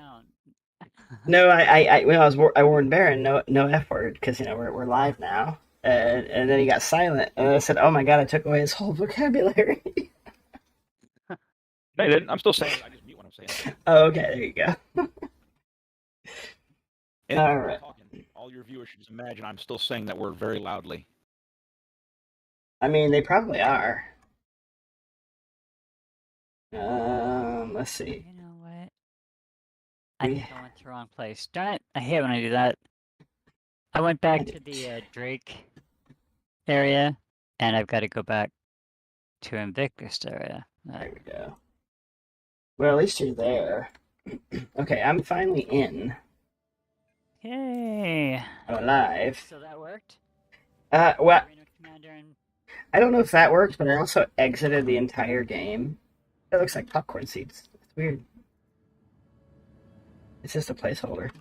down. No, when I warned Baron, no F word, because we're live now, and then he got silent, and I said, "Oh my God, I took away his whole vocabulary." No, you didn't. I'm still saying it. I just mute when I'm saying it. Oh, okay, there you go. And All while I'm right. talking, all your viewers should just imagine I'm still saying that word very loudly. I mean, they probably are. Let's see. You know what? I We think I went to the wrong place. Darn it! I hate when I do that. I went back to the Drake area, and I've got to go back to Invictus area. There we go. Well, at least you're there. Okay, I'm finally in. Yay! I'm alive. So that worked? Well, Arena Commander and I don't know if that worked, but I also exited the entire game. It looks like popcorn seeds. It's weird. It's just a placeholder.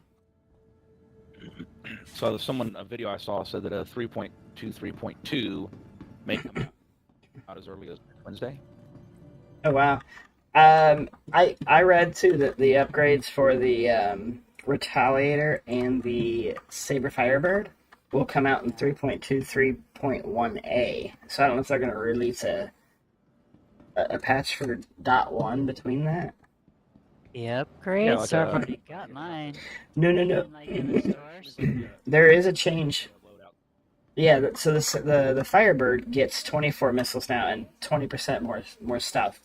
So a video I saw said that a 3.2, 3.2 may come out as early as Wednesday. Oh wow. I read too that the upgrades for the Retaliator and the Saber Firebird will come out in 3.2, 3.1a. So I don't know if they're going to release a patch for .1 between that. the upgrades. Yeah, like So I've already got mine. No. Like in the stores. There is a change. Yeah, so the Firebird gets 24 missiles now and 20% more stuff.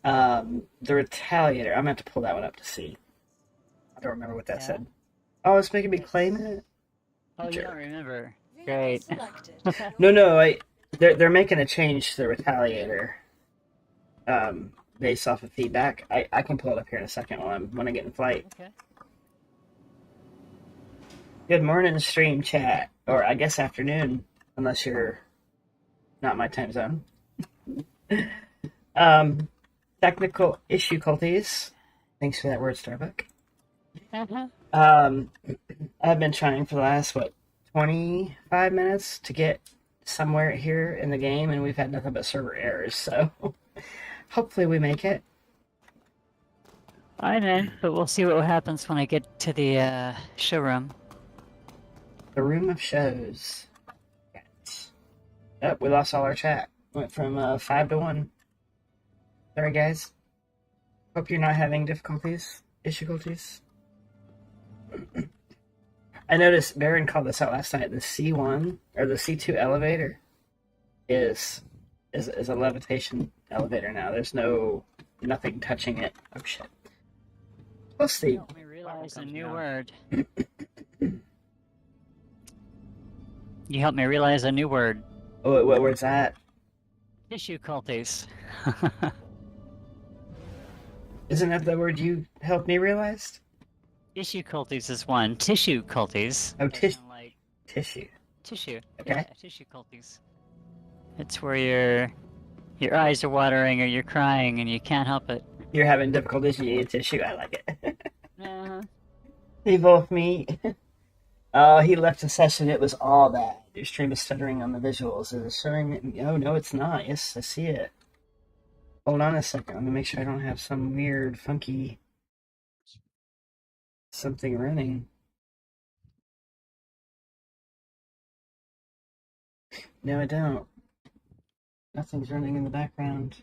The Retaliator, I'm gonna have to pull that one up to see. I don't remember what that Yeah. said. Oh, it's making me claim it. Oh, you Sure. don't remember? Great. No, they're making a change to the Retaliator, based off of feedback. I can pull it up here in a second when I get in flight. Okay. Good morning, stream chat, or I guess afternoon, unless you're not my time zone. Technical issue culties. Thanks for that word, Starbuck. I've been trying for the last 25 minutes to get somewhere here in the game, and we've had nothing but server errors. So hopefully we make it. I'm in, but we'll see what happens when I get to the showroom. The room of shows. Oh, we lost all our chat. Went from 5 to 1. Sorry, guys. Hope you're not having difficulties. I noticed Baron called this out last night. The C1 or the C2 elevator is a levitation elevator now. There's nothing touching it. Oh shit. We'll see. Help me realize a new word. You helped me realize a new word. Oh, what word's that? Tissue culties. Isn't that the word you helped me realize? Tissue culties is one. Tissue culties. Oh, Like tissue. tissue. Okay. Yeah, tissue culties. It's where your eyes are watering or you're crying and you can't help it. You're having difficulties. You need a tissue. I like it. Uh-huh. They both meet. Oh, he left the session. It was all bad. Your stream is stuttering on the visuals. Is it showing? Oh, no, it's not. Yes, I see it. Hold on a second. Let me make sure I don't have some weird, funky something running. No, I don't. Nothing's running in the background.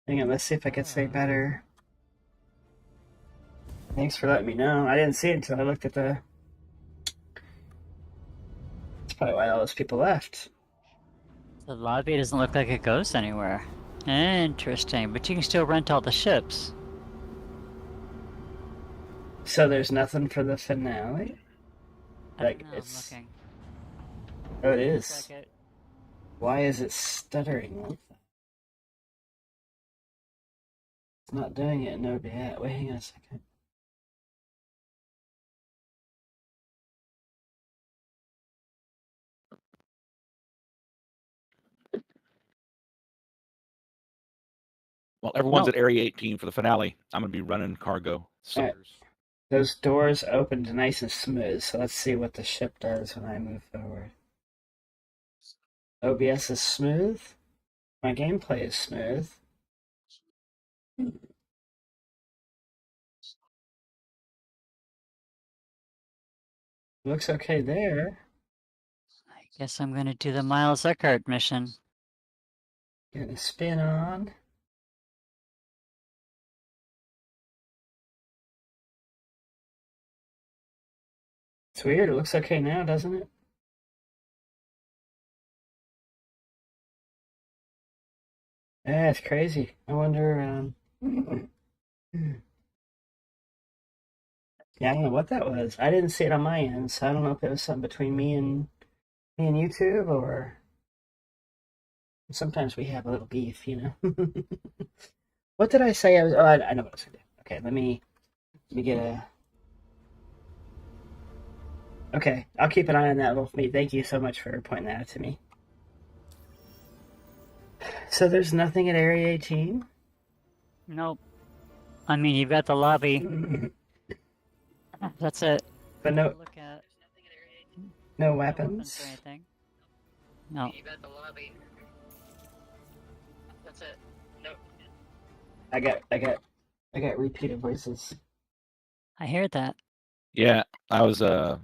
Hang on, let's see if I can say better. Thanks for letting me know. I didn't see it until I looked at the... That's probably why all those people left. The lobby doesn't look like it goes anywhere. Interesting, but you can still rent all the ships. So there's nothing for the finale? I Like, don't know, it's... I'm looking. Oh, it Looks is. like it. Why is it stuttering like that? It's not doing it in OBS. Wait, hang on a second. Well, everyone's at Area 18 for the finale. I'm going to be running cargo. Suckers. Those doors opened nice and smooth, so let's see what the ship does when I move forward. OBS is smooth. My gameplay is smooth. Looks okay there. I guess I'm gonna do the Miles Eckhart mission. Getting a spin on. It's weird. It looks okay now, doesn't it? Yeah, it's crazy. I wonder. Yeah, I don't know what that was. I didn't see it on my end, so I don't know if it was something between me and YouTube, or sometimes we have a little beef, you know. What did I say? I was. Oh, I know what I was gonna do. Okay, let me get a. Okay, I'll keep an eye on that, Wolfmeat. Thank you so much for pointing that out to me. So there's nothing at Area 18. Nope. I mean, you've got the lobby. That's it. But no, Look at no no weapons. or anything. No. You got the lobby. That's it. No. I got repeated voices. I hear that. Yeah, I was I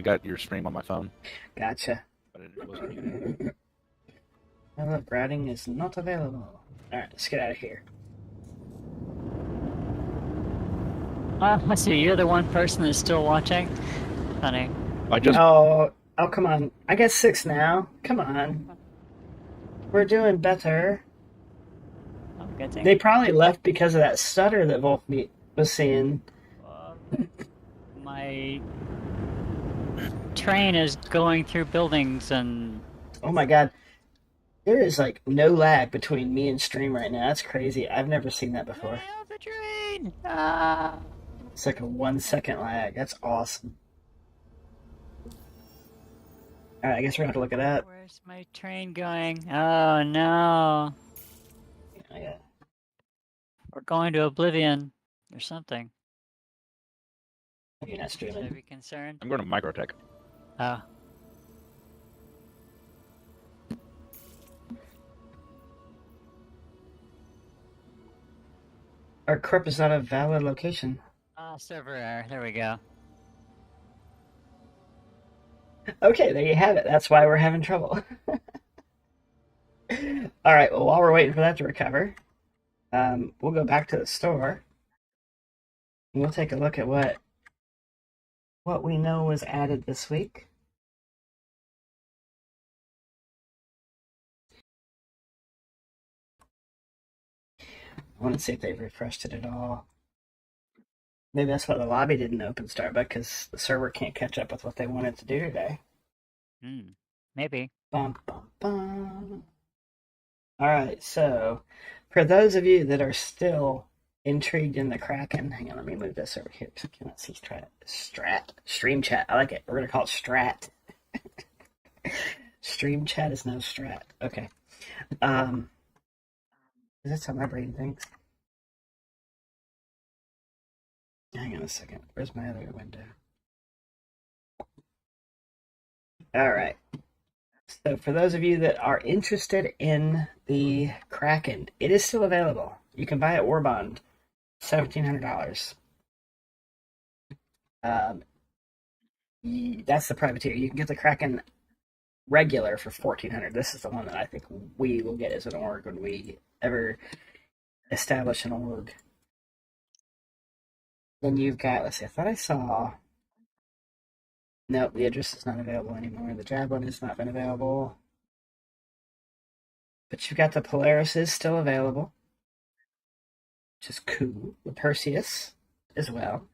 got your stream on my phone, Gotcha. but it wasn't muted. Look, routing is not available. Alright, let's get out of here. I see. You're the one person that's still watching. Funny. I just Oh, come on. I got 6 now. Come on. We're doing better. Oh, good thing. They probably left because of that stutter that Wolfmeat was seeing. My train is going through buildings and... Oh my god. There is like no lag between me and stream right now. That's crazy. I've never seen that before. Help the train! Ah. It's like a 1 second lag. That's awesome. Alright, I guess we're gonna have to look it up. Where's my train going? Oh no. Yeah. We're going to oblivion or something. You're not Should I streaming. be concerned? I'm going to Microtech. Oh. Our corp is not a valid location. Server error. There we go. Okay, there you have it. That's why we're having trouble. Alright, well, while we're waiting for that to recover, we'll go back to the store. And we'll take a look at what we know was added this week. I want to see if they've refreshed it at all. Maybe that's why the lobby didn't open Starbucks, because the server can't catch up with what they wanted to do today. Maybe. Bum, bum, bum. Alright, so for those of you that are still intrigued in the Kraken, hang on, let me move this over here because I cannot see stream chat. I like it. We're gonna call it Strat. Stream chat is now Strat. Okay. That's how my brain thinks. Hang on a second. Where's my other window? Alright. So for those of you that are interested in the Kraken, it is still available. You can buy it Warbond, $1,700. That's the privateer. You can get the Kraken regular for $1,400. This is the one that I think we will get as an org when we ever establish an org. Then you've got, let's see, I thought I saw. Nope, the Idris is not available anymore. The Javelin has not been available. But you've got the Polaris is still available, which is cool. The Perseus as well.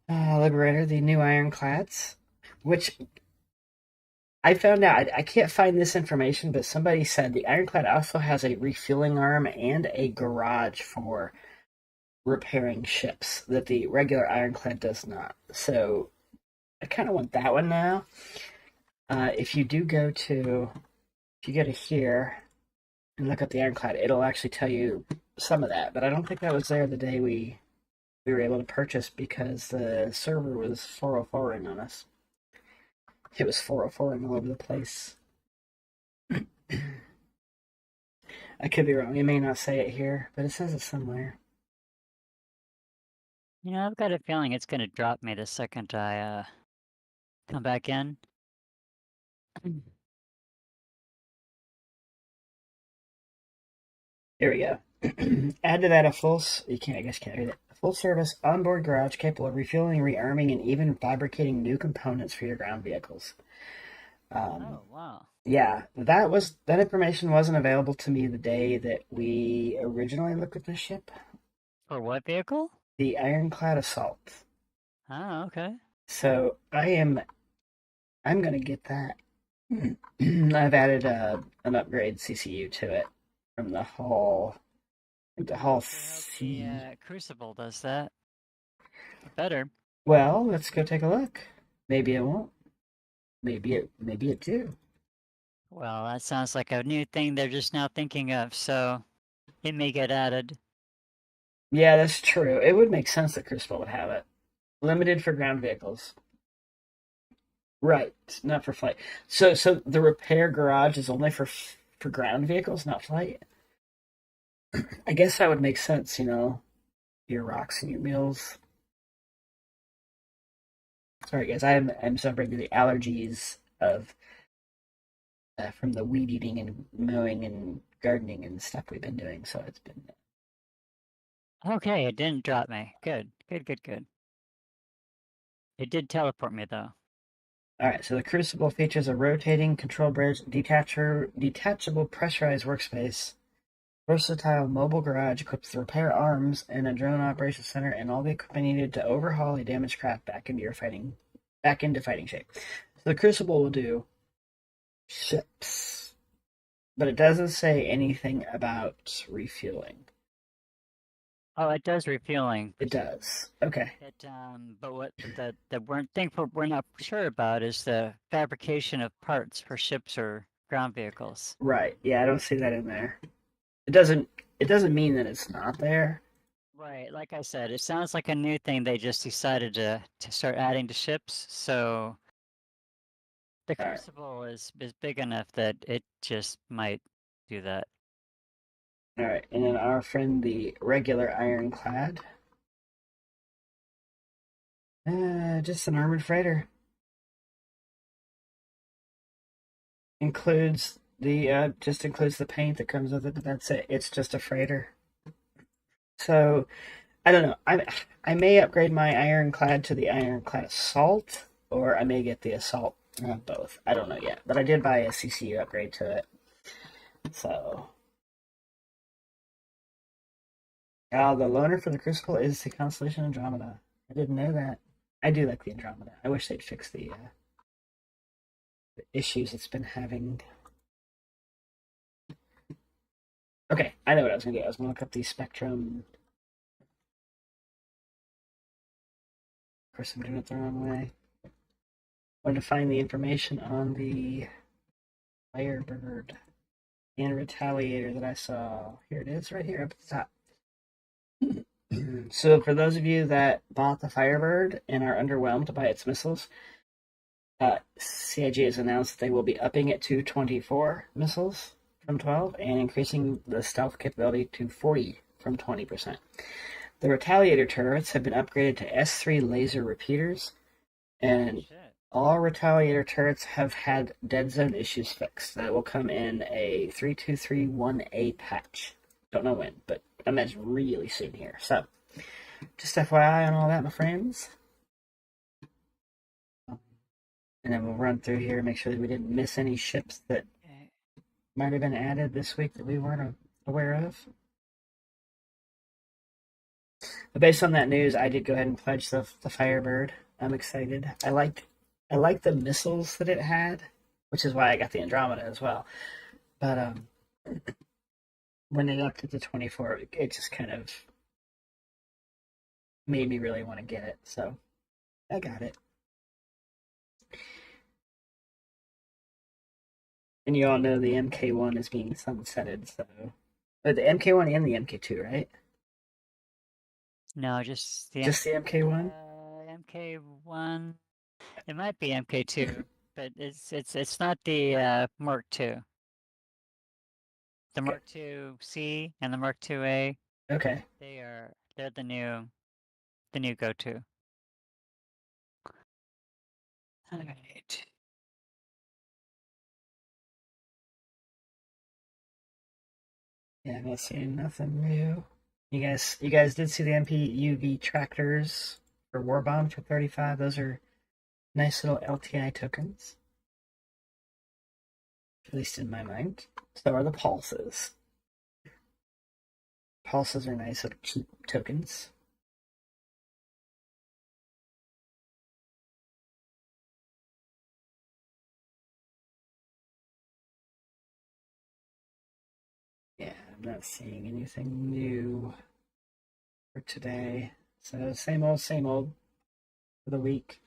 Liberator, the new Ironclads, which I found out, I can't find this information, but somebody said the Ironclad also has a refueling arm and a garage for repairing ships that the regular Ironclad does not. So I kind of want that one now. If you go to here and look at the Ironclad, it'll actually tell you some of that. But I don't think that was there the day we were able to purchase because the server was 404ing on us. It was 404ing all over the place. I could be wrong. It may not say it here, but it says it somewhere. You know, I've got a feeling it's gonna drop me the second I come back in. Here we go. Add to that a I guess can't read it. A full service onboard garage capable of refueling, rearming, and even fabricating new components for your ground vehicles. Oh wow. Yeah, that information wasn't available to me the day that we originally looked at this ship, For what vehicle? the Ironclad Assault. Oh, okay. So I'm gonna get that. I've added an upgrade CCU to it from the Hull. The Hull I hope C. the Crucible does that. Or better. Well, let's go take a look. Maybe it won't. Maybe it do. Well, that sounds like a new thing they're just now thinking of, so it may get added. Yeah, that's true. It would make sense that Crucible would have it. Limited for ground vehicles. Right, not for flight. So the repair garage is only for ground vehicles, not flight. I guess that would make sense, your rocks and your mills. Sorry, guys, I'm suffering the allergies of from the weed eating and mowing and gardening and stuff we've been doing. So it's been Okay, it didn't drop me. Good. Good. It did teleport me though. all right. So the Crucible features a rotating control bridge, detachable pressurized workspace, versatile mobile garage equipped with repair arms and a drone operations center, and all the equipment needed to overhaul a damaged craft back into fighting shape. So the Crucible will do ships, but it doesn't say anything about refueling. Oh, it does refueling. It does. Okay. But what the thing we're not sure about is the fabrication of parts for ships or ground vehicles. Right. Yeah, I don't see that in there. It doesn't mean that it's not there. Right, like I said, it sounds like a new thing they just decided to start adding to ships, so the All right. Crucible is big enough that it just might do that. All right. And then our friend the regular Ironclad. Just an armored freighter. Includes the paint that comes with it, but that's it. It's just a freighter. So I don't know. I may upgrade my Ironclad to the Ironclad Assault, or I may get the Assault. Both. I don't know yet, but I did buy a CCU upgrade to it. So, the loaner for the Crucible is the constellation Andromeda. I didn't know that. I do like the Andromeda. I wish they'd fix the issues it's been having. Okay, I know what I was going to do. I was going to look up the Spectrum. Of course, I'm doing it the wrong way. I wanted to find the information on the Firebird and Retaliator that I saw. Here it is, right here up at the top. So, for those of you that bought the Firebird and are underwhelmed by its missiles, CIG has announced that they will be upping it to 24 missiles from 12 and increasing the stealth capability to 40 from 20%. The Retaliator turrets have been upgraded to S3 laser repeaters, and all Retaliator turrets have had dead zone issues fixed. That will come in a 3231A patch. Don't know when, but I imagine really soon here. So, just FYI on all that, my friends. And then we'll run through here, make sure that we didn't miss any ships that might have been added this week that we weren't aware of. But based on that news, I did go ahead and pledge the Firebird. I'm excited. I liked the missiles that it had, which is why I got the Andromeda as well. But when they upped it to 24, it just kind of made me really want to get it. So I got it. And you all know the MK1 is being sunsetted, so... But the MK1 and the MK2, right? No, just the MK1? MK1. It might be MK2, but it's not the Mark II. The Mark II C and the Mark II A. Okay. They're the new the new go-to. All right. Yeah, I'm not seeing nothing new. You guys did see the MPUV tractors for Warbomb for 35. Those are nice little LTI tokens. At least in my mind. So are the pulses. Pulses are nice little cheap tokens. Yeah, I'm not seeing anything new for today. So same old for the week.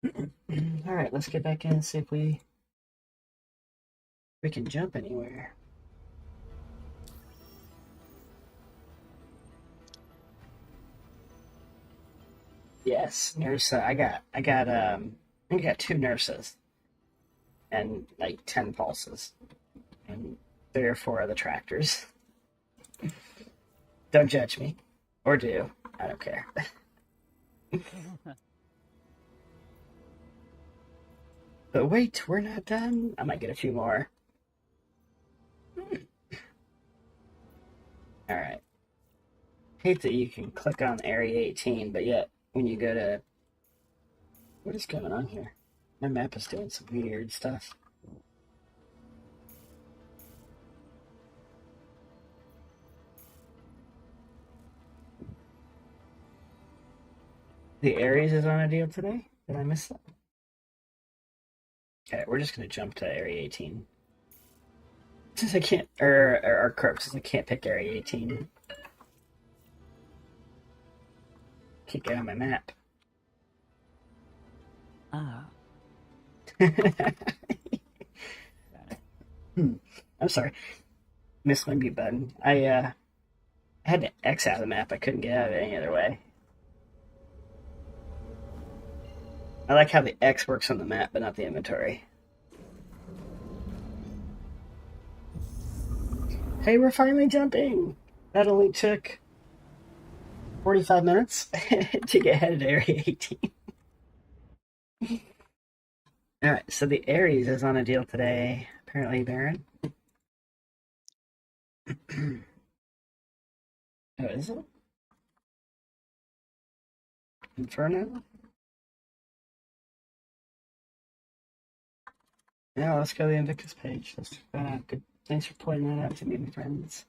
All right, let's get back in and see if we can jump anywhere. Yes, nurse. I think I got 2 nurses and like 10 pulses and 3 or 4 other tractors. Don't judge me, or do. I don't care. But wait, we're not done. I might get a few more. All right. Hate that you can click on Area 18, but yet when you go to... What is going on here? My map is doing some weird stuff. The Ares is on a deal today? Did I miss that? Okay, we're just going to jump to Area 18. Since I can't... Or Croak, since I can't pick Area 18. Can't get on my map. Ah. I'm sorry. Missed my mute button. I had to X out of the map. I couldn't get out of it any other way. I like how the X works on the map, but not the inventory. Hey, we're finally jumping! That only took 45 minutes to get headed to Area 18. Alright, so the Ares is on a deal today. Apparently, Baron. Oh, is it? Inferno? Yeah, let's go to the Invictus page. Let's check that out. Good. Thanks for pointing that out to me, my friends.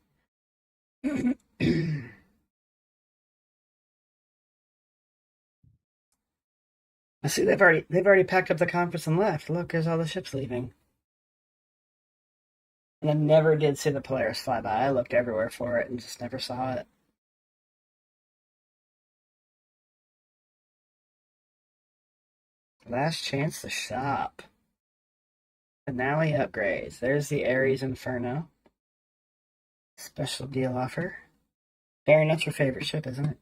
I see they've already packed up the conference and left. Look, there's all the ships leaving. And I never did see the Polaris fly by. I looked everywhere for it and just never saw it. Last chance to shop. Finale upgrades. There's the Ares Inferno. Special deal offer. Baron, that's your favorite ship, isn't it?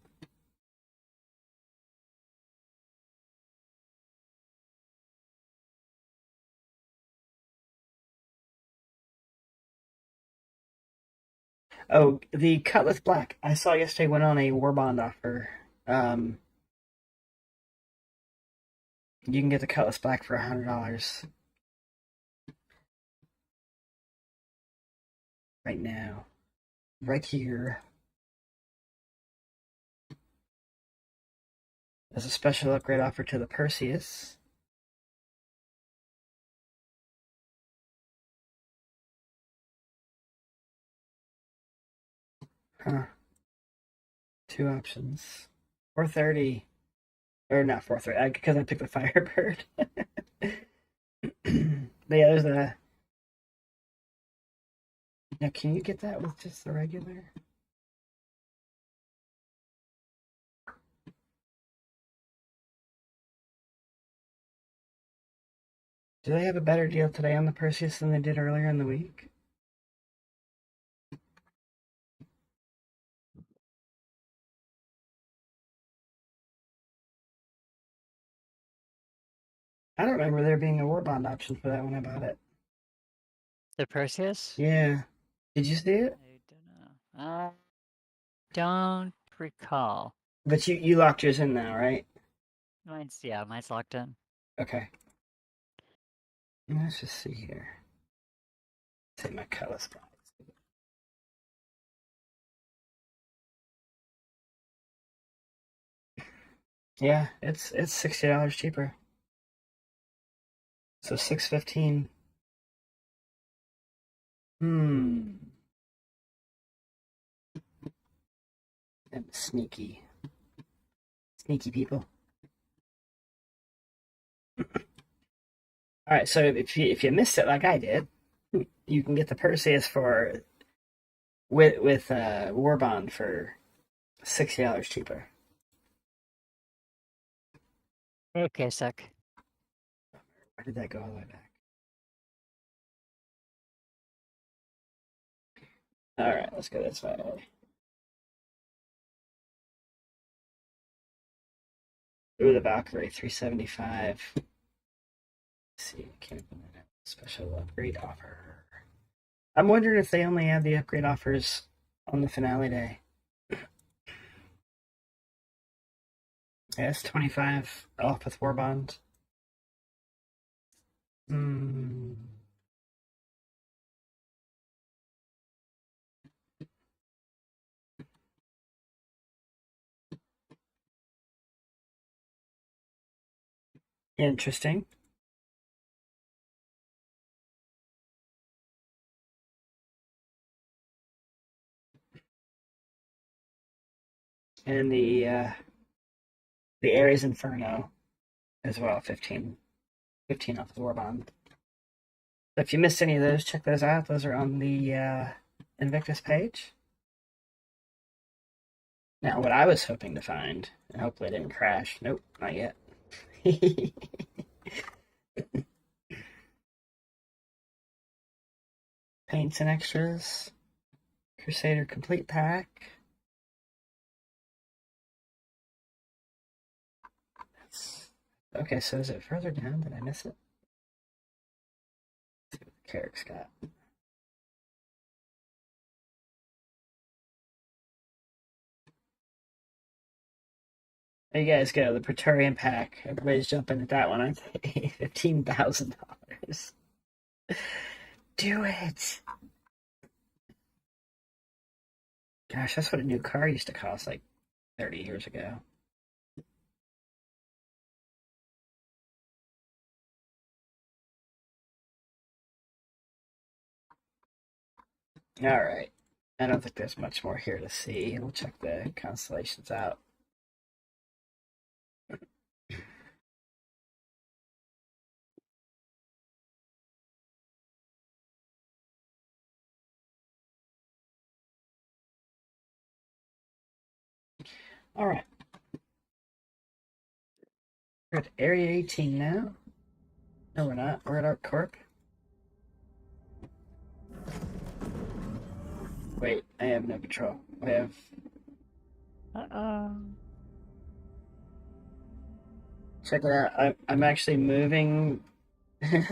Oh, the Cutlass Black. I saw yesterday went on a Warbond offer. You can get the Cutlass Black for $100 right now, right here. There's a special upgrade offer to the Perseus. Huh. 2 options. 430. Or not 430, because I picked the Firebird. But yeah, there's a... Now, can you get that with just the regular? Do they have a better deal today on the Perseus than they did earlier in the week? I don't remember there being a Warbond option for that when I bought it. The Perseus? Yeah. Did you see it? I don't know. Don't recall. But you locked yours in now, right? Mine's locked in. Okay. Let's just see here. Say my color spot. Yeah, it's $60 cheaper. So $6.15. And sneaky people. All right, so if you missed it like I did, you can get the Perseus for with War Bond for $60 cheaper. Okay, sec. Where did that go all the way back? All right, let's go this way. Ooh, the Valkyrie, $375. Let's see, can't open that. Special upgrade offer. I'm wondering if they only have the upgrade offers on the finale day. Yeah, it's 25 off with War Bond. Interesting. And the Ares Inferno as well, 15 off the War Bond. So if you missed any of those, check those out. Those are on the Invictus page. Now, what I was hoping to find, and hopefully it didn't crash. Nope, not yet. Paints and extras. Crusader complete pack. Okay, so is it further down? Did I miss it? Let's see what the carrack's got. There you guys go, the Praetorian pack. Everybody's jumping at that one, aren't they? $15,000. Do it! Gosh, that's what a new car used to cost like 30 years ago. Alright. I don't think there's much more here to see. We'll check the constellations out. Alright. We're at Area 18 now. No, we're not. We're at Arc Corp. Wait, I have no control. I have... Check it out. I'm actually moving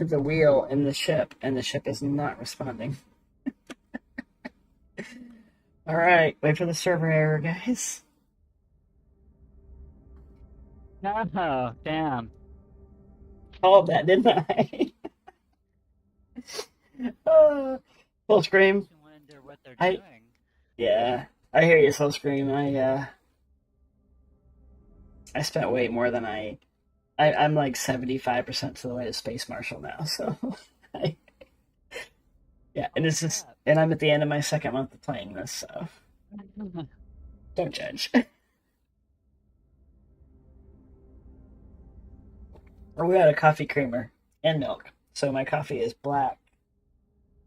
the wheel in the ship, and the ship is not responding. Alright, wait for the server error, guys. No, damn. Called that, didn't I? Full scream. I wonder what they're I- doing. Yeah, I hear you, Soul Scream. I spent way more than I'm like 75% to the way to Space Marshal now, so yeah, and this is, and I'm at the end of my second month of playing this, so don't judge. We had a coffee creamer and milk, so my coffee is black,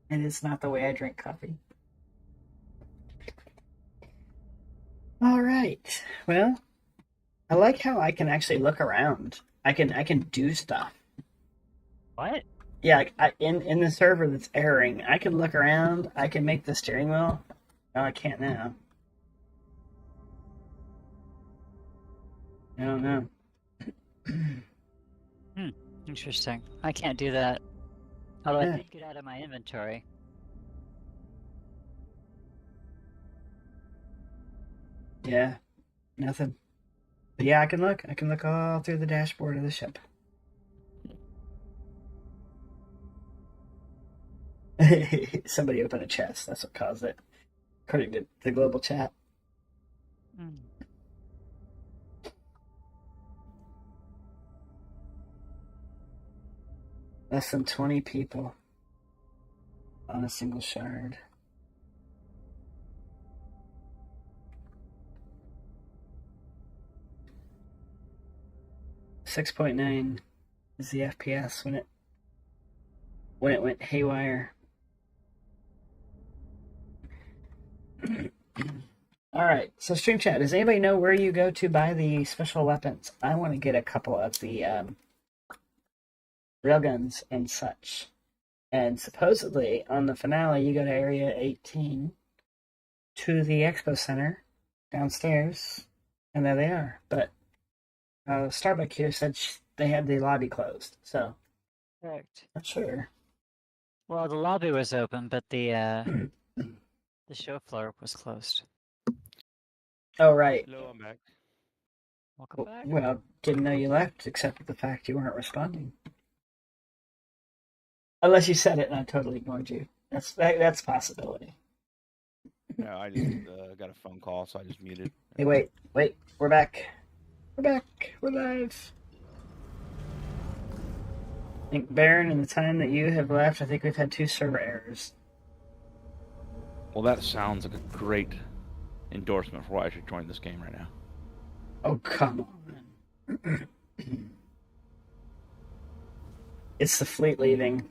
and it's not the way I drink coffee. All right, well, I like how I can actually look around. I can do stuff. What? Yeah, in the server that's erroring, I can look around. I can make the steering wheel. Oh, I can't now. I don't know. Interesting. I can't do that. Although Yeah. I did get out of my inventory. Yeah, nothing. But yeah, I can look. I can look all through the dashboard of the ship. Somebody opened a chest. That's what caused it, according to the global chat. Mm. Less than 20 people on a single shard. .9 is the FPS when it went haywire. Alright, so stream chat, does anybody know where you go to buy the special weapons? I want to get a couple of the railguns and such. And supposedly, on the finale, you go to Area 18 to the Expo Center downstairs, and there they are. But Starbuck here said they had the lobby closed, so Correct. not sure. Well, the lobby was open, but the show floor was closed. Oh, right. Hello, I'm back. Welcome back. Well, didn't know you left, except for the fact you weren't responding. Unless you said it and I totally ignored you. That's a possibility. No, I just got a phone call, so I just muted. Hey, wait. We're back. We're live. I think, Baron, in the time that you have left, I think we've had 2 server errors. Well, that sounds like a great endorsement for why I should join this game right now. Oh, come on. It's the fleet leaving.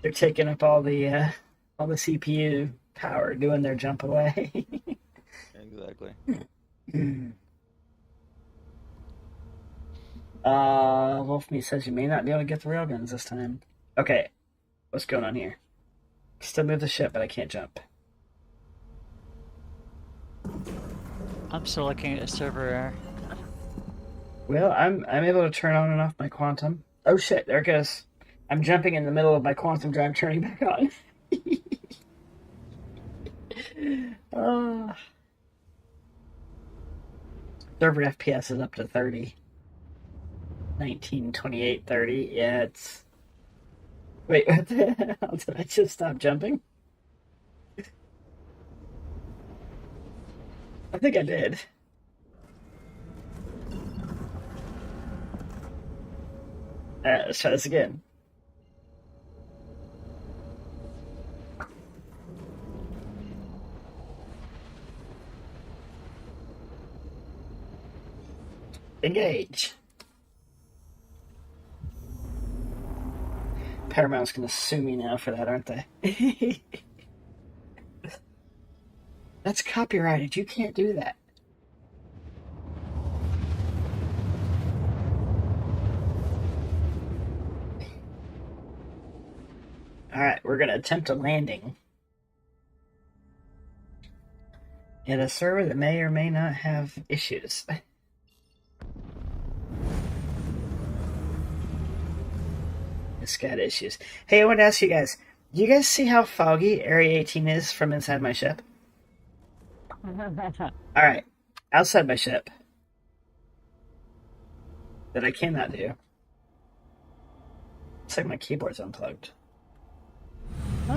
They're taking up all the CPU power, doing their jump away. Exactly. Wolfmeat says you may not be able to get the railguns this time. Okay, what's going on here? Still move the ship, but I can't jump. I'm still looking at a server error. Well, I'm able to turn on and off my quantum. Oh shit, there it goes. I'm jumping in the middle of my quantum drive turning back on. Server FPS is up to 30. 19, 28, 30. Yeah, it's... Wait, what the hell? Did I just stop jumping? I think I did. Alright, let's try this again. Engage. Paramount's gonna sue me now for that, aren't they? That's copyrighted. You can't do that. Alright, we're gonna attempt a landing at a server that may or may not have issues. It's got issues. Hey, I want to ask you guys, do you guys see how foggy Area 18 is from inside my ship? Alright, outside my ship. That I cannot do. Looks like my keyboard's unplugged.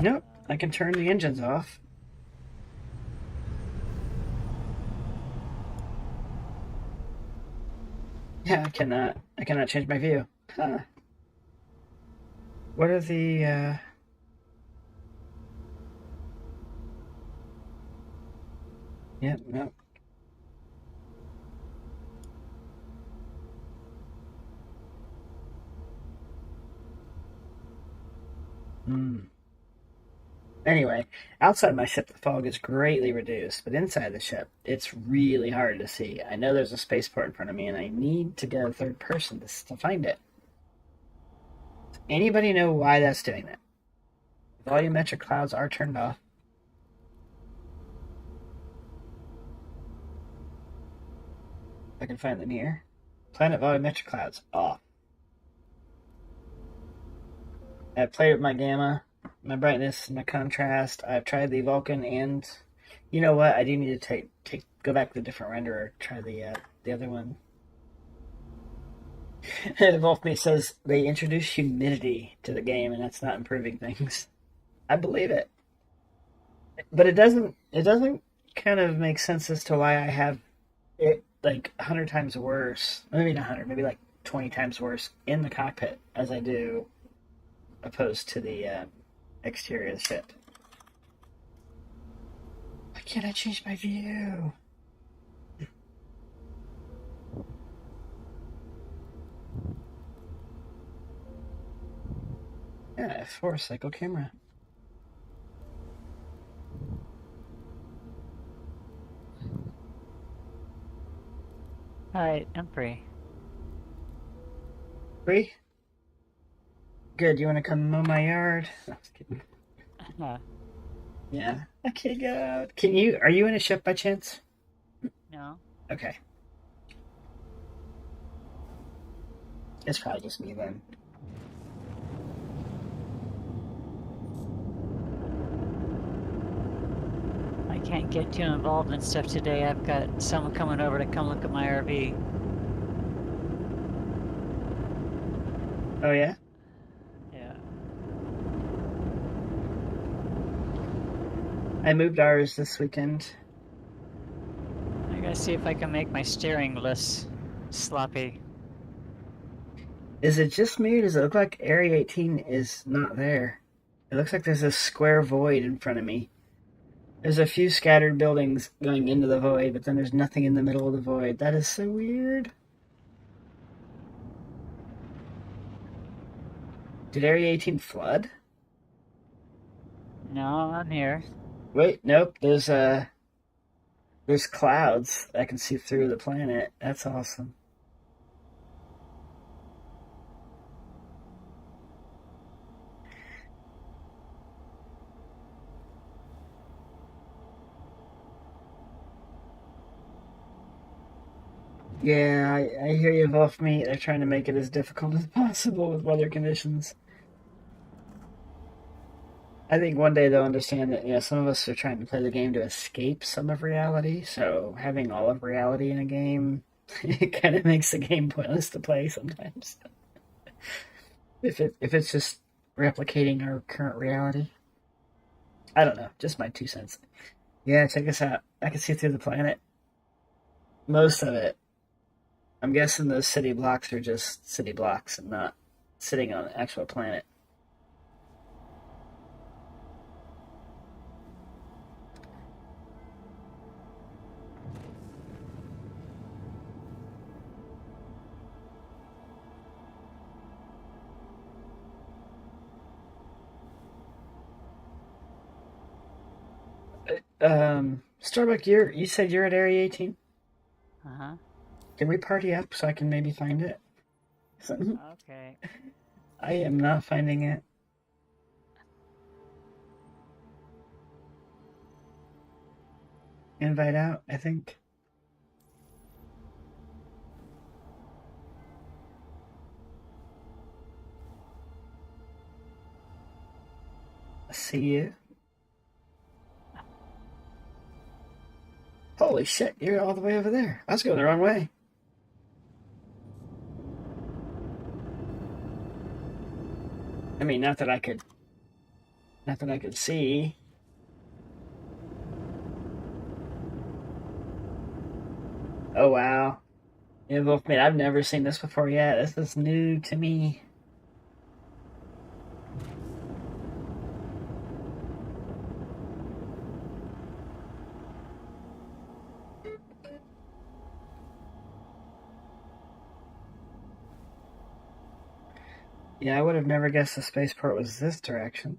Nope, I can turn the engines off. Yeah, I cannot change my view. Huh. What are the, Yep, no. Anyway, outside my ship, the fog is greatly reduced, but inside the ship, it's really hard to see. I know there's a spaceport in front of me, and I need to go third person to find it. Does anybody know why that's doing that? Volumetric clouds are turned off. If I can find them here. Planet volumetric clouds off. I've played with my gamma, my brightness, my contrast. I've tried the Vulcan, and you know what? I do need to go back to a different renderer. Try the other one. Wolfme says they introduced humidity to the game, and that's not improving things. I believe it, but it doesn't. It doesn't kind of make sense as to why I have it like 100 times worse. Maybe not 100. Maybe like 20 times worse in the cockpit as I do, opposed to the exterior of the ship. Why can't I change my view? Yeah, F4 cycle camera. Alright, I'm free. Free? Good, you want to come mow my yard? No, I was kidding. Yeah. Okay, good. Are you in a ship by chance? No. Okay. It's probably just me then. I can't get too involved in stuff today. I've got someone coming over to come look at my RV. Oh, yeah? Yeah. I moved ours this weekend. I gotta see if I can make my steering less sloppy. Is it just me, or does it look like Area 18 is not there? It looks like there's a square void in front of me. There's a few scattered buildings going into the void, but then there's nothing in the middle of the void. That is so weird. Did Area 18 flood? No, I'm here. Wait, nope. There's clouds. I can see through the planet. That's awesome. Yeah, I hear you, Wolfmeat. They're trying to make it as difficult as possible with weather conditions. I think one day they'll understand that, some of us are trying to play the game to escape some of reality, so having all of reality in a game, it kind of makes the game pointless to play sometimes. If it's just replicating our current reality. I don't know, just my 2 cents. Yeah, check this out. I can see through the planet. Most of it. I'm guessing those city blocks are just city blocks and not sitting on an actual planet. Starbuck, you said you're at Area 18? Uh-huh. Can we party up so I can maybe find it? Okay. I am not finding it. Invite out, I think. See you. Holy shit, you're all the way over there. I was going the wrong way. I mean, not that I could see. Oh, wow. Yeah, Wolfman, I've never seen this before yet. This is new to me. Yeah, I would have never guessed the spaceport was this direction.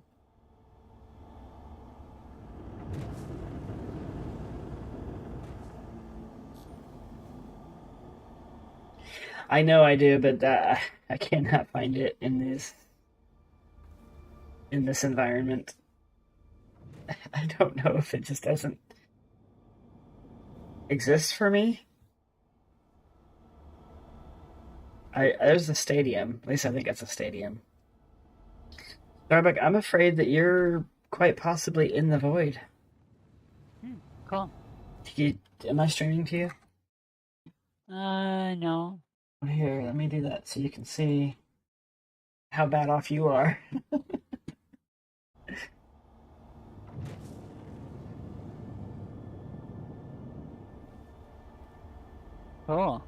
I know I do, but I cannot find it in this environment. I don't know if it just doesn't exist for me. There's a stadium. At least I think it's a stadium. Starbuck, I'm afraid that you're quite possibly in the void. Cool. Am I streaming to you? No. Here, let me do that so you can see how bad off you are. Cool.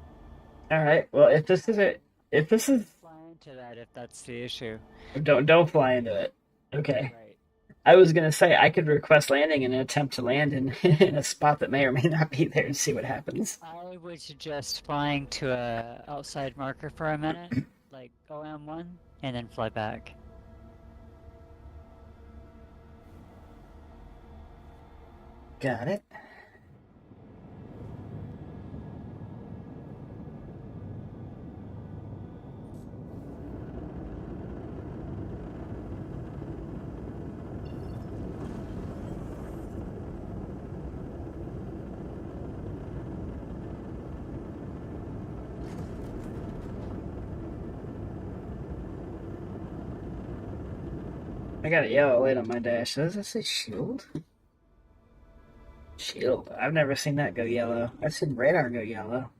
All right. Well, if this is, Fly into that if that's the issue. don't fly into it. Okay. Right. I was gonna say I could request landing and attempt to land in, in a spot that may or may not be there and see what happens. I would suggest flying to a outside marker for a minute, like OM1, and then fly back. Got it. I got a yellow light on my dash. Does that say shield? Shield. I've never seen that go yellow. I've seen radar go yellow.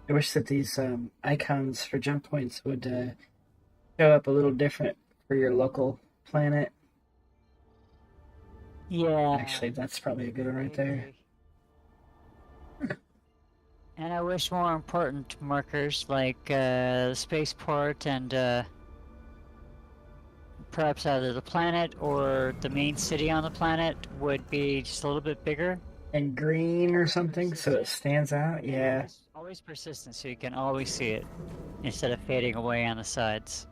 I wish that these icons for jump points would show up a little different for your local planet. Yeah. Actually, that's probably a good one right there. And I wish more important markers like the spaceport and perhaps either the planet or the main city on the planet would be just a little bit bigger. And green or something so it stands out. Yeah. Always persistent so you can always see it instead of fading away on the sides.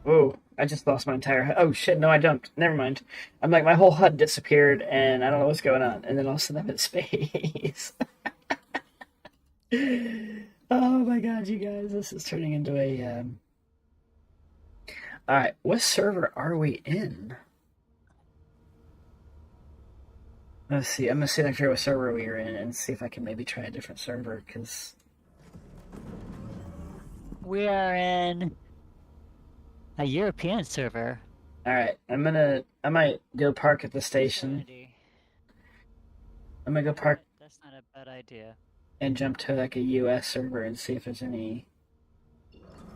Whoa, I just lost my entire HUD. Oh shit, no I jumped. Never mind. I'm like, my whole HUD disappeared and I don't know what's going on. And then all of a sudden I'm in space. Oh my god, you guys, this is turning into a... Alright, what server are we in? Let's see, I'm gonna see if I can figure out what server we are in and see if I can maybe try a different server, because... We are in a European server. Alright, I might go park at the station. I'm gonna go park That's not a bad idea. and jump to like a US server and see if there's any...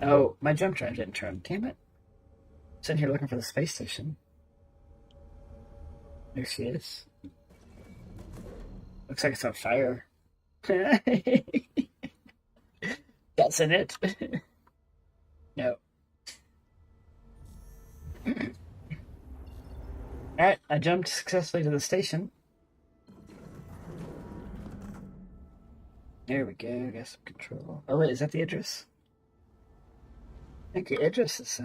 Oh, my jump drive didn't turn. Damn it. I'm sitting here looking for the space station. There she is. Looks like it's on fire. That's in it. No. Alright, I jumped successfully to the station. There we go, got some control. Oh wait, is that the address? I think the address is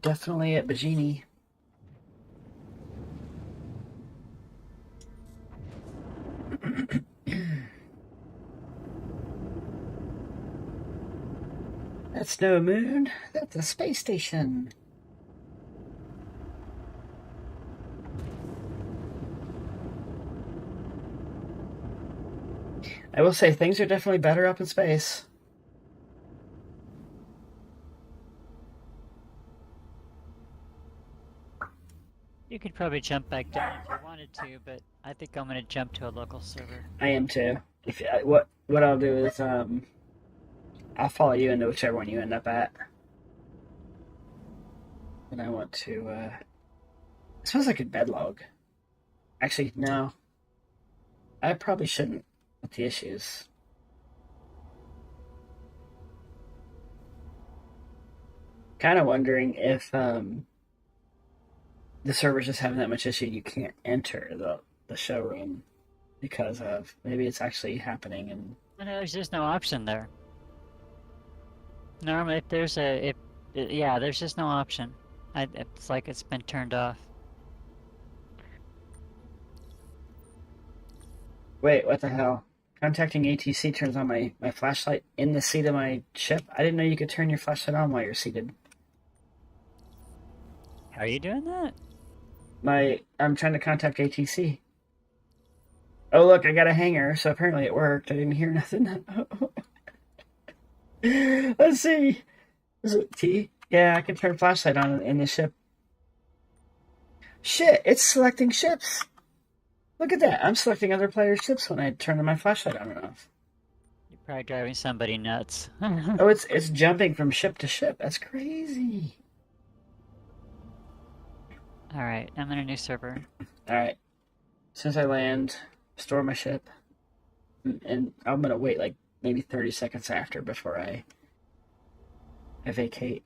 definitely at Bajini. That's no moon, that's a space station. I will say things are definitely better up in space. You could probably jump back down if you wanted to, but I think I'm gonna jump to a local server. I am too. If what I'll do is I'll follow you into whichever one you end up at. And I want to I suppose I could bedlog. Actually, no. I probably shouldn't with the issues. Kind of wondering if the server's just having that much issue you can't enter the showroom because of maybe it's actually happening and There's just no option there. Normally, if there's yeah, there's just no option. It's like it's been turned off. wait, what the hell? Contacting ATC turns on my flashlight in the seat of my ship. I didn't know you could turn your flashlight on while you're seated. How are you doing that? I'm trying to contact ATC. Oh, look, I got a hanger, so apparently it worked. I didn't hear nothing. Let's see. Is it T? Yeah, I can turn flashlight on in the ship. Shit, it's selecting ships. Look at that. I'm selecting other players' ships when I turn my flashlight on and off. You're probably driving somebody nuts. Oh, it's jumping from ship to ship. That's crazy. Alright, I'm in a new server. Alright. As soon as I land, store my ship. And I'm going to wait like maybe 30 seconds after before I vacate.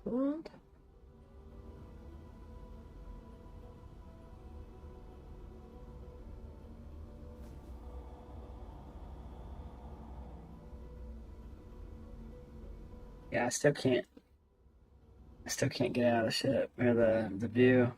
Cool. Yeah, I still can't get out of the ship or the view.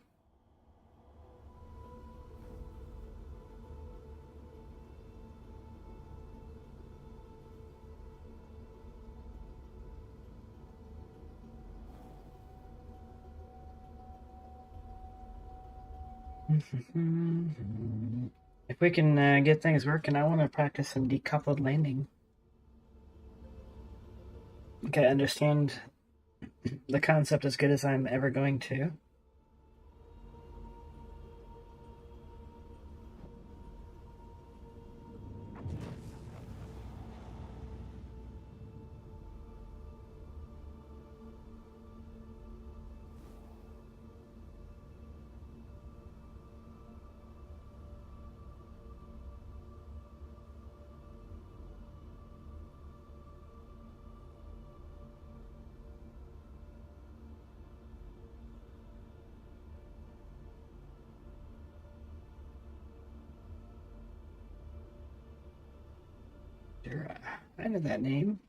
If we can get things working, I want to practice some decoupled landing. Okay, I understand the concept as good as I'm ever going to. I know that name.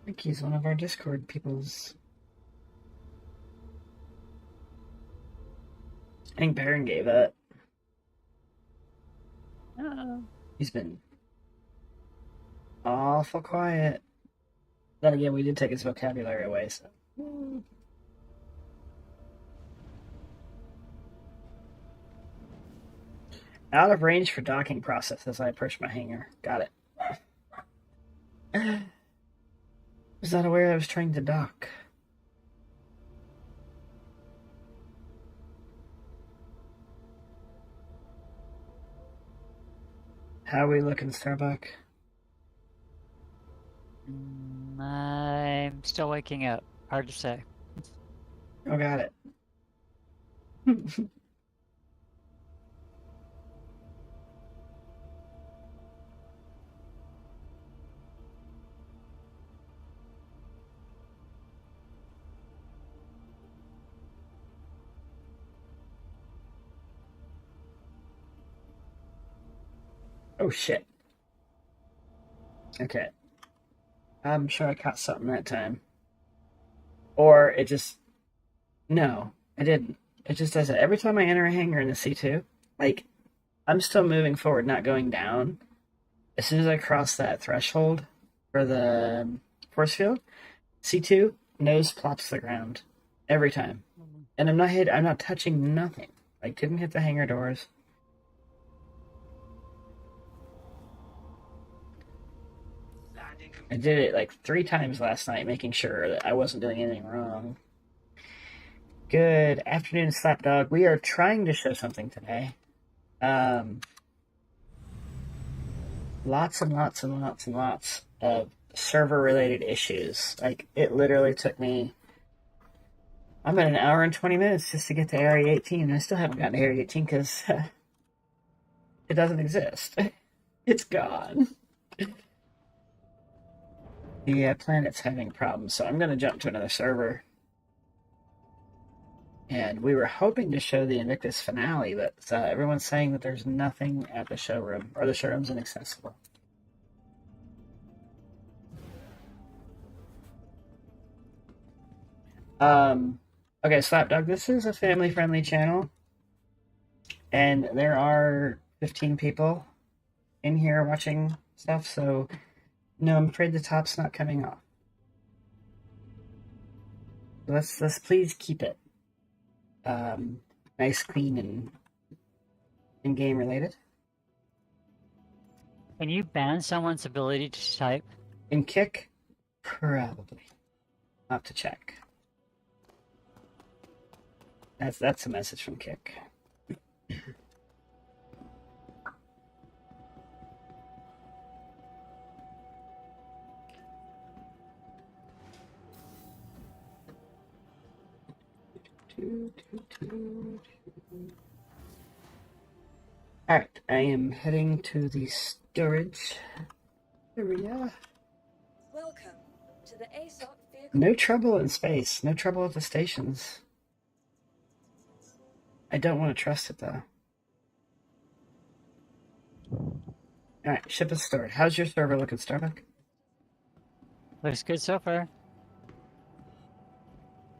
I think he's one of our Discord peoples. I think Baron gave up. He's been awful quiet. Then again, we did take his vocabulary away, so. Out of range for docking process as I approach my hangar. Got it. Was not aware I was trying to dock. How are we looking, Starbuck? I'm still waking up. Hard to say. Oh, got it. Oh, shit. Okay. I'm sure I caught something that time. Or it just... No, I didn't. It just does it. Every time I enter a hangar in the C2, like, I'm still moving forward, not going down. As soon as I cross that threshold for the force field, C2, nose plops to the ground. Every time. And I'm not touching nothing. Like, didn't hit the hangar doors. I did it like 3 times last night, making sure that I wasn't doing anything wrong. Good afternoon, Slapdog. We are trying to show something today. Lots and lots and lots and lots of server-related issues. Like, it literally took me... I'm at an hour and 20 minutes just to get to Area 18, and I still haven't gotten to Area 18 because it doesn't exist. It's gone. The planet's having problems, so I'm going to jump to another server. And we were hoping to show the Invictus finale, but everyone's saying that there's nothing at the showroom, or the showroom's inaccessible. Okay, Slapdog, this is a family-friendly channel, and there are 15 people in here watching stuff, so no, I'm afraid the top's not coming off. Let's please keep it nice, clean, and game related. Can you ban someone's ability to type? In Kick, probably. I'll have to check. That's a message from Kick. Alright, I am heading to the storage area. Welcome to the ASOC vehicle. No trouble in space. No trouble at the stations. I don't want to trust it, though. Alright, ship is stored. How's your server looking, Starbuck? Looks good so far.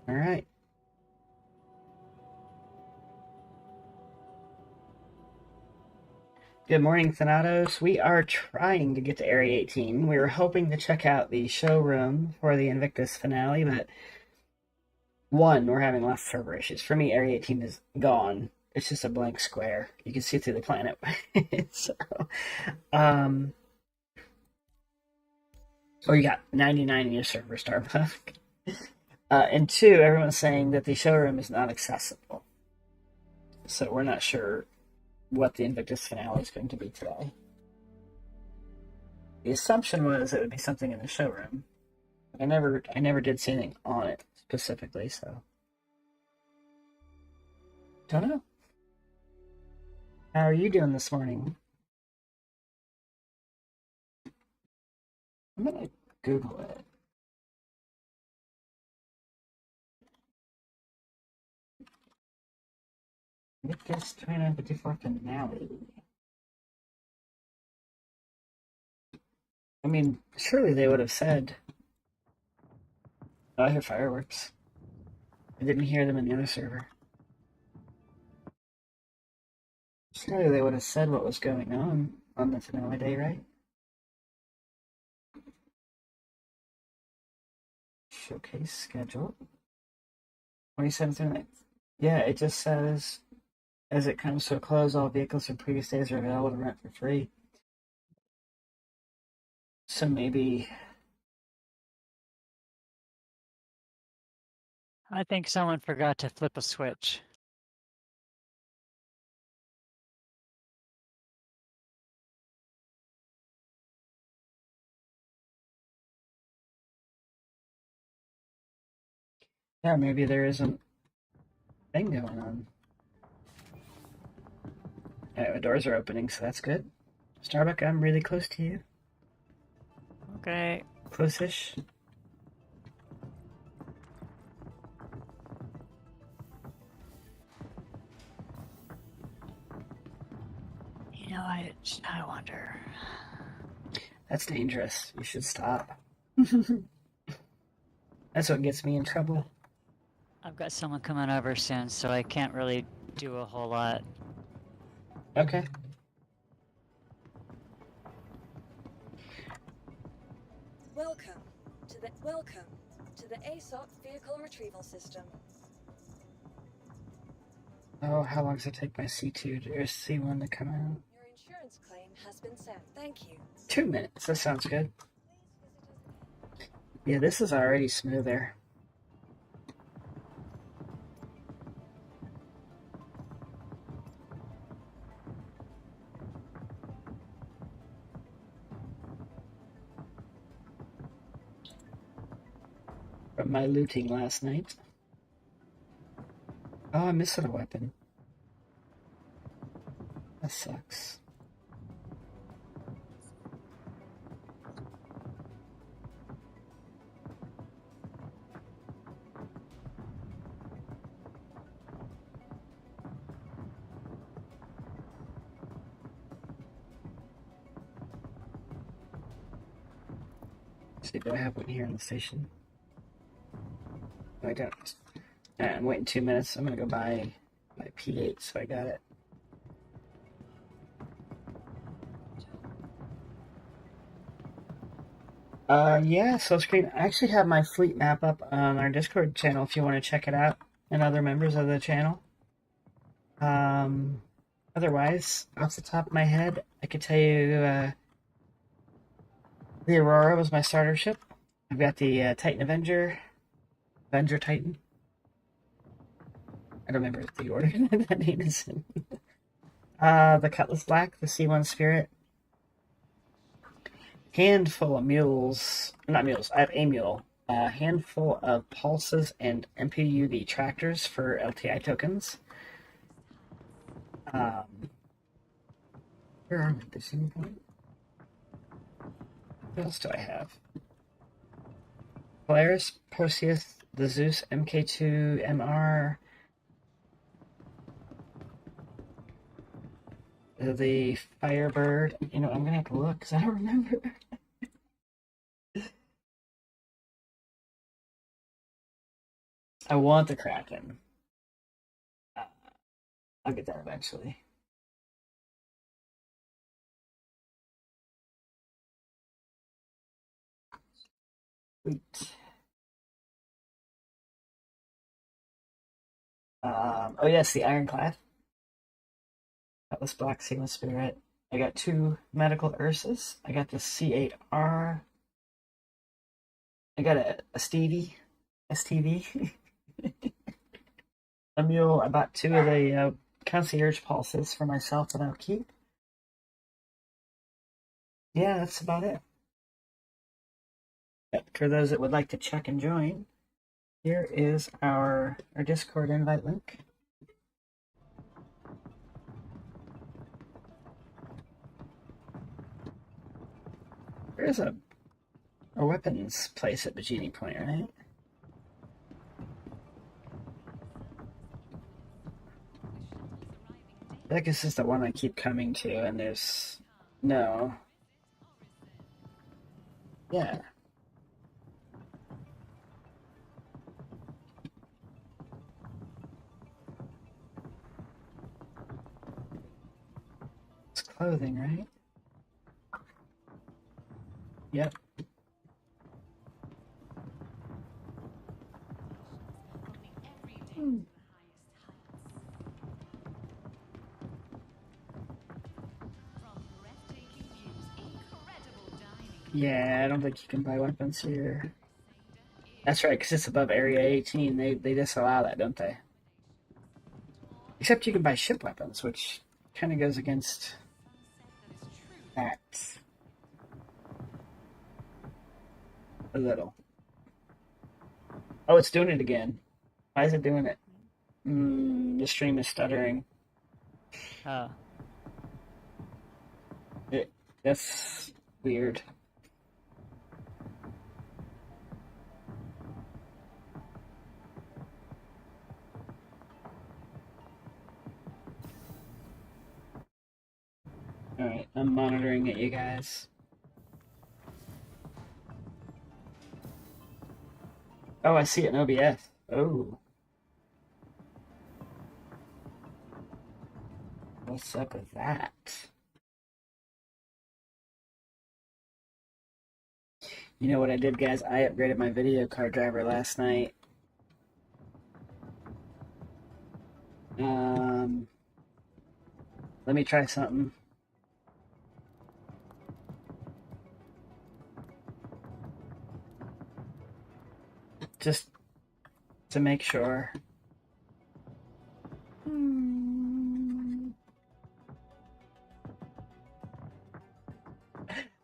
Alright. Good morning, Thanatos. We are trying to get to Area 18. We were hoping to check out the showroom for the Invictus finale, but one, we're having lots of server issues. For me, Area 18 is gone. It's just a blank square. You can see through the planet. So, or you got 99 in your server, Starbuck. And two, everyone's saying that the showroom is not accessible. So we're not sure what the Invictus finale is going to be today. The assumption was it would be something in the showroom. I never did see anything on it specifically, so don't know. How are you doing this morning? I'm gonna Google it. Invictus 2954 finale. I mean, surely they would have said, oh, I hear fireworks. I didn't hear them in the other server. Surely they would have said what was going on the finale day, right? Showcase schedule. 27th through 9th. Yeah, it just says, as it comes to a close, all vehicles from previous days are available to rent for free. So maybe... I think someone forgot to flip a switch. Yeah, maybe there isn't a thing going on. Alright, the doors are opening, so that's good. Starbuck, I'm really close to you. Okay. Close-ish. You know, I wonder. That's dangerous. You should stop. That's what gets me in trouble. I've got someone coming over soon, so I can't really do a whole lot. Okay. Welcome to the ASOC vehicle retrieval system. Oh, how long does it take my C2 or C1 to come out? Your insurance claim has been sent. Thank you. 2 minutes. That sounds good. Yeah, this is already smoother. From my looting last night. Oh, I'm missing a weapon. That sucks. See, do I have one here in the station? I don't. I'm waiting 2 minutes. I'm gonna go buy my P8, so I got it. Yeah, so screen. I actually have my fleet map up on our Discord channel if you want to check it out, and other members of the channel. Otherwise, off the top of my head, I could tell you the Aurora was my starter ship. I've got the Titan Avenger, Avenger Titan. I don't remember the order that name is in. The Cutlass Black, the C1 Spirit. Handful of mules, not mules, I have a mule. A handful of pulses and MPUV tractors for LTI tokens. Where are we at the same point? What else do I have? Polaris, Perseus, the Zeus MK2 MR, the Firebird. You know, I'm gonna have to look because I don't remember. I want the Kraken. I'll get that eventually. Sweet. Oh yes, the Ironclad. Atlas Black Sigma Spirit. I got 2 medical Ursas. I got the C8R. I got a Stevie, STV. A mule. I bought 2 of the concierge pulses for myself that I'll keep. Yeah, that's about it. For those that would like to check and join, here is our Discord invite link. There's a weapons place at Bikini Point, right? I guess it's the one I keep coming to, and there's no. Yeah. It's clothing, right? Yep. Yeah, I don't think you can buy weapons here. That's right, because it's above Area 18. They disallow that, don't they? Except you can buy ship weapons, which kind of goes against that. A little. Oh, it's doing it again. Why is it doing it? The stream is stuttering. Oh. That's weird. Alright, I'm monitoring it, you guys. Oh, I see it in OBS. Oh. What's up with that? You know what I did, guys? I upgraded my video card driver last night. Let me try something. Just to make sure.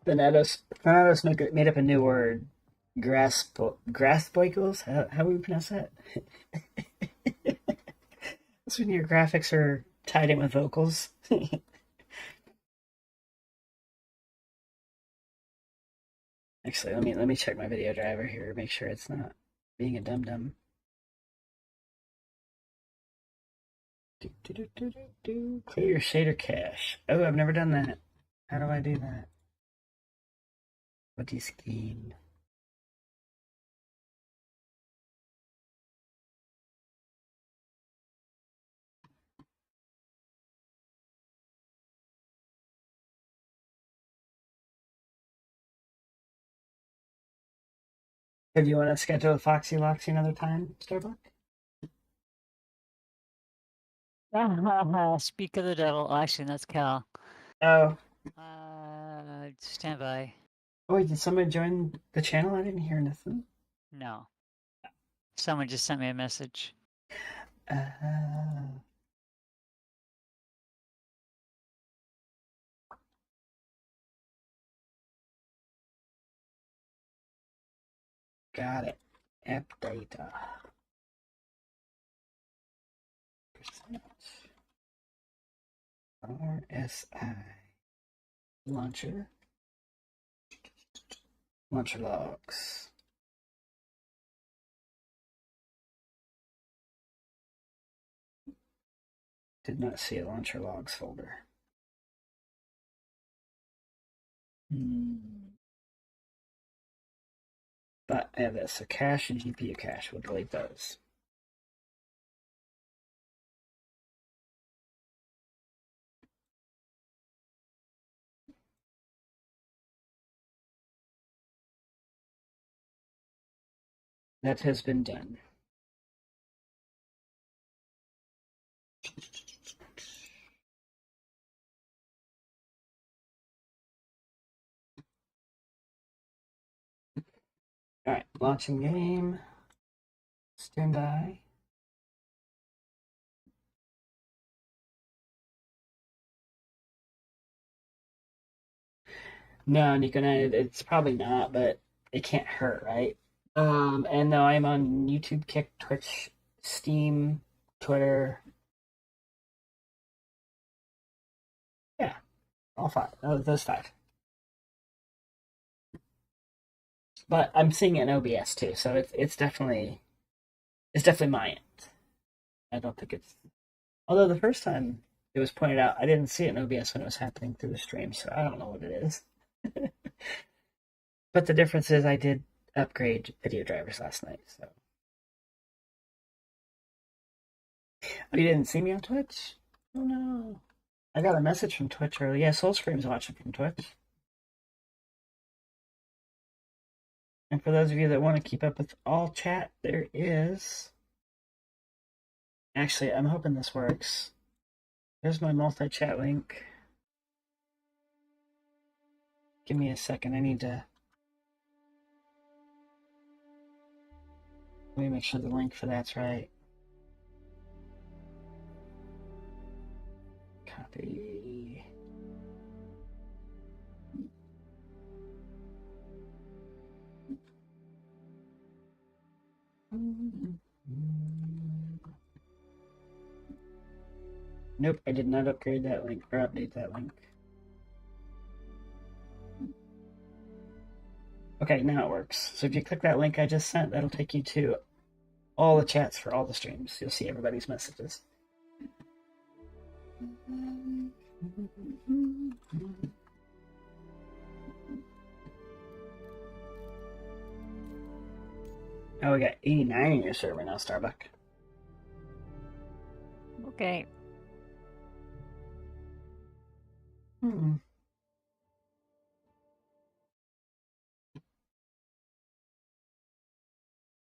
Thanatos made up a new word. Grassboikles? How would we pronounce that? That's when your graphics are tied in with vocals. Actually, let me check my video driver here, make sure it's not being a dum-dum. Clear your shader cache. Oh, I've never done that. How do I do that? What do you scheme? Do you want to schedule a Foxy Loxy another time, Starbuck? Speak of the devil. Actually, that's Cal. Oh. Stand by. Oh, wait, did someone join the channel? I didn't hear nothing. No. Someone just sent me a message. Got it. App data. RSI. Launcher. Launcher logs. Did not see a launcher logs folder. But I have this, so cache and GPU cache. We'll delete those. That has been done. Alright, launching game. Stand by. No, Nico, it's probably not, but it can't hurt, right? And no, I'm on YouTube, Kick, Twitch, Steam, Twitter. Yeah, all five. Oh, those five. But I'm seeing it in OBS too, so it's definitely my end. I don't think it's. Although the first time it was pointed out, I didn't see it in OBS when it was happening through the stream, so I don't know what it is. But the difference is I did upgrade video drivers last night, so. Oh, you didn't see me on Twitch? Oh no. I got a message from Twitch earlier. Yeah, Soulscream's watching from Twitch. And for those of you that want to keep up with all chat, there is. Actually, I'm hoping this works. There's my multi-chat link. Give me a second. I need to. Let me make sure the link for that's right. Copy. Nope, I did not upgrade that link or update that link. Okay, now it works. So if you click that link I just sent, that'll take you to all the chats for all the streams. You'll see everybody's messages. Oh, we got 89 in your server now, Starbuck. Okay.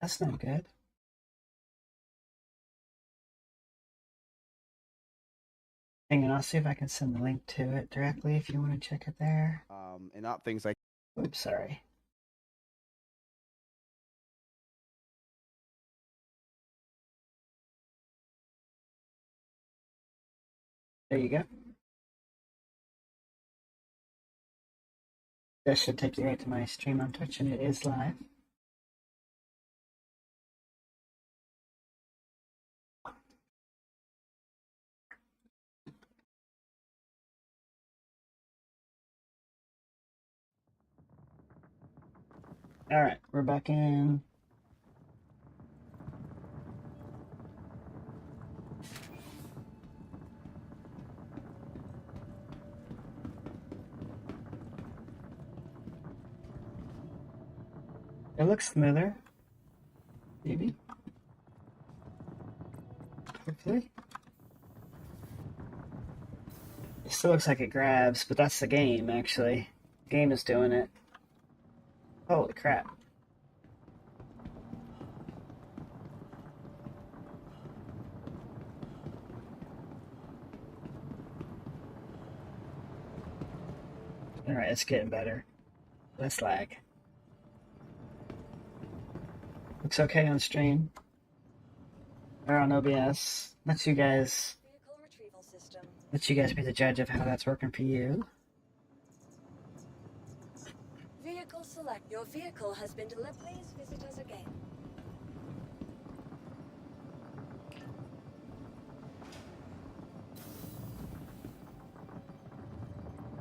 That's not good. Hang on, I'll see if I can send the link to it directly if you want to check it there. And not things like. Oops, sorry. There you go. That should take you right to my stream on Twitch, and it is live. Alright, we're back in. It looks smoother. Maybe. Hopefully. It still looks like it grabs, but that's the game, actually. The game is doing it. Holy crap. Alright, it's getting better. Less lag. Looks okay on stream. Or on OBS. Let you guys Vehicle retrieval system. be the judge of how that's working for you. Vehicle select. Your vehicle has been delivered. Please visit us again.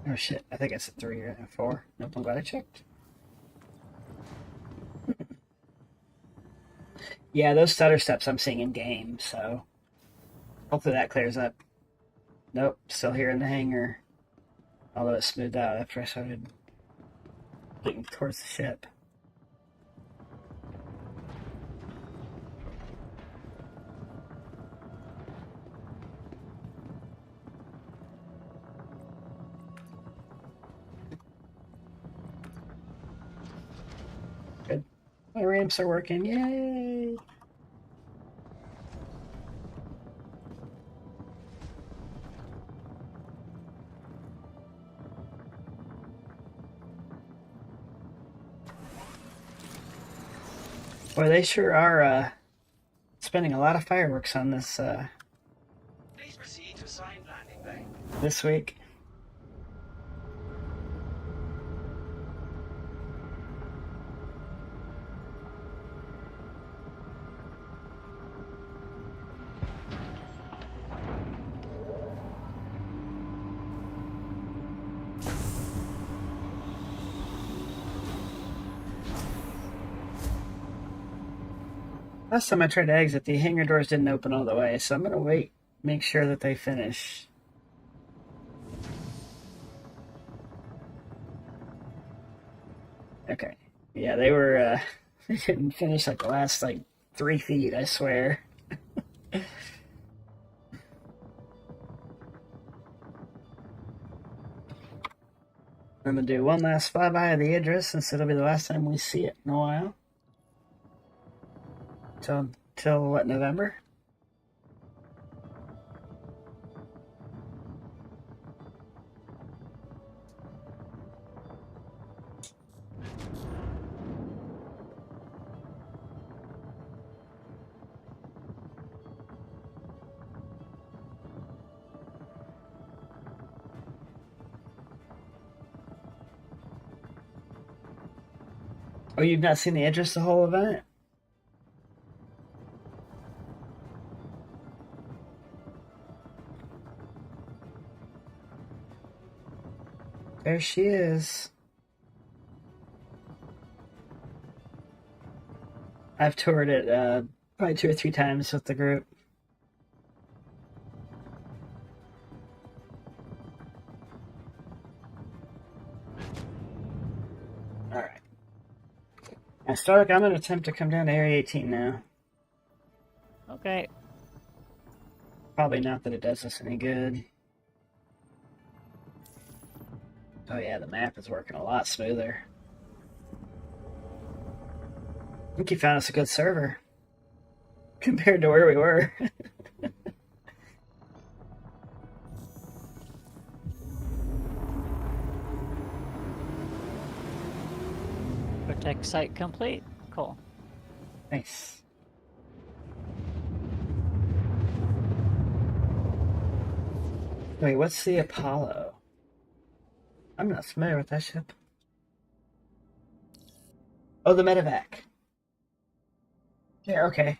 Oh shit, I think it's a 3 or a 4. Nope, I'm glad I checked. Yeah, those stutter steps I'm seeing in game, so hopefully that clears up. Nope, still here in the hangar. Although it smoothed out after I started getting towards the ship. Good. My ramps are working. Yay! Boy, they sure are spending a lot of fireworks on this Please proceed to assigned landing bay. this week. Last time I tried to exit, the hangar doors didn't open all the way, so I'm gonna make sure that they finish. Okay. Yeah, they were, they didn't finish like the last, 3 feet, I swear. I'm gonna do one last flyby of the Idris, since it'll be the last time we see it in a while. Till what, November? Oh, you've not seen the Idris the whole event? There she is. I've toured it probably 2 or 3 times with the group. Alright. Now, Stark, I'm going to attempt to come down to Area 18 now. Okay. Probably not that it does us any good. Oh yeah, the map is working a lot smoother. I think you found us a good server. Compared to where we were. Protect site complete. Cool. Nice. Wait, what's the Apollo? I'm not familiar with that ship. Oh, the medevac. Yeah, okay.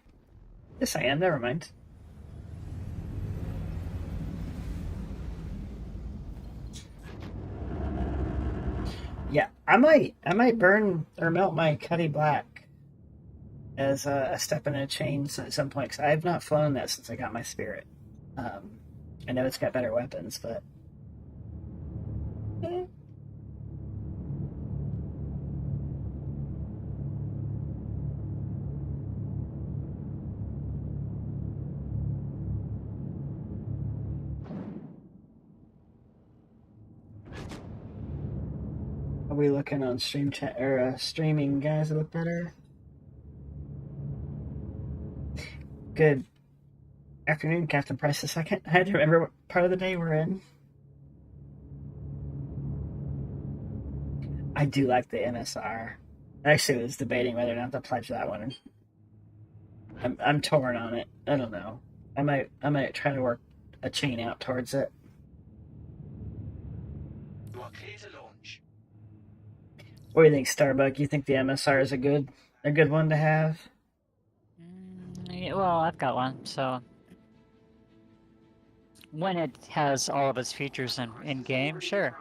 Yes, I am. Never mind. Yeah, I might burn or melt my Cuddy Black as a step in a change at some point, because I have not flown that since I got my Spirit. I know it's got better weapons, but... Are we looking on stream chat or streaming, guys? That look better. Good afternoon, Captain Price II. I had to remember what part of the day we're in. I do like the MSR. I actually was debating whether or not to pledge that one. I'm torn on it. I don't know. I might try to work a chain out towards it. You are clear to launch. What do you think, Starbuck? You think the MSR is a good one to have? Yeah, well, I've got one, so when it has all of its features in game, sure.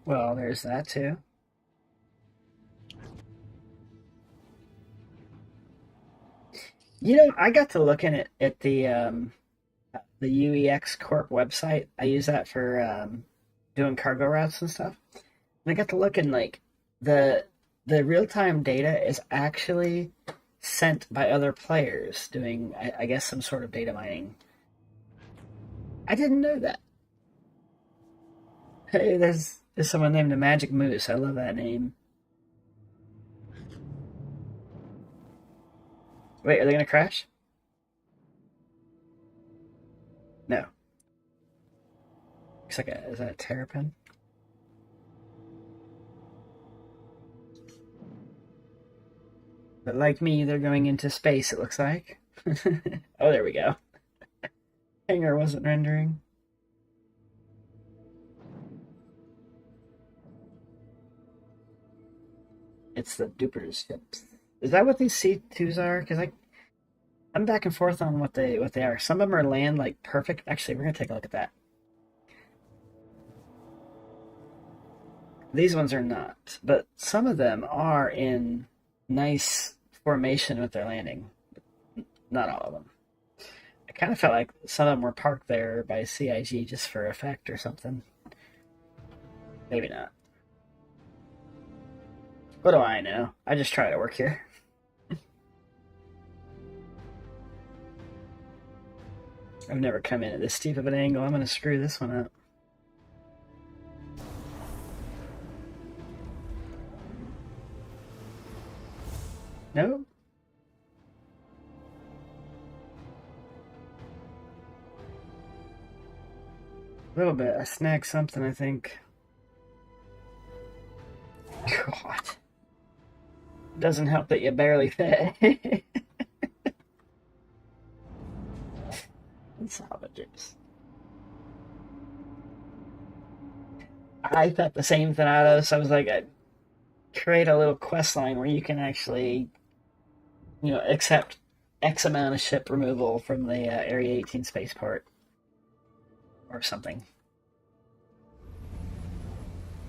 Well, there's that too. You know, I got to looking at the UEX Corp website. I use that for doing cargo routes and stuff. And I got to looking like the real time data is actually sent by other players doing, I guess, some sort of data mining. I didn't know that. Hey, there's someone named the Magic Moose. I love that name. Wait, are they gonna crash? No. Looks like is that a terrapin? But like me, they're going into space, it looks like. Oh, there we go. Hangar wasn't rendering. It's the Duper ships. Is that what these C2s are? Because I'm back and forth on what they are. Some of them are land like perfect. Actually, we're gonna take a look at that. These ones are not, but some of them are in nice formation with their landing. Not all of them. I kind of felt like some of them were parked there by CIG just for effect or something. Maybe not. What do I know? I just try to work here. I've never come in at this steep of an angle. I'm going to screw this one up. No? A little bit. I snagged something, I think. God. Doesn't help that you barely fit. Salvagers. I thought the same thing out of this. I was like, I'd create a little quest line where you can actually, accept X amount of ship removal from the Area 18 spaceport. Or something.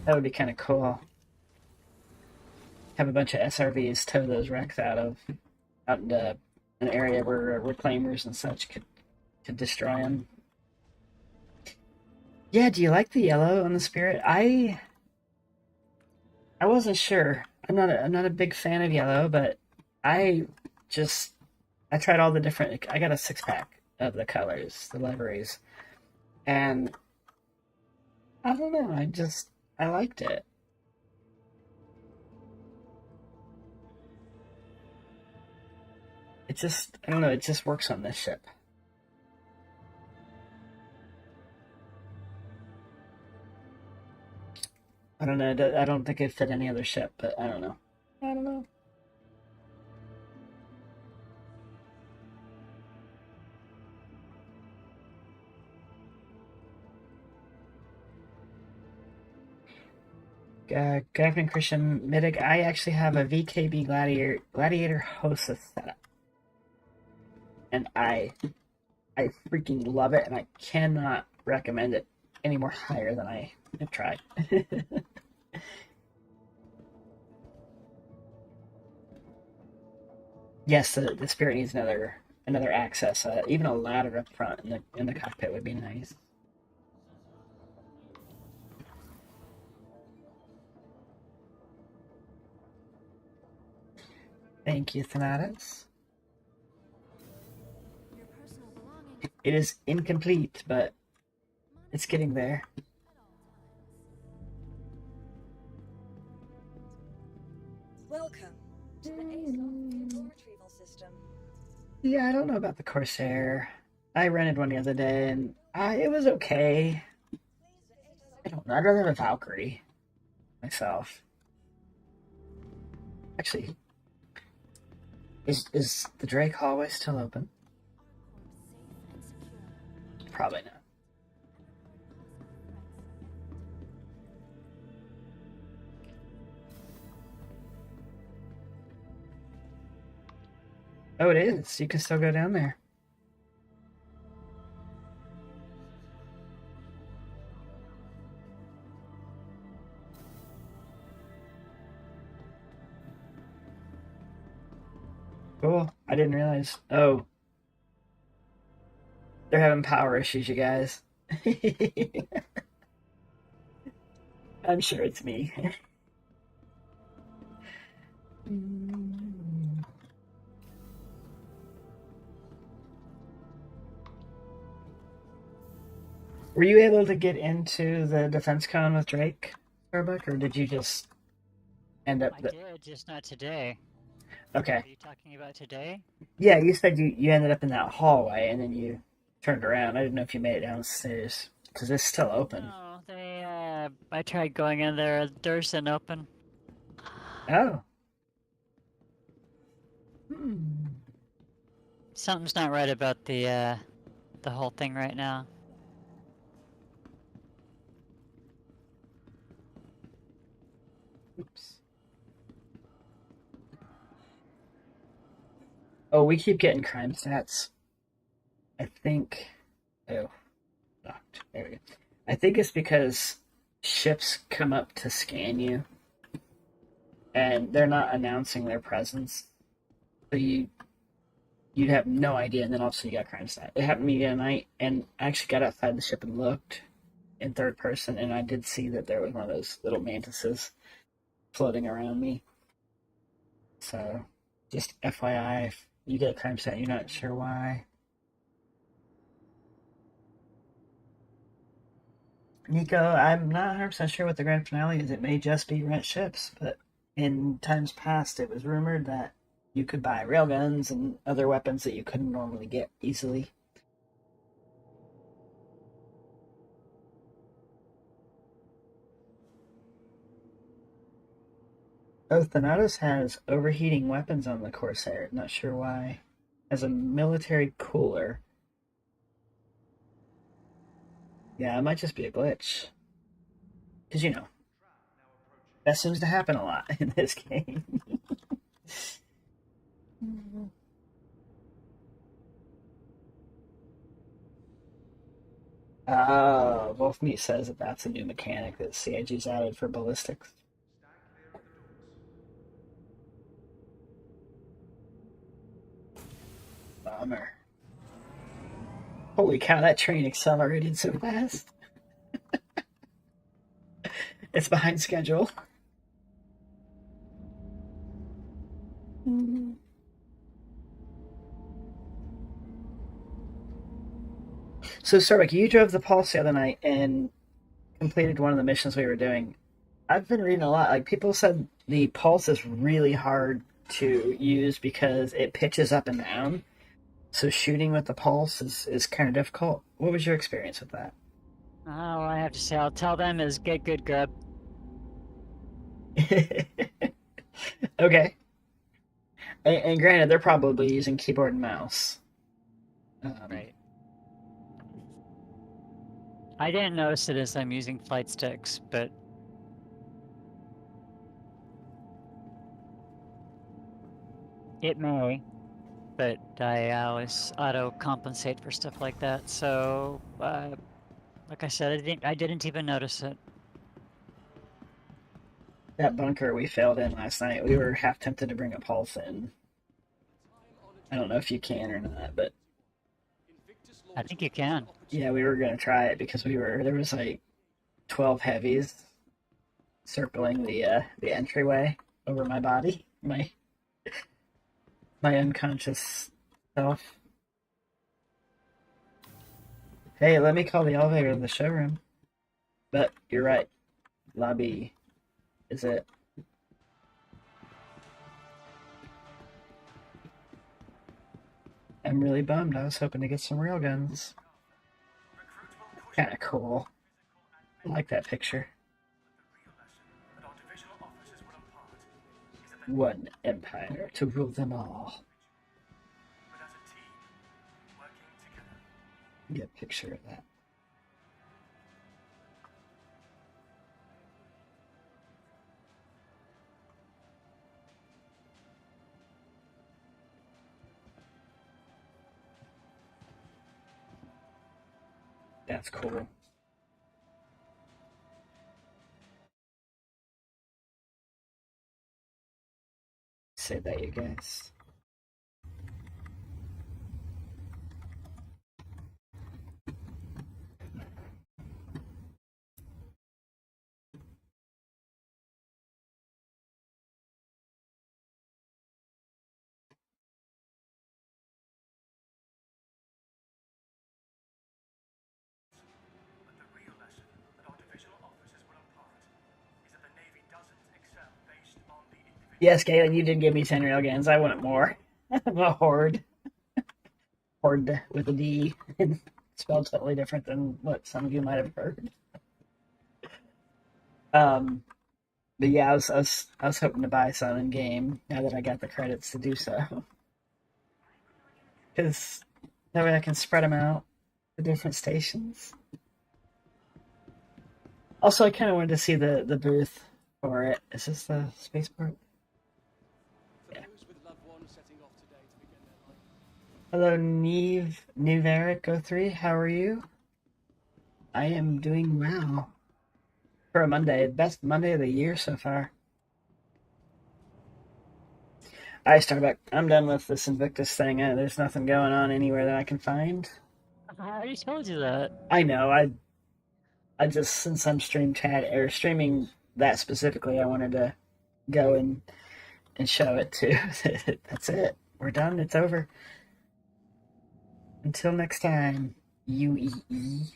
That would be kind of cool. Have a bunch of SRVs tow those wrecks out into an area where reclaimers and such could destroy them. Yeah, do you like the yellow on the Spirit? I wasn't sure. I'm not a big fan of yellow, but I tried all the different. I got a 6-pack of the colors, the liveries, and I don't know. I liked it. I don't know. It just works on this ship. I don't know. I don't think it fit any other ship, but I don't know. I don't know. Good afternoon, Christian Middig. I actually have a VKB Gladiator Hosa setup, and I freaking love it, and I cannot recommend it any more higher than I have tried. Yes, the Spirit needs another access. Even a ladder up front in the cockpit would be nice. Thank you, Thanatos. It is incomplete, but it's getting there. Welcome to the ASOC vehicle retrieval system. Yeah, I don't know about the Corsair. I rented one the other day, and it was okay. I don't know. I'd rather have a Valkyrie. myself. Actually, is the Drake hallway still open? Probably not. Oh, it is. You can still go down there. Cool. I didn't realize. Oh. They're having power issues, you guys. I'm sure it's me. Were you able to get into the defense con with Drake, Starbuck, or did you just end up? I did, just not today. Okay. Are you talking about today? Yeah, you said you ended up in that hallway and then you turned around. I didn't know if you made it downstairs because it's still open. No, I tried going in there. The doors isn't open. Oh. Something's not right about the whole thing right now. Oops. Oh, we keep getting crime stats. I think. Oh, locked. There we go. I think it's because ships come up to scan you, and they're not announcing their presence, so you'd have no idea, and then all of a sudden you got crime stat. It happened to me the other night, and I actually got outside the ship and looked in third person, and I did see that there was one of those little mantises floating around me. So, just FYI, if you get a crime stat, you're not sure why. Nico, I'm not 100% sure what the grand finale is. It may just be rent ships, but in times past, it was rumored that you could buy railguns and other weapons that you couldn't normally get easily. Oh, Thanatos has overheating weapons on the Corsair. Not sure why. As a military cooler. Yeah, it might just be a glitch. Because, you know, that seems to happen a lot in this game. Wolfmeat says that that's a new mechanic that CIG's added for ballistics. Bummer. Holy cow, that train accelerated so fast. It's behind schedule. So, Starbuck, you drove the Pulse the other night and completed one of the missions we were doing. I've been reading a lot. Like, people said the Pulse is really hard to use because it pitches up and down. So shooting with the Pulse is kind of difficult. What was your experience with that? All I have to say, I'll tell them is get good grub. Okay. And granted, they're probably using keyboard and mouse. Right. I didn't notice it as I'm using flight sticks, but it may. But I always auto-compensate for stuff like that, so like I said, I didn't even notice it. That bunker we failed in last night, we were half tempted to bring a Pulse in. I don't know if you can or not, but I think you can. yeah, we were gonna try it because there was like 12 heavies circling the entryway over my body, my unconscious self. Hey, let me call the elevator to the showroom. But you're right, lobby is it. I'm really bummed. I was hoping to get some railguns. Kind of cool. I like that picture. one empire to rule them all. but as a team, working together. Get a picture of that. That's cool. Say that, you guys. But the real lesson that our divisional officers will impart is that the Navy doesn't excel based on the individual. Yes, Galen, you did give me 10 railguns. I wanted more. I'm a horde. Horde with a D. Spelled totally different than what some of you might have heard. But yeah, I was hoping to buy some in game now that I got the credits to do so. Because that way I can spread them out to different stations. Also, I kind of wanted to see the booth for it. Is this the spaceport? Yeah. Hello, Neve Eric 03. How are you? I am doing well. For a Monday, best Monday of the year so far. Alright, Starbuck, I'm done with this Invictus thing. There's nothing going on anywhere that I can find. I already told you that. I know, I just, since I'm streaming that specifically, I wanted to go and show it too. That's it. We're done. It's over. Until next time, UEE.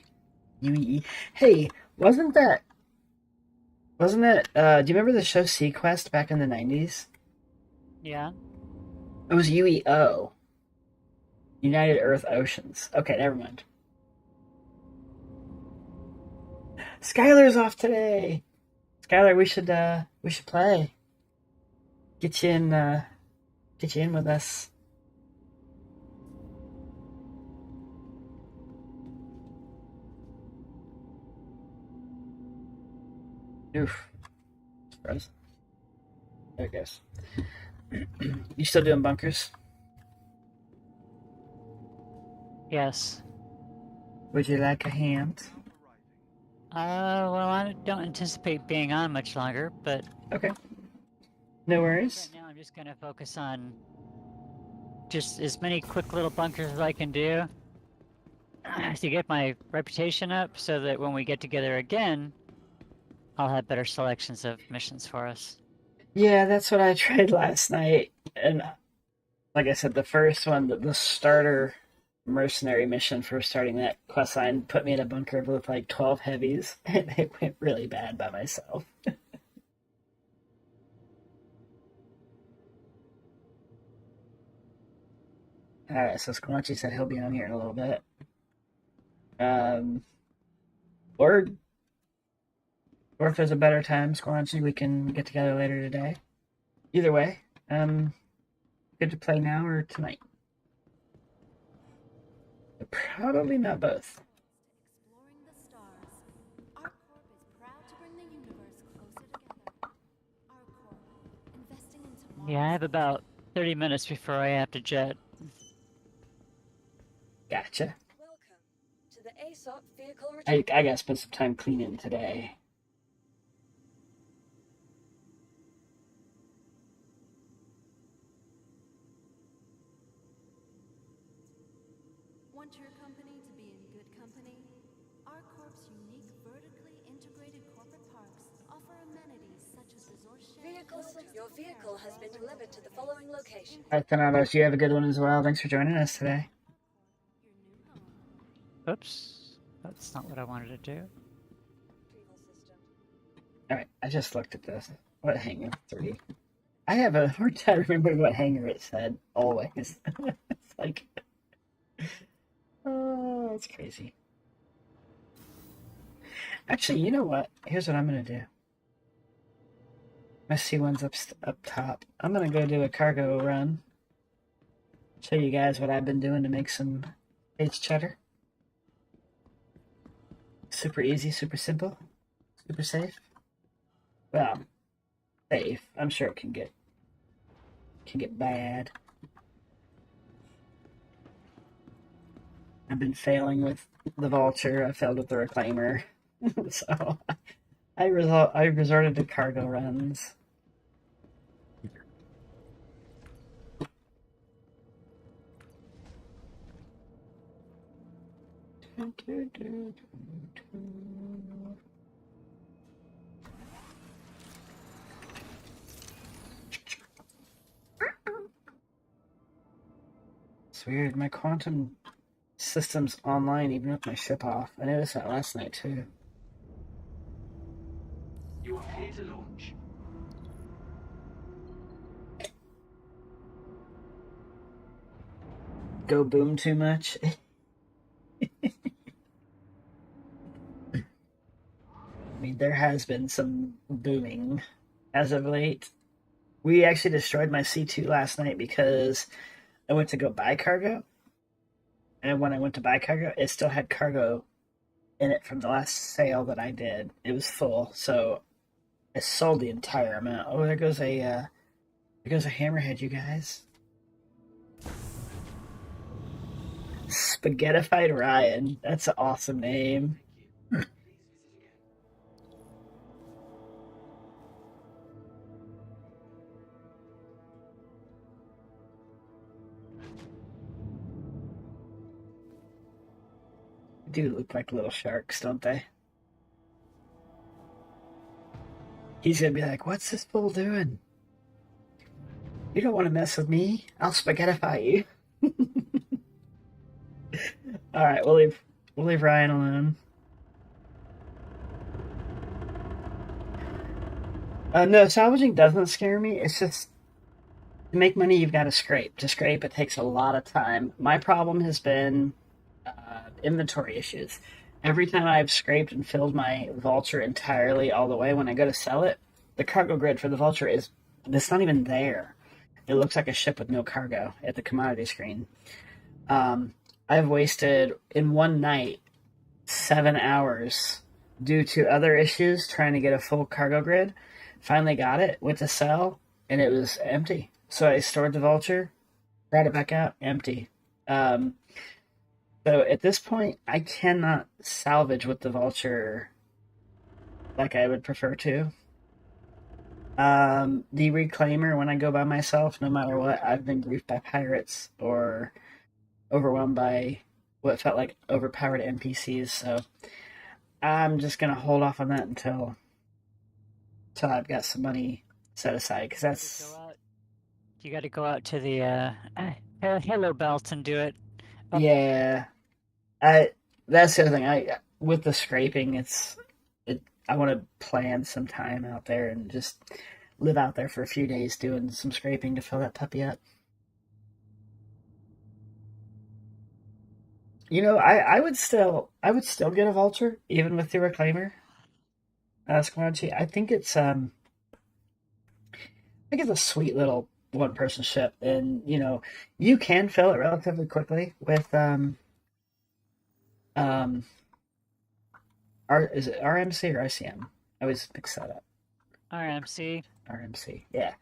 UEE. Hey, wasn't it, do you remember the show Sequest back in the 90s? Yeah. It was UEO. United Earth Oceans. Okay, never mind. Skylar's off today. Skylar, we should play. Get you in with us. Oof. Surprise. There it goes. You still doing bunkers? Yes. Would you like a hand? Well, I don't anticipate being on much longer, but Okay. No worries. right now I'm just gonna focus on just as many quick little bunkers as I can do to get my reputation up so that when we get together again, I'll have better selections of missions for us. Yeah, that's what I tried last night. And like I said, the first one, the starter mercenary mission for starting that quest line put me in a bunker with like 12 heavies, and it went really bad by myself. Alright, so Squanchy said he'll be on here in a little bit. Or if there's a better time, Squanchy, we can get together later today. Either way, good to play now or tonight. But probably not both. Exploring the stars. Our corp is proud to bring the universe closer together. Our corp, investing into Mars. Yeah, I have about 30 minutes before I have to jet. Gotcha. Welcome to the ASOP vehicle I return. gotta spend some time cleaning today. Want your company to be in good company? Our corp's unique vertically integrated corporate parks offer amenities such as resort sharing. Your vehicle has been delivered to the following location. Alright, Thanatos, you have a good one as well. Thanks for joining us today. Your new home. Oops. That's not what I wanted to do. Retrieval system. Alright, I just looked at this. What hangar? 3. I have a hard time remembering what hangar it said, always. It's like... Oh, that's crazy. Actually, you know what? Here's what I'm gonna do. My C1's up top. I'm gonna go do a cargo run. Show you guys what I've been doing to make some base cheddar. Super easy, super simple, super safe. Well, safe. I'm sure it can get bad. I've been failing with the vulture. I failed with the reclaimer, so I resorted to cargo runs. It's weird. My quantum system's online even with my ship off. I noticed that last night too. You are clear to launch. Go boom too much. I mean, there has been some booming as of late. We actually destroyed my C2 last night because I went to go buy cargo. And when I went to buy cargo, it still had cargo in it from the last sale that I did. It was full, so I sold the entire amount. Oh, there goes a hammerhead, you guys. Spaghettified Ryan. That's an awesome name. They do look like little sharks, don't they? He's gonna be like, what's this fool doing? You don't want to mess with me. I'll spaghettify you. Alright, we'll leave Ryan alone. No, salvaging doesn't scare me. It's just to make money you've got to scrape. To scrape it takes a lot of time. My problem has been inventory issues. Every time I've scraped and filled my vulture entirely all the way, when I go to sell it, the cargo grid for the vulture it's not even there. It looks like a ship with no cargo at the commodity screen. I've wasted in one night 7 hours due to other issues trying to get a full cargo grid. Finally got it, went to sell, and it was empty. So I stored the vulture, brought it back out, empty. So at this point, I cannot salvage with the vulture like I would prefer to. The reclaimer, when I go by myself, no matter what, I've been griefed by pirates or overwhelmed by what felt like overpowered NPCs. So I'm just gonna hold off on that until I've got some money set aside, because that's You got to go out to the Hello Belt and do it. yeah. That's the other thing. With the scraping, I want to plan some time out there and just live out there for a few days doing some scraping to fill that puppy up. You know, I would still get a vulture even with the reclaimer. Squanchy. I think it's a sweet little one person ship, and you know, you can fill it relatively quickly with is it RMC or ICM? I always mix that up. RMC. RMC, yeah.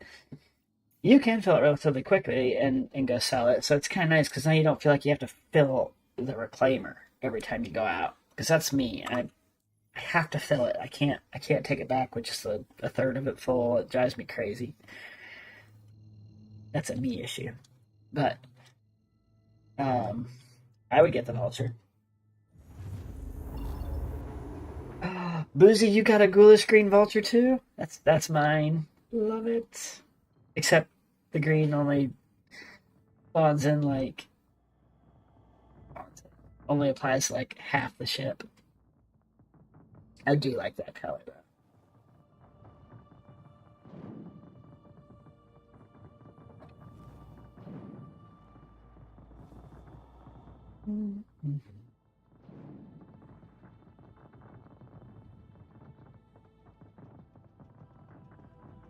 You can fill it relatively quickly and go sell it, so it's kind of nice because now you don't feel like you have to fill the reclaimer every time you go out. Because that's me. I have to fill it. I can't take it back with just a third of it full. It drives me crazy. That's a me issue. But I would get the vulture. Boozy, you got a ghoulish green vulture too? That's mine. Love it. Except the green only spawns in like only applies to like half the ship. I do like that color though. Mm-hmm.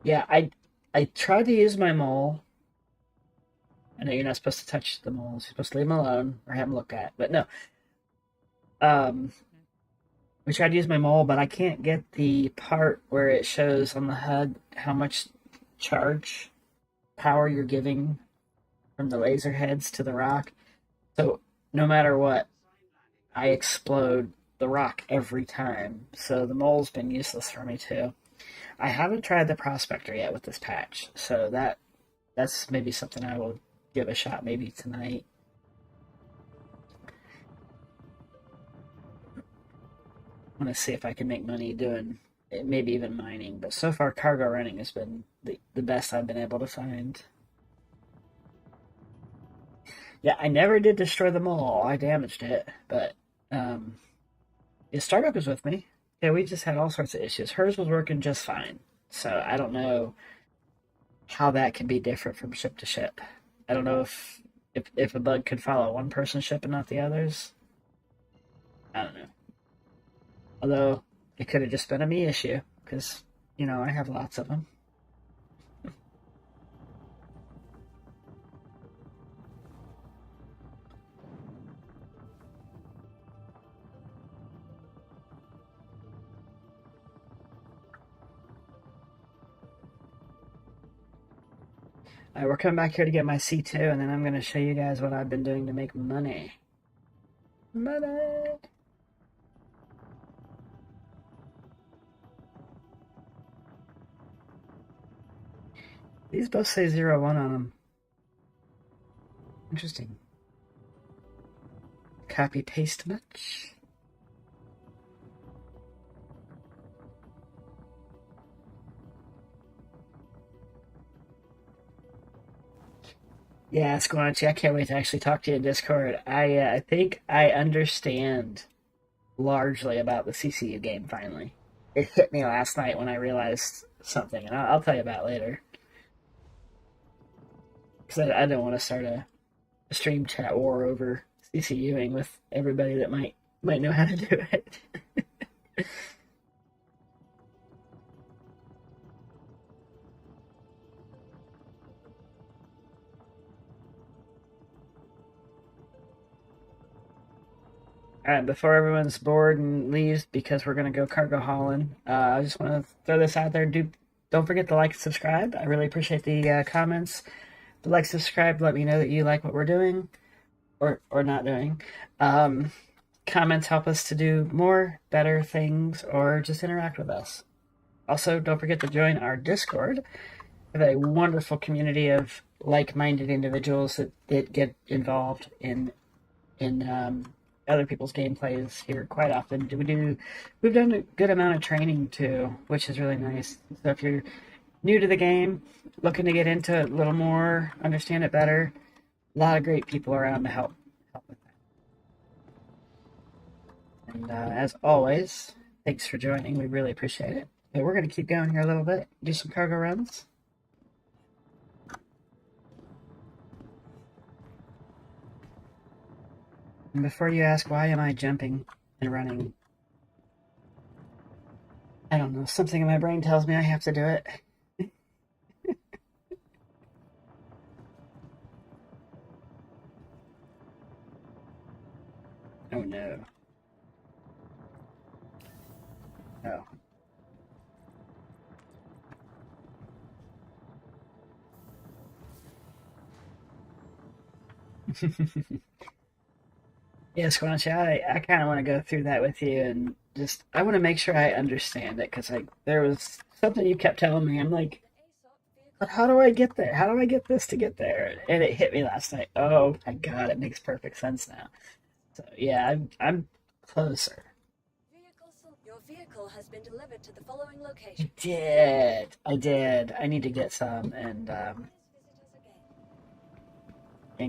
Yeah, I tried to use my mole. I know you're not supposed to touch the moles. You're supposed to leave them alone or have them looked at. But no. We tried to use my mole, but I can't get the part where it shows on the HUD how much charge power you're giving from the laser heads to the rock. So no matter what, I explode the rock every time. So the mole's been useless for me too. I haven't tried the prospector yet with this patch, so that's maybe something I will give a shot maybe tonight. I want to see if I can make money doing maybe even mining, but so far cargo running has been the best I've been able to find. Yeah, I never did destroy the mole. I damaged it, but yeah, Starbuck was with me. Yeah, we just had all sorts of issues. Hers was working just fine, so I don't know how that can be different from ship to ship. I don't know if a bug could follow one person's ship and not the others. I don't know. Although it could have just been a me issue, because you know I have lots of them. Alright, we're coming back here to get my C2, and then I'm going to show you guys what I've been doing to make money. Money! These both say 01 on them. Interesting. Copy paste much? Yeah, Squanchy, I can't wait to actually talk to you in Discord. I think I understand largely about the CCU game finally. It hit me last night when I realized something, and I'll tell you about it later. Because I don't want to start a stream chat war over CCUing with everybody that might know how to do it. Alright, before everyone's bored and leaves because we're going to go cargo hauling, I just want to throw this out there. Don't forget to like and subscribe. I really appreciate the comments. The like, subscribe, let me know that you like what we're doing or not doing. Comments help us to do more, better things, or just interact with us. Also, don't forget to join our Discord. We have a wonderful community of like-minded individuals that get involved in other people's gameplays here quite often. We've done a good amount of training too, which is really nice. So if you're new to the game, looking to get into it a little more, understand it better, a lot of great people around to help with that. And as always, thanks for joining. We really appreciate it. Okay, we're going to keep going here a little bit, do some cargo runs. And before you ask why am I jumping and running, I don't know, something in my brain tells me I have to do it. Oh no. Oh. Yeah, Squanchy, I kind of want to go through that with you and just, I want to make sure I understand it because there was something you kept telling me. I'm like, but how do I get there? How do I get this to get there? And it hit me last night. Oh my god, it makes perfect sense now. So yeah, I'm closer. Your vehicle has been delivered to the following location. I did. I need to get some and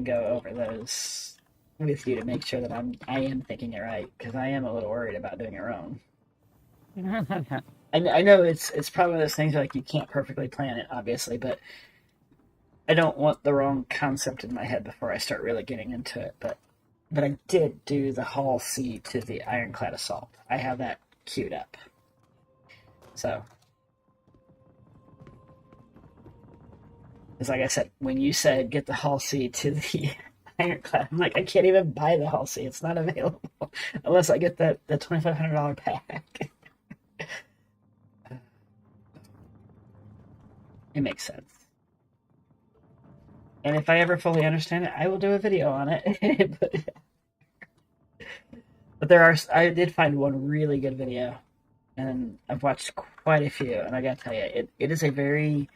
go over those with you to make sure that I am thinking it right because I am a little worried about doing it wrong. I know it's probably one of those things like you can't perfectly plan it, obviously, but I don't want the wrong concept in my head before I start really getting into it. But I did do the Hall C to the Ironclad Assault. I have that queued up. So Because like I said, when you said get the Hull C to the ironclad, I'm like, I can't even buy the Hull C. It's not available unless I get the $2,500 pack. It makes sense. And if I ever fully understand it, I will do a video on it. But I did find one really good video, and I've watched quite a few, and I gotta tell you, it is a very,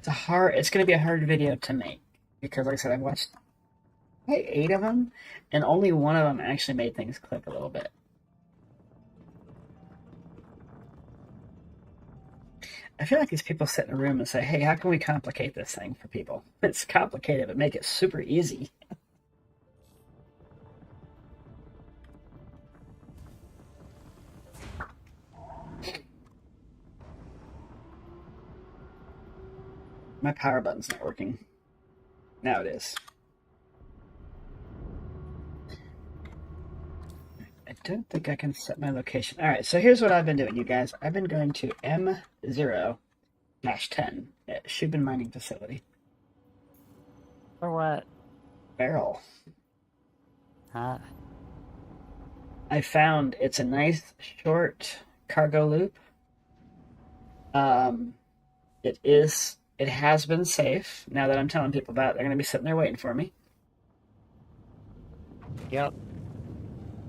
it's gonna be a hard video to make, because like I said, I've watched 8 of them, and only one of them actually made things click a little bit. I feel like these people sit in a room and say, hey, how can we complicate this thing for people? It's complicated, but make it super easy. My power button's not working. Now it is. I don't think I can set my location. Alright, so here's what I've been doing, you guys. I've been going to M0-10 at Shubin Mining Facility. For what? Barrel. Huh? I found it's a nice short cargo loop. It has been safe. Now that I'm telling people about it, they're going to be sitting there waiting for me. Yep.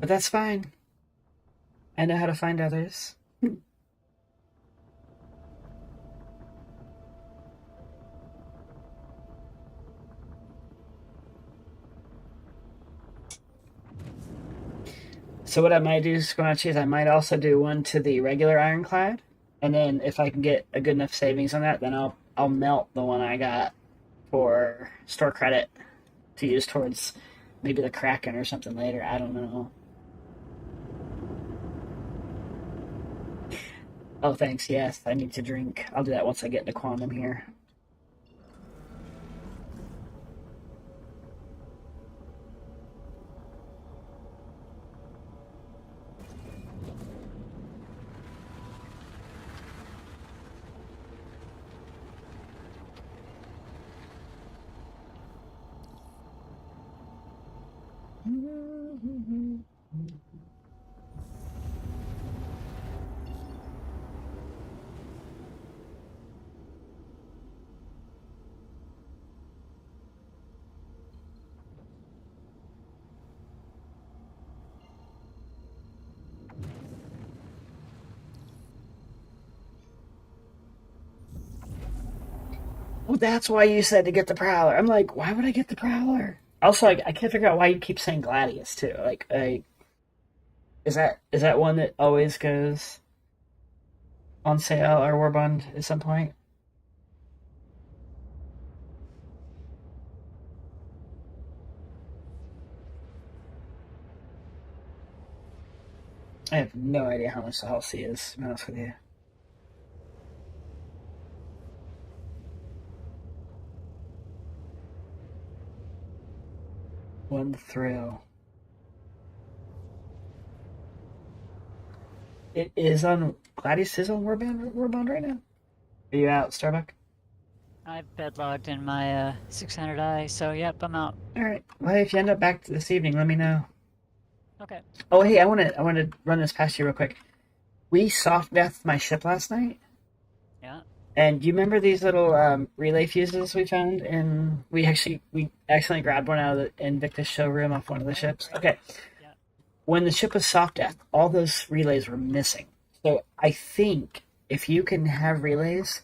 But that's fine. I know how to find others. So what I might do, Squatchy, is I might also do one to the regular ironclad. And then if I can get a good enough savings on that, then I'll melt the one I got for store credit to use towards maybe the Kraken or something later. I don't know. Oh, thanks. Yes, I need to drink. I'll do that once I get into quantum here. Well, that's why you said to get the Prowler. I'm like, why would I get the Prowler? Also, I can't figure out why you keep saying Gladius, too. Like, is that one that always goes on sale or Warbond at some point? I have no idea how much the Hull C is, to be honest with you. One thrill. It is on Gladius is on Warbond right now. Are you out, Starbuck? I've bedlogged in my 600i, so yep, I'm out. All right. Well, if you end up back this evening, let me know. Okay. Oh, hey, I want to run this past you real quick. We soft deathed my ship last night. Yeah. And do you remember these little relay fuses we found? And we accidentally grabbed one out of the Invictus showroom off one of the ships. Okay. Yeah. When the ship was soft death, all those relays were missing. So I think if you can have relays,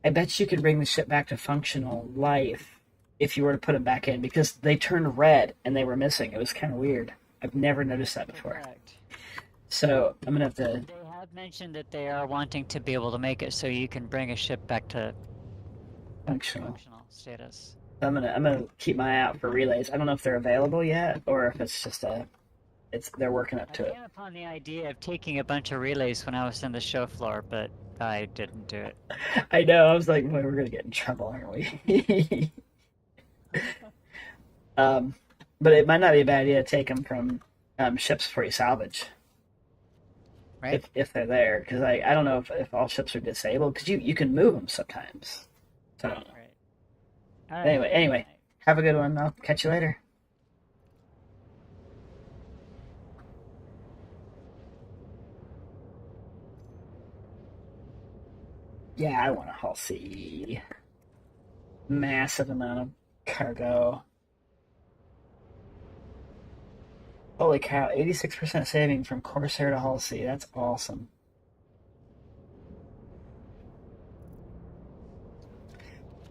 I bet you could bring the ship back to functional life if you were to put them back in, because they turned red and they were missing. It was kind of weird. I've never noticed that before. Correct. So I'm gonna have to. They have mentioned that they are wanting to be able to make it so you can bring a ship back to Functional. status. I'm gonna keep my eye out for relays. I don't know if they're available yet or if it's just they're working up I to it. came upon the idea of taking a bunch of relays when I was in the show floor, but I didn't do it. I know. I was like, boy, we're gonna get in trouble, aren't we? But it might not be a bad idea to take them from ships before you salvage. right? if they're there, because I don't know if all ships are disabled, because you can move them sometimes. So I don't know. Right. All right. Anyway, have a good one. I'll catch you later. Yeah, I want a Hull C. Massive amount of cargo. Holy cow, 86% saving from Corsair to Hull C. That's awesome.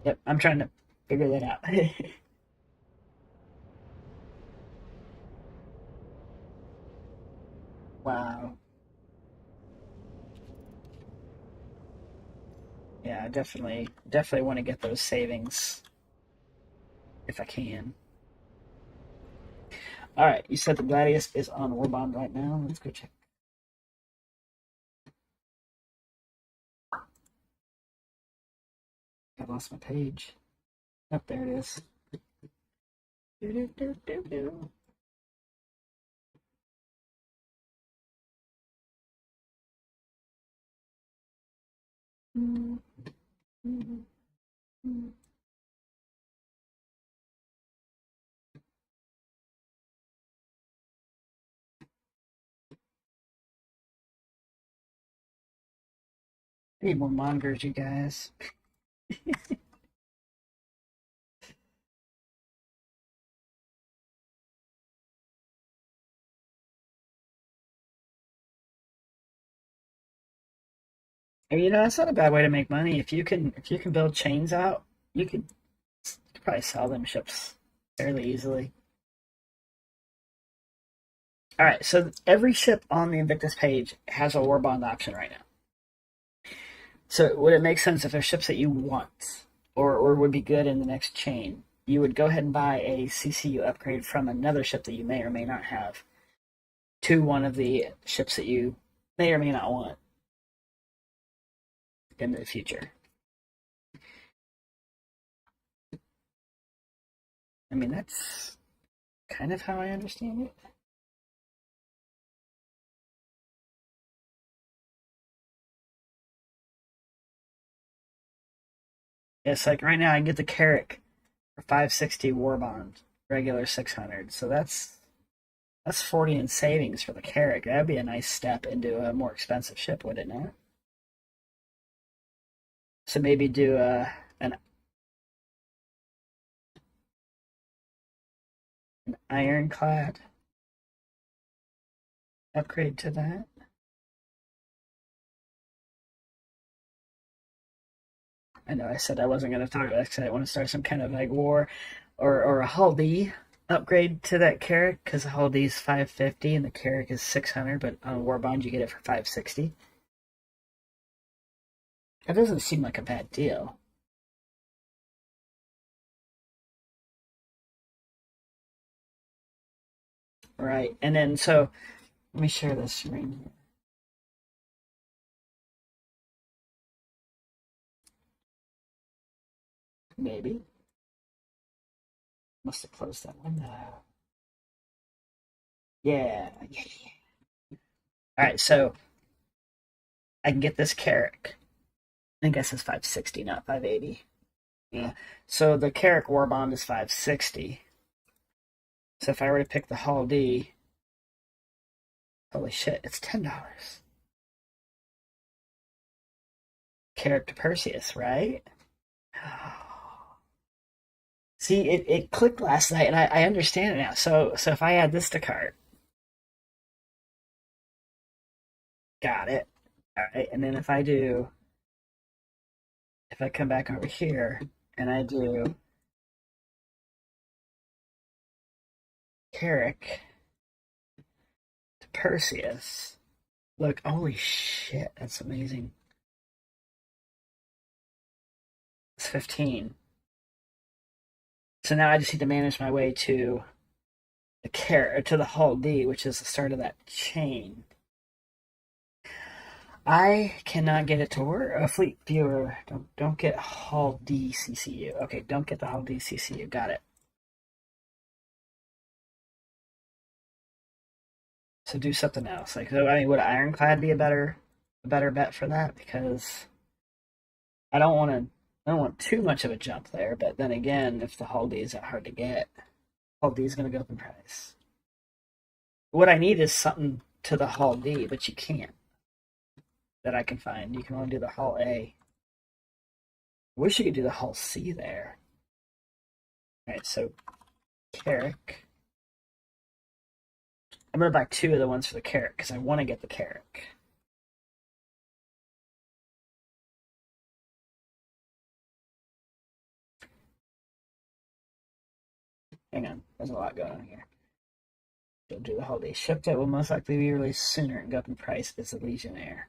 Yep, I'm trying to figure that out. Wow. Yeah, I definitely want to get those savings if I can. All right, you said the Gladius is on Warbond right now. Let's go check. I lost my page. Oh, there it is. Do. Need more monitors, you guys. And that's not a bad way to make money. If you can build chains out, you could probably sell them ships fairly easily. All right, so every ship on the Invictus page has a Warbond option right now. So would it make sense if there's ships that you want or would be good in the next chain, you would go ahead and buy a CCU upgrade from another ship that you may or may not have to one of the ships that you may or may not want in the future. I mean, that's kind of how I understand it. It's like right now I can get the carrack for 560 Warbond, regular 600. So that's 40 in savings for the carrack. That'd be a nice step into a more expensive ship, would it not? So maybe do an ironclad upgrade to that. I know I said I wasn't going to talk about it because I want to start some kind of like war or a Hull D upgrade to that carrack because the Hull D is 550 and the carrack is 600, but on Warbond you get it for 560. That doesn't seem like a bad deal. Right, and then so let me share this screen here. Maybe. Must have closed that window. Yeah. Alright, so I can get this carrack. I think I says 560, not 580. Yeah. So the carrack Warbond is 560. So if I were to pick the Hull D, holy shit, it's $10. Carrack to Perseus, right? See, it clicked last night, and I understand it now. So if I add this to cart, got it. All right, and then if I come back over here and I do carrack to Perseus, look, holy shit, that's amazing. It's 15. So now I just need to manage my way to the Hull D, which is the start of that chain. I cannot get it to work. Fleet viewer, don't get Hull D CCU. Okay, don't get the Hull D CCU. Got it. So do something else. Like, so, I mean, would Ironclad be a better bet for that? Because I don't want to. I don't want too much of a jump there. But then again, if the Hull D is that hard to get, Hull D is going to go up in price. What I need is something to the Hull D, but you can't. That I can find. You can only do the Hull A. I wish you could do the Hull C there. Alright, so carrack. I'm going to buy 2 of the ones for the carrack because I want to get the carrack. Hang on, there's a lot going on here. Don't do the Hull D. Ship that will most likely be released sooner and go up in price is the Legionnaire.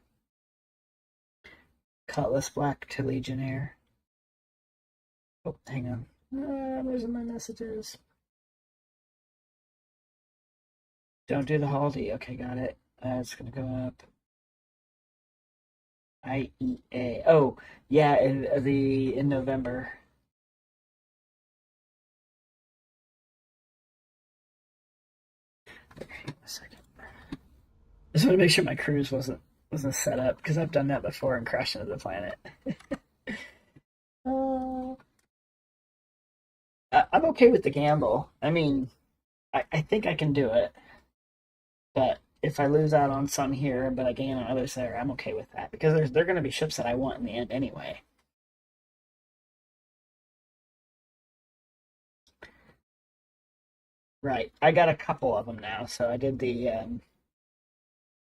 Cutlass Black to Legionnaire. Oh, hang on. Where's my messages? Don't do the Hull D. Okay, got it. It's going to go up. IEA. Oh, yeah, in November. Okay, hang on a second. I just want to make sure my cruise wasn't set up because I've done that before and crashed into the planet. I'm okay with the gamble. I mean, I think I can do it. But if I lose out on some here, but I gain on others there, I'm okay with that. Because they're going to be ships that I want in the end anyway. Right. I got a couple of them now. So I did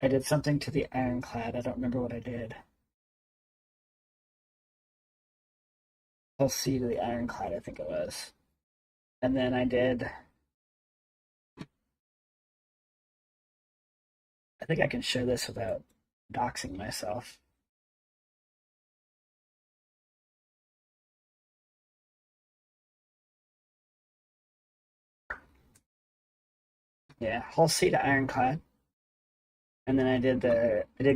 I did something to the Ironclad. I don't remember what I did. I'll see to the Ironclad, I think it was. And then I did... I think I can show this without doxing myself. Yeah, Hull C to Ironclad. And then I did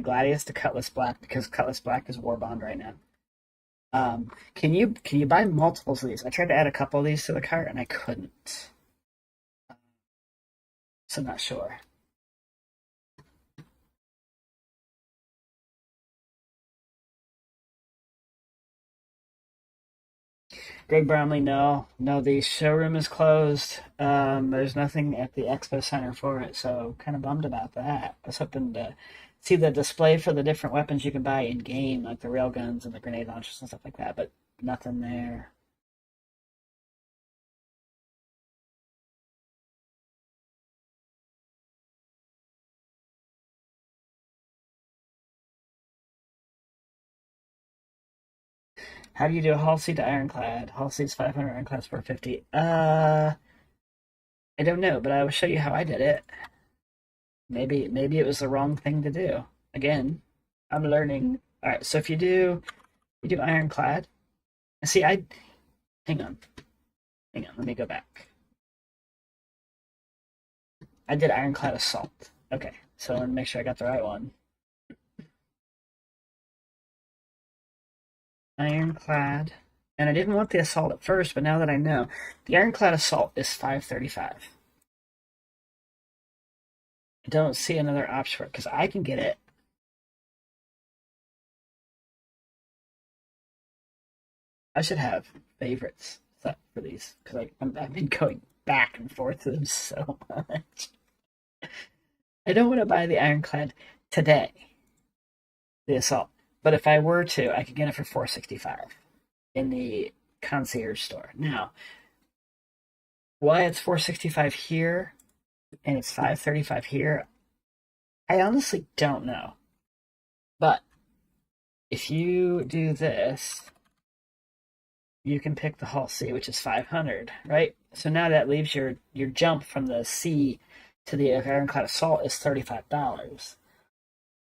Gladius to Cutlass Black because Cutlass Black is War Bond right now. Can you buy multiples of these? I tried to add a couple of these to the cart and I couldn't. So I'm not sure. Greg Brownlee, no, the showroom is closed. There's nothing at the expo center for it, so kind of bummed about that. I was hoping to see the display for the different weapons you can buy in game, like the railguns and the grenade launchers and stuff like that, but nothing there. How do you do a Hull C to Ironclad? Hull C is 500, Ironclad's 450. I don't know, but I will show you how I did it. Maybe it was the wrong thing to do. Again, I'm learning. All right, so if you do Ironclad. See, hang on, let me go back. I did Ironclad Assault. Okay, so let me make sure I got the right one. Ironclad, and I didn't want the Assault at first, but now that I know, the Ironclad Assault is 535. I don't see another option for it because I can get it. I should have favorites set for these because I've been going back and forth to them so much. I don't want to buy the Ironclad today, the Assault, but if I were to, I could get it for $465 in the concierge store. Now, why it's $465 here and it's $535 here, I honestly don't know. But if you do this, you can pick the Hull C, which is 500, right? So now that leaves your jump from the C to the Ironclad Assault is $35.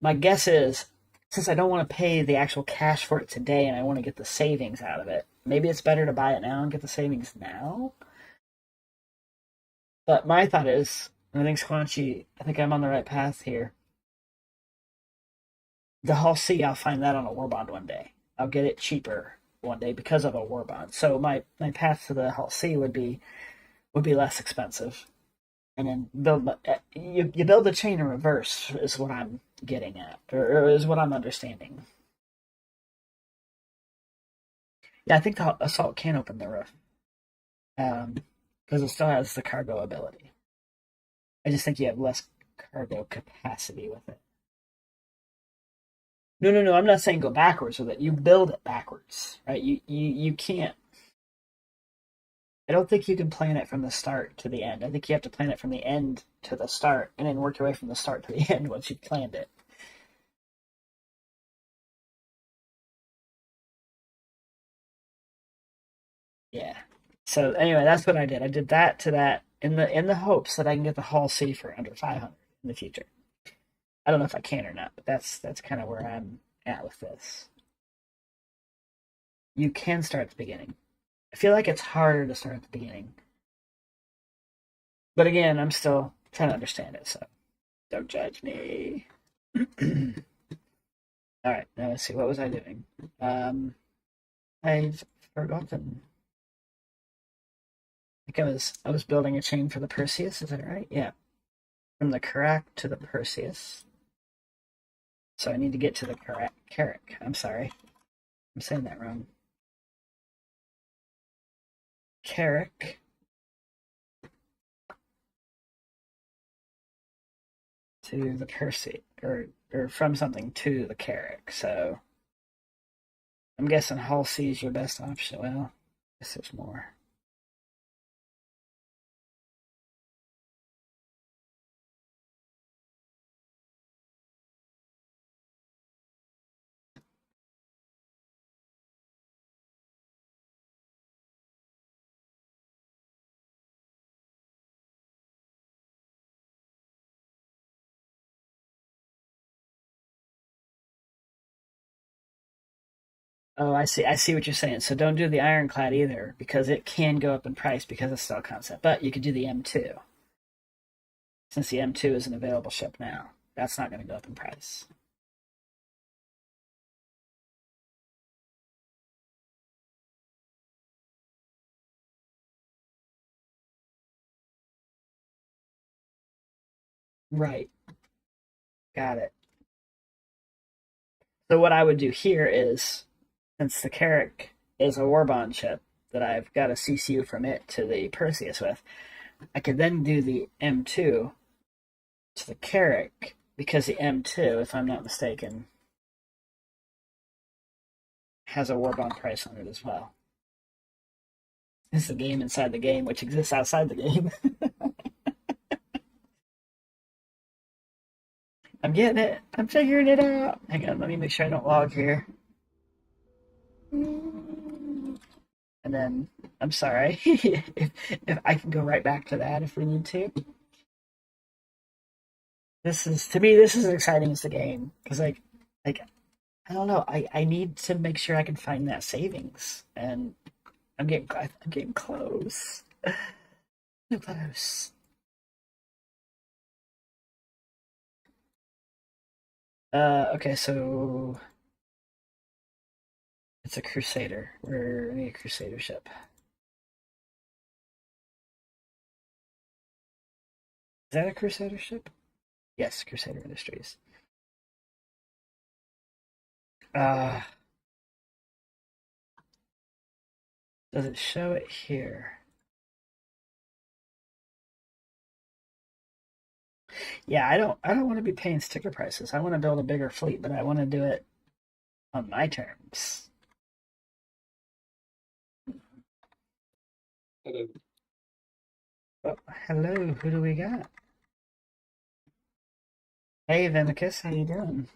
My guess is, since I don't want to pay the actual cash for it today and I want to get the savings out of it, maybe it's better to buy it now and get the savings now. But my thought is, and I think Squanchy, I think I'm on the right path here. The Hull C, I'll find that on a war bond one day. I'll get it cheaper one day because of a war bond. So my path to the Hull C would be less expensive. and then build. You build the chain in reverse is what I'm getting at, or is what I'm understanding. Yeah, I think the assault can open the roof, because it still has the cargo ability. I just think you have less cargo capacity with it. No. I'm not saying go backwards with it. You build it backwards, right? You can't. I don't think you can plan it from the start to the end. I think you have to plan it from the end to the start, and then work your way from the start to the end once you've planned it. Yeah. So anyway, that's what I did. I did that to that in the hopes that I can get the Hull C for under 500 in the future. I don't know if I can or not, but that's kind of where I'm at with this. You can start at the beginning. I feel like it's harder to start at the beginning. But again, I'm still trying to understand it, so don't judge me. Alright, now let's see, what was I doing? I've forgotten. I think I was building a chain for the Perseus, is that right? Yeah. From the carrack to the Perseus. So I need to get to the carrack. I'm sorry. I'm saying that wrong. Carrack. To the Perseus, or from something to the carrack. So I'm guessing Hull C is your best option. Well, I guess there's more. Oh, I see. I see what you're saying. So don't do the ironclad either, because it can go up in price because of style concept. But you could do the M2, since the M2 is an available ship now. That's not going to go up in price. Right. Got it. So what I would do here is, since the carrack is a warbond ship that I've got a CCU from it to the Perseus with, I could then do the M2 to the carrack, because the M2, if I'm not mistaken, has a warbond price on it as well. It's the game inside the game, which exists outside the game. I'm getting it. I'm figuring it out. Hang on, let me make sure I don't log here. And then, I'm sorry. if I can go right back to that if we need to. To me, this is as exciting as the game. Because, like, I don't know. I need to make sure I can find that savings. And I'm getting close. So close. Okay, so it's a Crusader. We need a Crusader ship. Is that a Crusader ship? Yes, Crusader Industries. Does it show it here? Yeah, I don't want to be paying sticker prices. I want to build a bigger fleet, but I want to do it on my terms. Hello. Oh, hello. Who do we got? Hey, Vimicus, how you doing?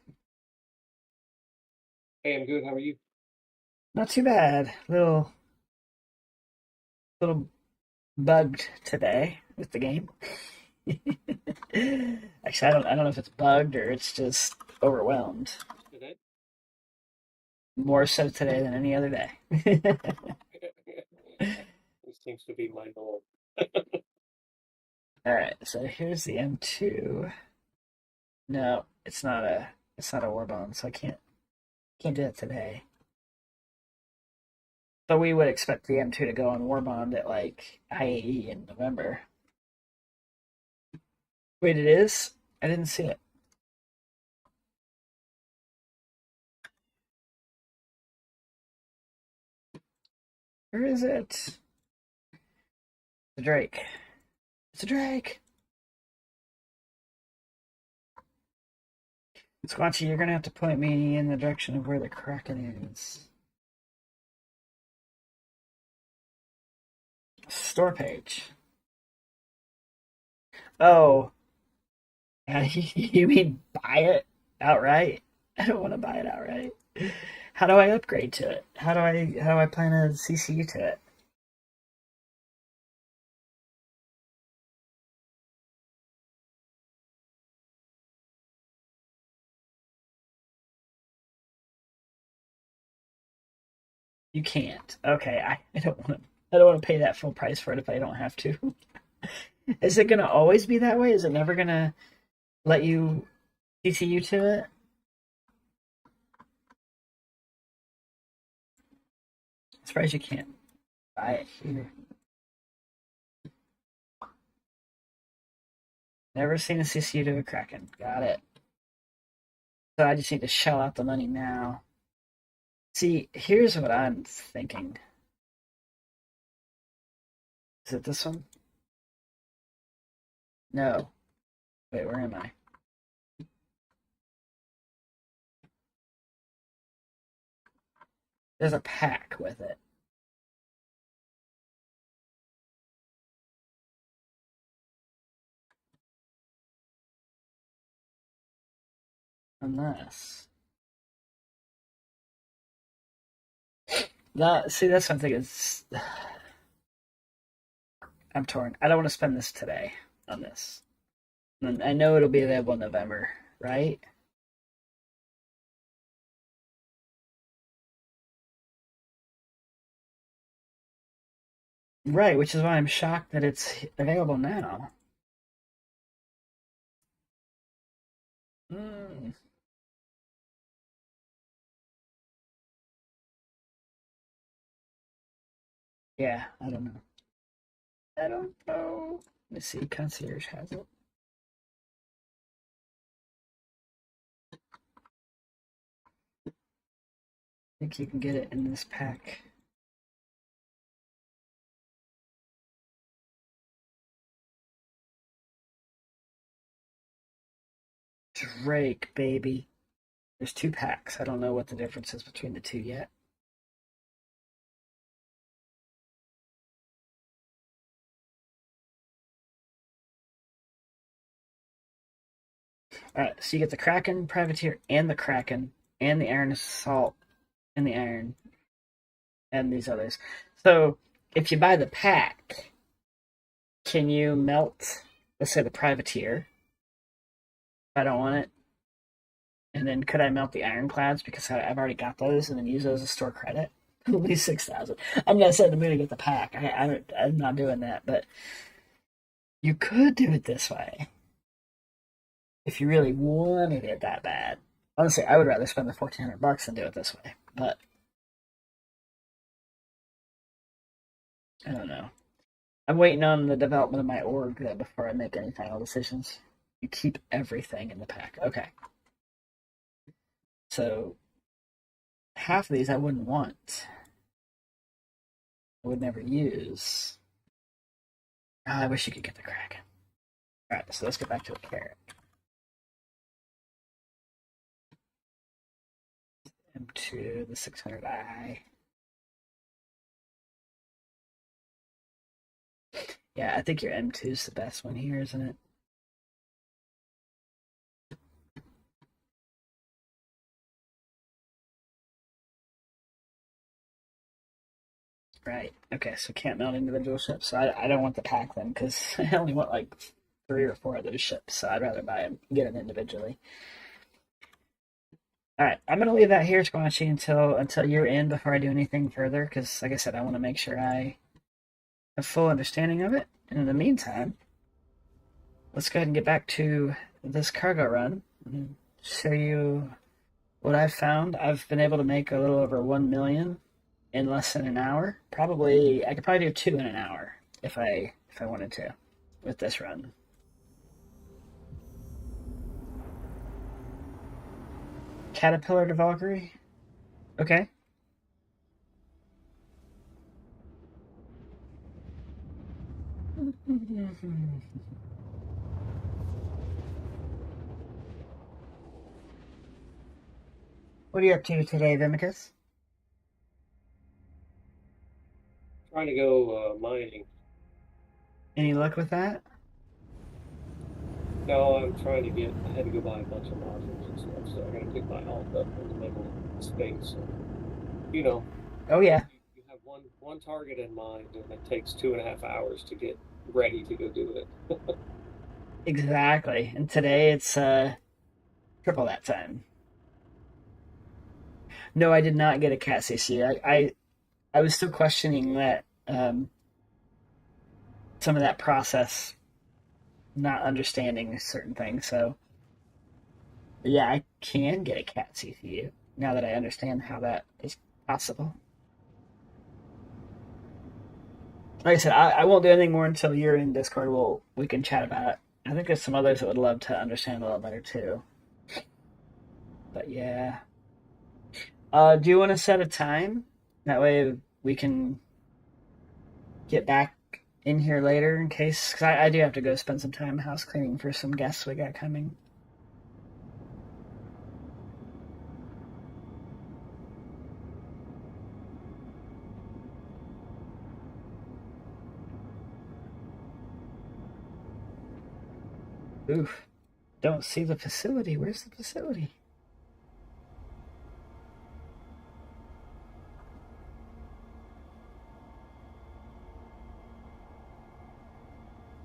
Hey, I'm good. How are you? Not too bad. Little bugged today with the game. Actually, I don't know if it's bugged or it's just overwhelmed. Today? More so today than any other day. This seems to be my norm. All right, so here's the M2. No, it's not a warbond, so I can't do it today. But we would expect the M2 to go on warbond at like IAE in November. Wait, it is? I didn't see it. Where is it? The Drake. It's a Drake. Squatchy, you're gonna have to point me in the direction of where the Kraken is. Store page. Oh. You mean buy it outright? I don't want to buy it outright. How do I upgrade to it? How do I plan a CCU to it? You can't. Okay, I don't want to pay that full price for it if I don't have to. Is it gonna always be that way? Is it never gonna let you CCU to it? I'm surprised you can't buy it either. Never seen a CCU to a Kraken. Got it. So I just need to shell out the money now. See, here's what I'm thinking. Is it this one? No. Wait, where am I? There's a pack with it. Unless. See, that's something. I'm torn. I don't want to spend this today on this. And I know it'll be available in November, right? Right, which is why I'm shocked that it's available now. Mm. Yeah, I don't know. I don't know. Let me see. Concierge has it. I think you can get it in this pack. Drake, baby. There's 2 packs. I don't know what the difference is between the 2 yet. Alright, so you get the Kraken, Privateer, and the Kraken, and the Iron Assault, and the Iron, and these others. So, if you buy the pack, can you melt, let's say, the Privateer, if I don't want it? And then could I melt the Ironclads, because I've already got those, and then use those as store credit? Only 6,000. I'm not saying I'm going to get the pack. I'm not doing that, but you could do it this way. If you really wanted it that bad. Honestly, I would rather spend the $1,400 than do it this way. But I don't know. I'm waiting on the development of my org before I make any final decisions. You keep everything in the pack. Okay. So half of these I wouldn't want. I would never use. Oh, I wish you could get the Kraken. Alright, so let's get back to a carrack. M2, the 600i. Yeah, I think your M2 is the best one here, isn't it? Right. Okay, so can't mount individual ships. So I don't want the pack then, because I only want like 3 or 4 of those ships. So I'd rather buy them, get them individually. All right, I'm gonna leave that here, Squatchy, until you're in before I do anything further, because like I said, I want to make sure I have full understanding of it. And in the meantime, let's go ahead and get back to this cargo run and show you what I've found. I've been able to make a little over 1 million in less than an hour. I could probably do 2 in an hour if I wanted to with this run. Caterpillar to Valkyrie? Okay. What are you up to today, Vimicus? Trying to go mining. Any luck with that? No, I'm trying to get. I had to go buy a bunch of modules and stuff, so I got to pick my alt up in the middle of space. You know, Oh yeah, you have one target in mind, and it takes 2.5 hours to get ready to go do it. exactly. And today it's triple that time. No, I did not get a cat CC. I was still questioning that some of that process, not understanding certain things. So yeah, I can get a cat CCU now that I understand how that is possible. Like I said, I won't do anything more until you're in Discord. We can chat about it. I think there's some others that would love to understand a little better too. But yeah. Do you want to set a time? That way we can get back in here later in case. Because I do have to go spend some time house cleaning for some guests we got coming. Oof. Don't see the facility. Where's the facility?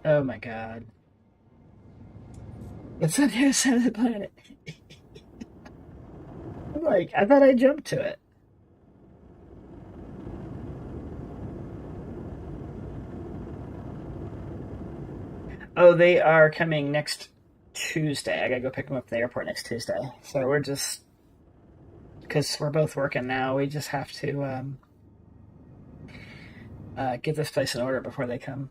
Oh my god. It's on the other side of the planet. I'm like, I thought I jumped to it. Oh, they are coming next Tuesday. I gotta go pick them up at the airport next Tuesday. So we're just, because we're both working now, we just have to get this place in order before they come.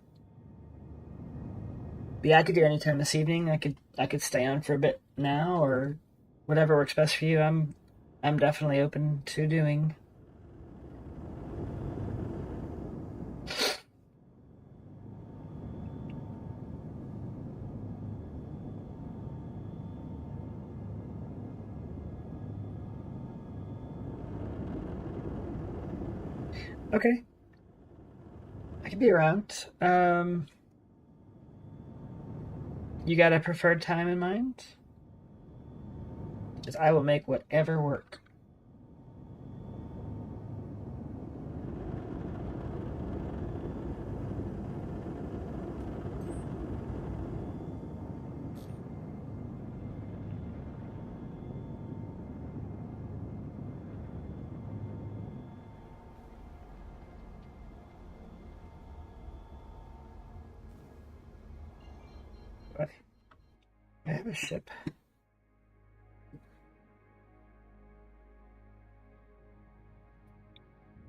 But yeah, I could do any time this evening. I could stay on for a bit now, or whatever works best for you. I'm definitely open to doing. Okay. I could be around. You got a preferred time in mind? Because I will make whatever work. What? I have a ship.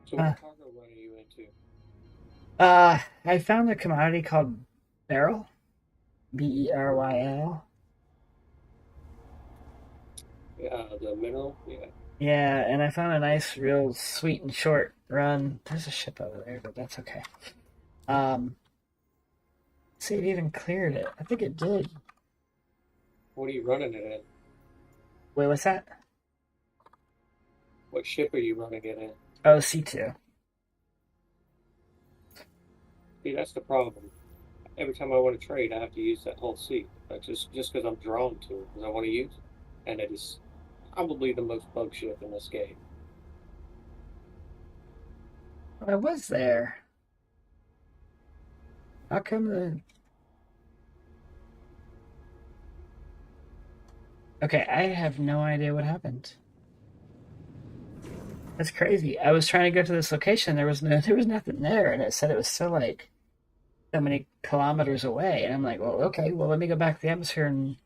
So what cargo run are you into? I found a commodity called Beryl. Beryl. The mineral? Yeah. Yeah, and I found a nice, real sweet and short run. There's a ship over there, but that's okay. See, it even cleared it. I think it did. What are you running it in? Wait, what's that? What ship are you running it in? Oh, C2. See, that's the problem. Every time I want to trade, I have to use that whole seat. Just because I'm drawn to it, because I want to use it. And it is probably the most bug ship in this game. I was there. How come the... Okay, I have no idea what happened. That's crazy. I was trying to go to this location. There was nothing there, and it said it was still like so many kilometers away. And I'm like, well, okay, well, let me go back to the atmosphere and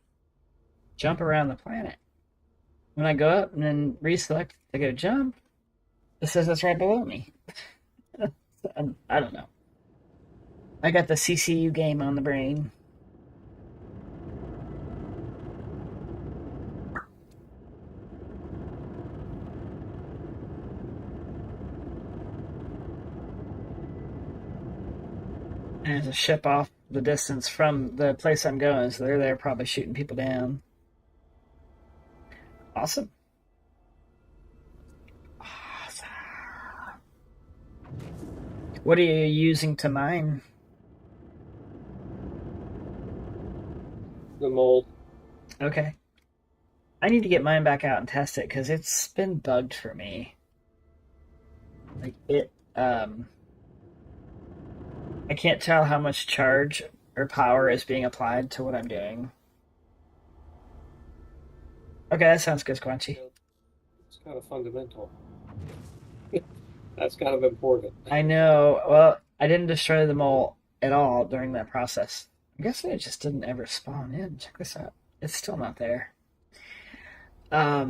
jump around the planet. When I go up and then reselect to go jump, it says it's right below me. I don't know. I got the CCU game on the brain. there's a ship off the distance from the place I'm going, so they're there probably shooting people down. Awesome. Awesome. What are you using to mine? The mole. Okay. I need to get mine back out and test it because it's been bugged for me. Like it, I can't tell how much charge or power is being applied to what I'm doing. Okay, that sounds good, Squanchy. It's kind of fundamental. That's kind of important. I know. Well, I didn't destroy the mole at all during that process. I'm guessing it just didn't ever spawn in. Check this out. It's still not there. I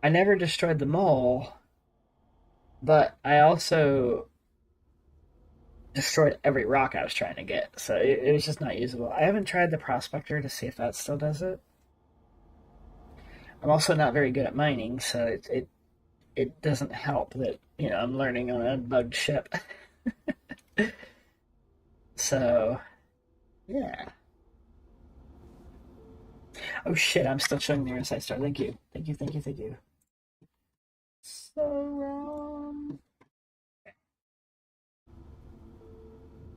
never destroyed the mole, but I also destroyed every rock I was trying to get, so it was just not usable. I haven't tried the prospector to see if that still does it. I'm also not very good at mining, so it doesn't help that, you know, I'm learning on a bugged ship. So, yeah. Oh shit, I'm still showing the insight star. Thank you. Thank you, thank you, thank you. So,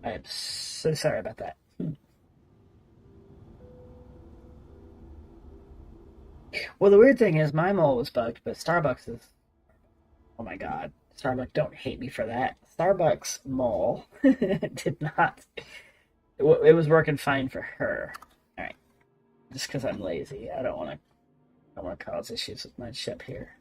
I'm so sorry about that. Well, the weird thing is my mole was bugged, but Starbucks is... Oh my god. Starbucks, don't hate me for that. Starbucks mole did not... It was working fine for her. Alright. Just because I'm lazy. I don't want to cause issues with my ship here.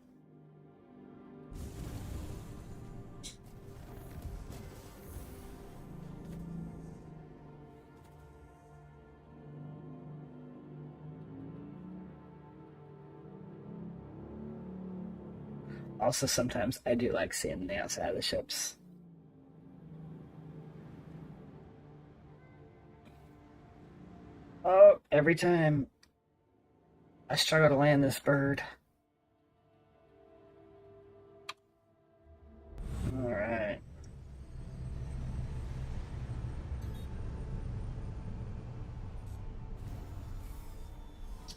Also, sometimes I do like seeing the outside of the ships. Oh, every time I struggle to land this bird. Alright.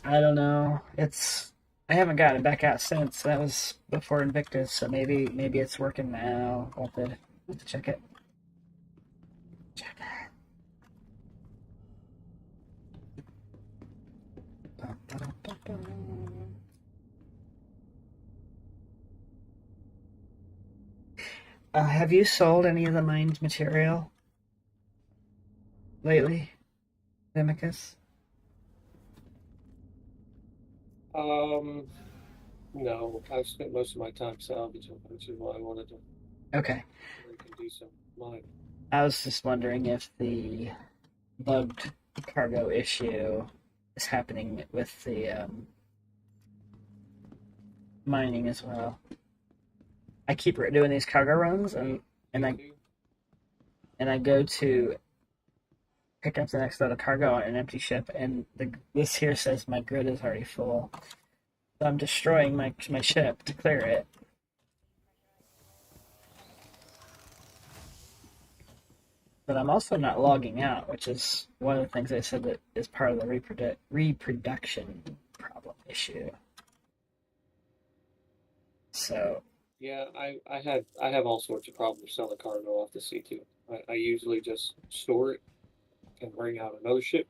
I don't know. I haven't gotten it back out since. That was before Invictus, so maybe it's working now. I'll have to check it. Check it. Have you sold any of the mined material lately, Vimicus? No. I've spent most of my time salvaging, which is what I wanted to. Okay. We can do some mine. I was just wondering if the bugged cargo issue is happening with the mining as well. I keep doing these cargo runs, and I go to pick up the next load of cargo on an empty ship, and this here says my grid is already full. So I'm destroying my ship to clear it. But I'm also not logging out, which is one of the things I said that is part of the reproduction problem issue. So Yeah, I have all sorts of problems selling cargo off the sea too. I usually just store it and bring out another ship,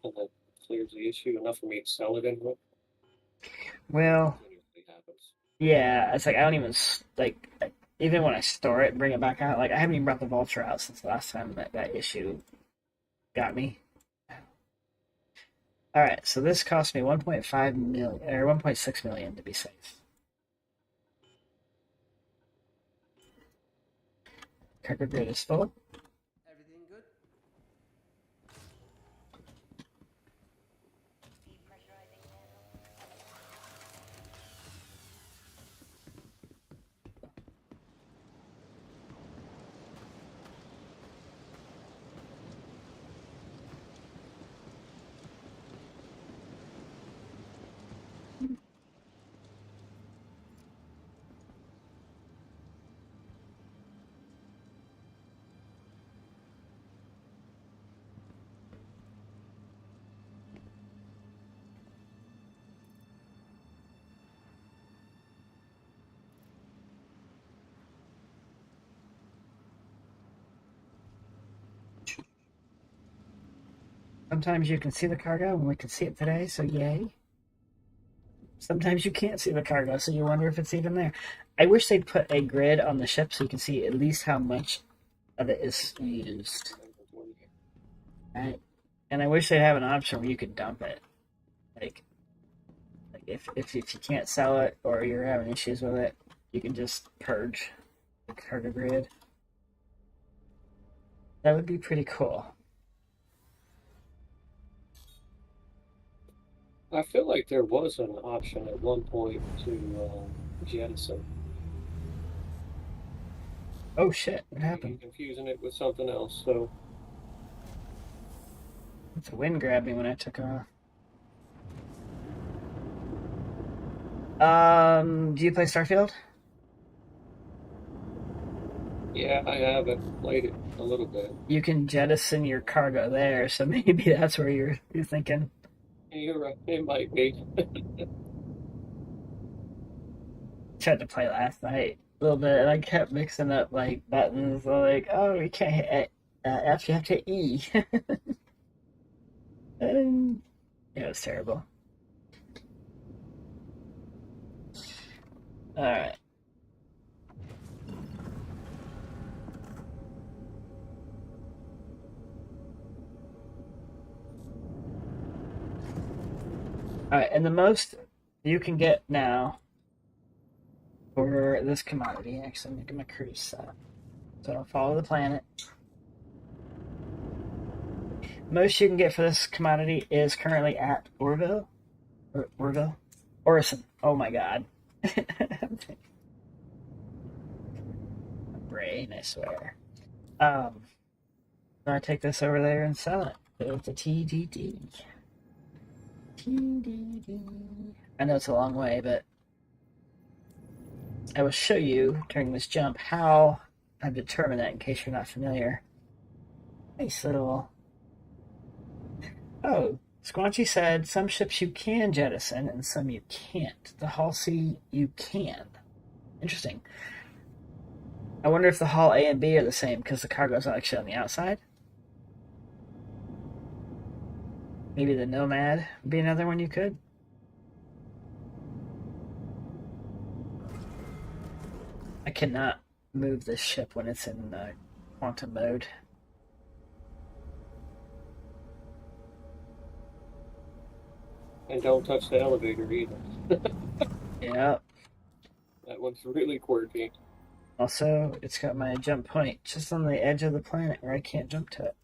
and that clears the issue enough for me to sell it anyway. well, That usually happens. yeah, it's like I don't even like even when I store it and bring it back out. Like I haven't even brought the vulture out since the last time that issue got me. All right, so this cost me 1.5 million or 1.6 million to be safe. Cargo grid is full. Everything good? Sometimes you can see the cargo, and we can see it today, so yay. Sometimes you can't see the cargo, so you wonder if it's even there. I wish they'd put a grid on the ship so you can see at least how much of it is used. Right? And I wish they'd have an option where you could dump it. Like if you can't sell it or you're having issues with it, you can just purge the cargo grid. That would be pretty cool. I feel like there was an option at one point to jettison. Oh shit, what You're happened? confusing it with something else, so The wind grabbed me when I took off. Do you play Starfield? yeah, I haven't played it a little bit. You can jettison your cargo there, so maybe that's where you're thinking. You're right, it might be. Tried to play last night a little bit, and I kept mixing up like buttons. So like, oh, you can't hit F, you have to hit E. And it was terrible. All right. All right, and the most you can get now for this commodity, actually, I'm making my cruise set. So I'll follow the planet. Most you can get for this commodity is currently at Orville. Orville? Orison. Oh my god. My brain, I swear. I take this over there and sell it. It's a TDD. I know it's a long way, but I will show you during this jump how I've determined that in case you're not familiar. Nice little... Oh, Squanchy said some ships you can jettison and some you can't. The Hull C you can. Interesting. I wonder if the Hull A and B are the same because the cargo's actually on the outside. Maybe the Nomad would be another one you could. I cannot move this ship when it's in quantum mode. And don't touch the elevator either. Yep. That one's really quirky. Also, it's got my jump point just on the edge of the planet where I can't jump to it.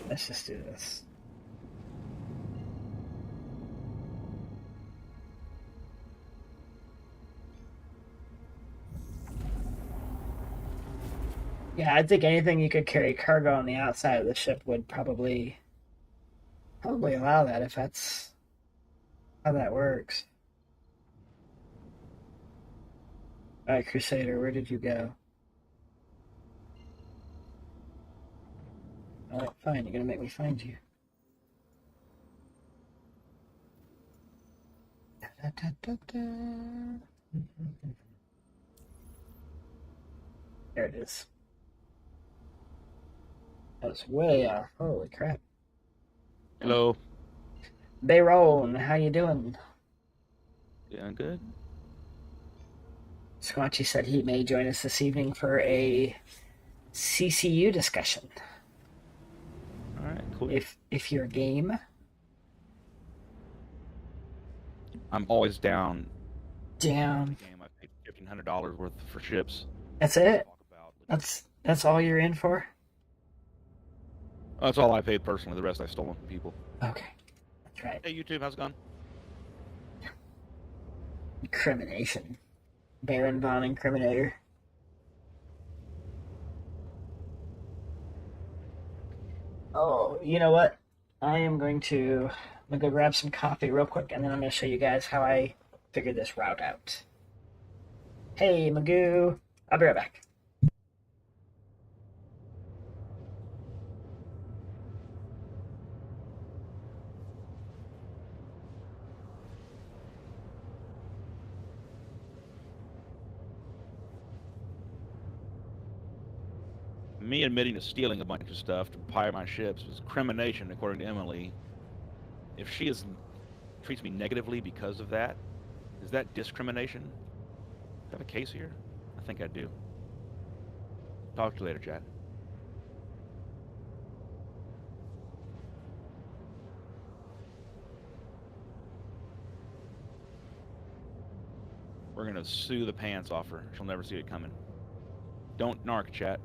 Let's just do this. Yeah, I think anything you could carry cargo on the outside of the ship would probably allow that if that's how that works. Alright, Crusader, where did you go? Alright, fine, you're gonna make me find you. Da, da, da, da. There it is. That was way off. Holy crap. Hello. Bayron, how you doing? Yeah, good. Squanchy said he may join us this evening for a CCU discussion. All right, cool. If you're game. I'm always down. Down. Game I paid $1,500 worth for ships. That's it? Talk about. That's all you're in for? That's all I paid personally. The rest I stole from people. Okay. That's right. Hey, YouTube, how's it going? Incrimination. Baron von Incriminator. Oh, you know what? I'm gonna go grab some coffee real quick, and then I'm gonna show you guys how I figured this route out. Hey, Magoo. I'll be right back. me admitting to stealing a bunch of stuff to pirate my ships was crimination, according to Emily. If she treats me negatively because of that, is that discrimination? Do I have a case here? I think I do. Talk to you later, Chad. We're gonna sue the pants off her. She'll never see it coming. Don't narc, chat.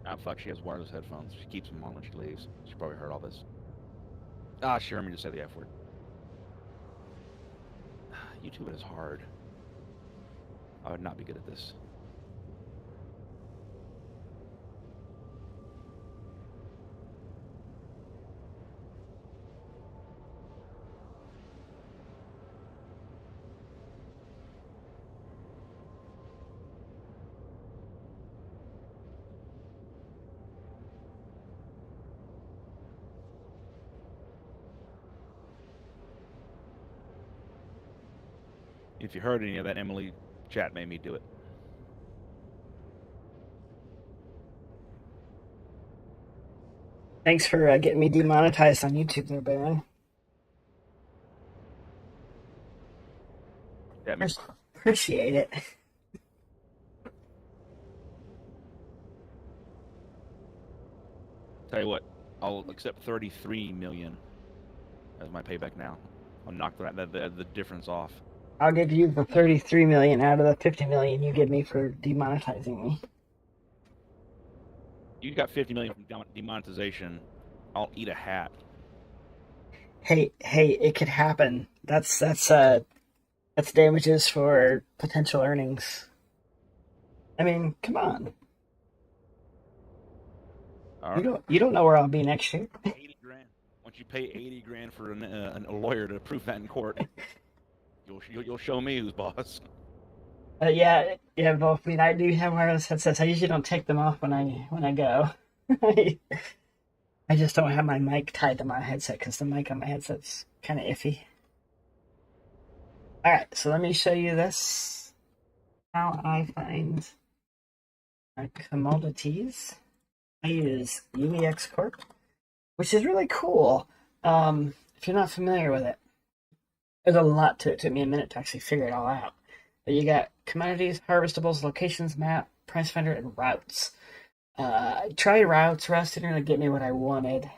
Ah, fuck, she has wireless headphones. She keeps them on when she leaves. She probably heard all this. Ah, she heard me just say the F word. YouTube is hard. I would not be good at this. If you heard any of that, Emily, chat made me do it. Thanks for getting me demonetized on YouTube there, Baron. Yeah, Appreciate it. tell you what, I'll accept 33 million as my payback now. I'll knock the difference off. I'll give you the 33 million out of the 50 million you give me for demonetizing me. You got 50 million from demonetization. I'll eat a hat. Hey, it could happen. That's damages for potential earnings. I mean, come on. All right. You don't know where I'll be next year. 80 grand. Once you pay 80 grand for a lawyer to prove that in court, you'll show me who's boss. Yeah, both. I mean, I do have wireless headsets. I usually don't take them off when I go. I just don't have my mic tied to my headset because the mic on my headset's kind of iffy. All right, so let me show you this. How I find my commodities. I use UEX Corp, which is really cool. If you're not familiar with it, there's a lot to it. It took me a minute to actually figure it all out. But you got commodities, harvestables, locations, map, price finder, and routes. I tried routes. Routes didn't really get me what I wanted.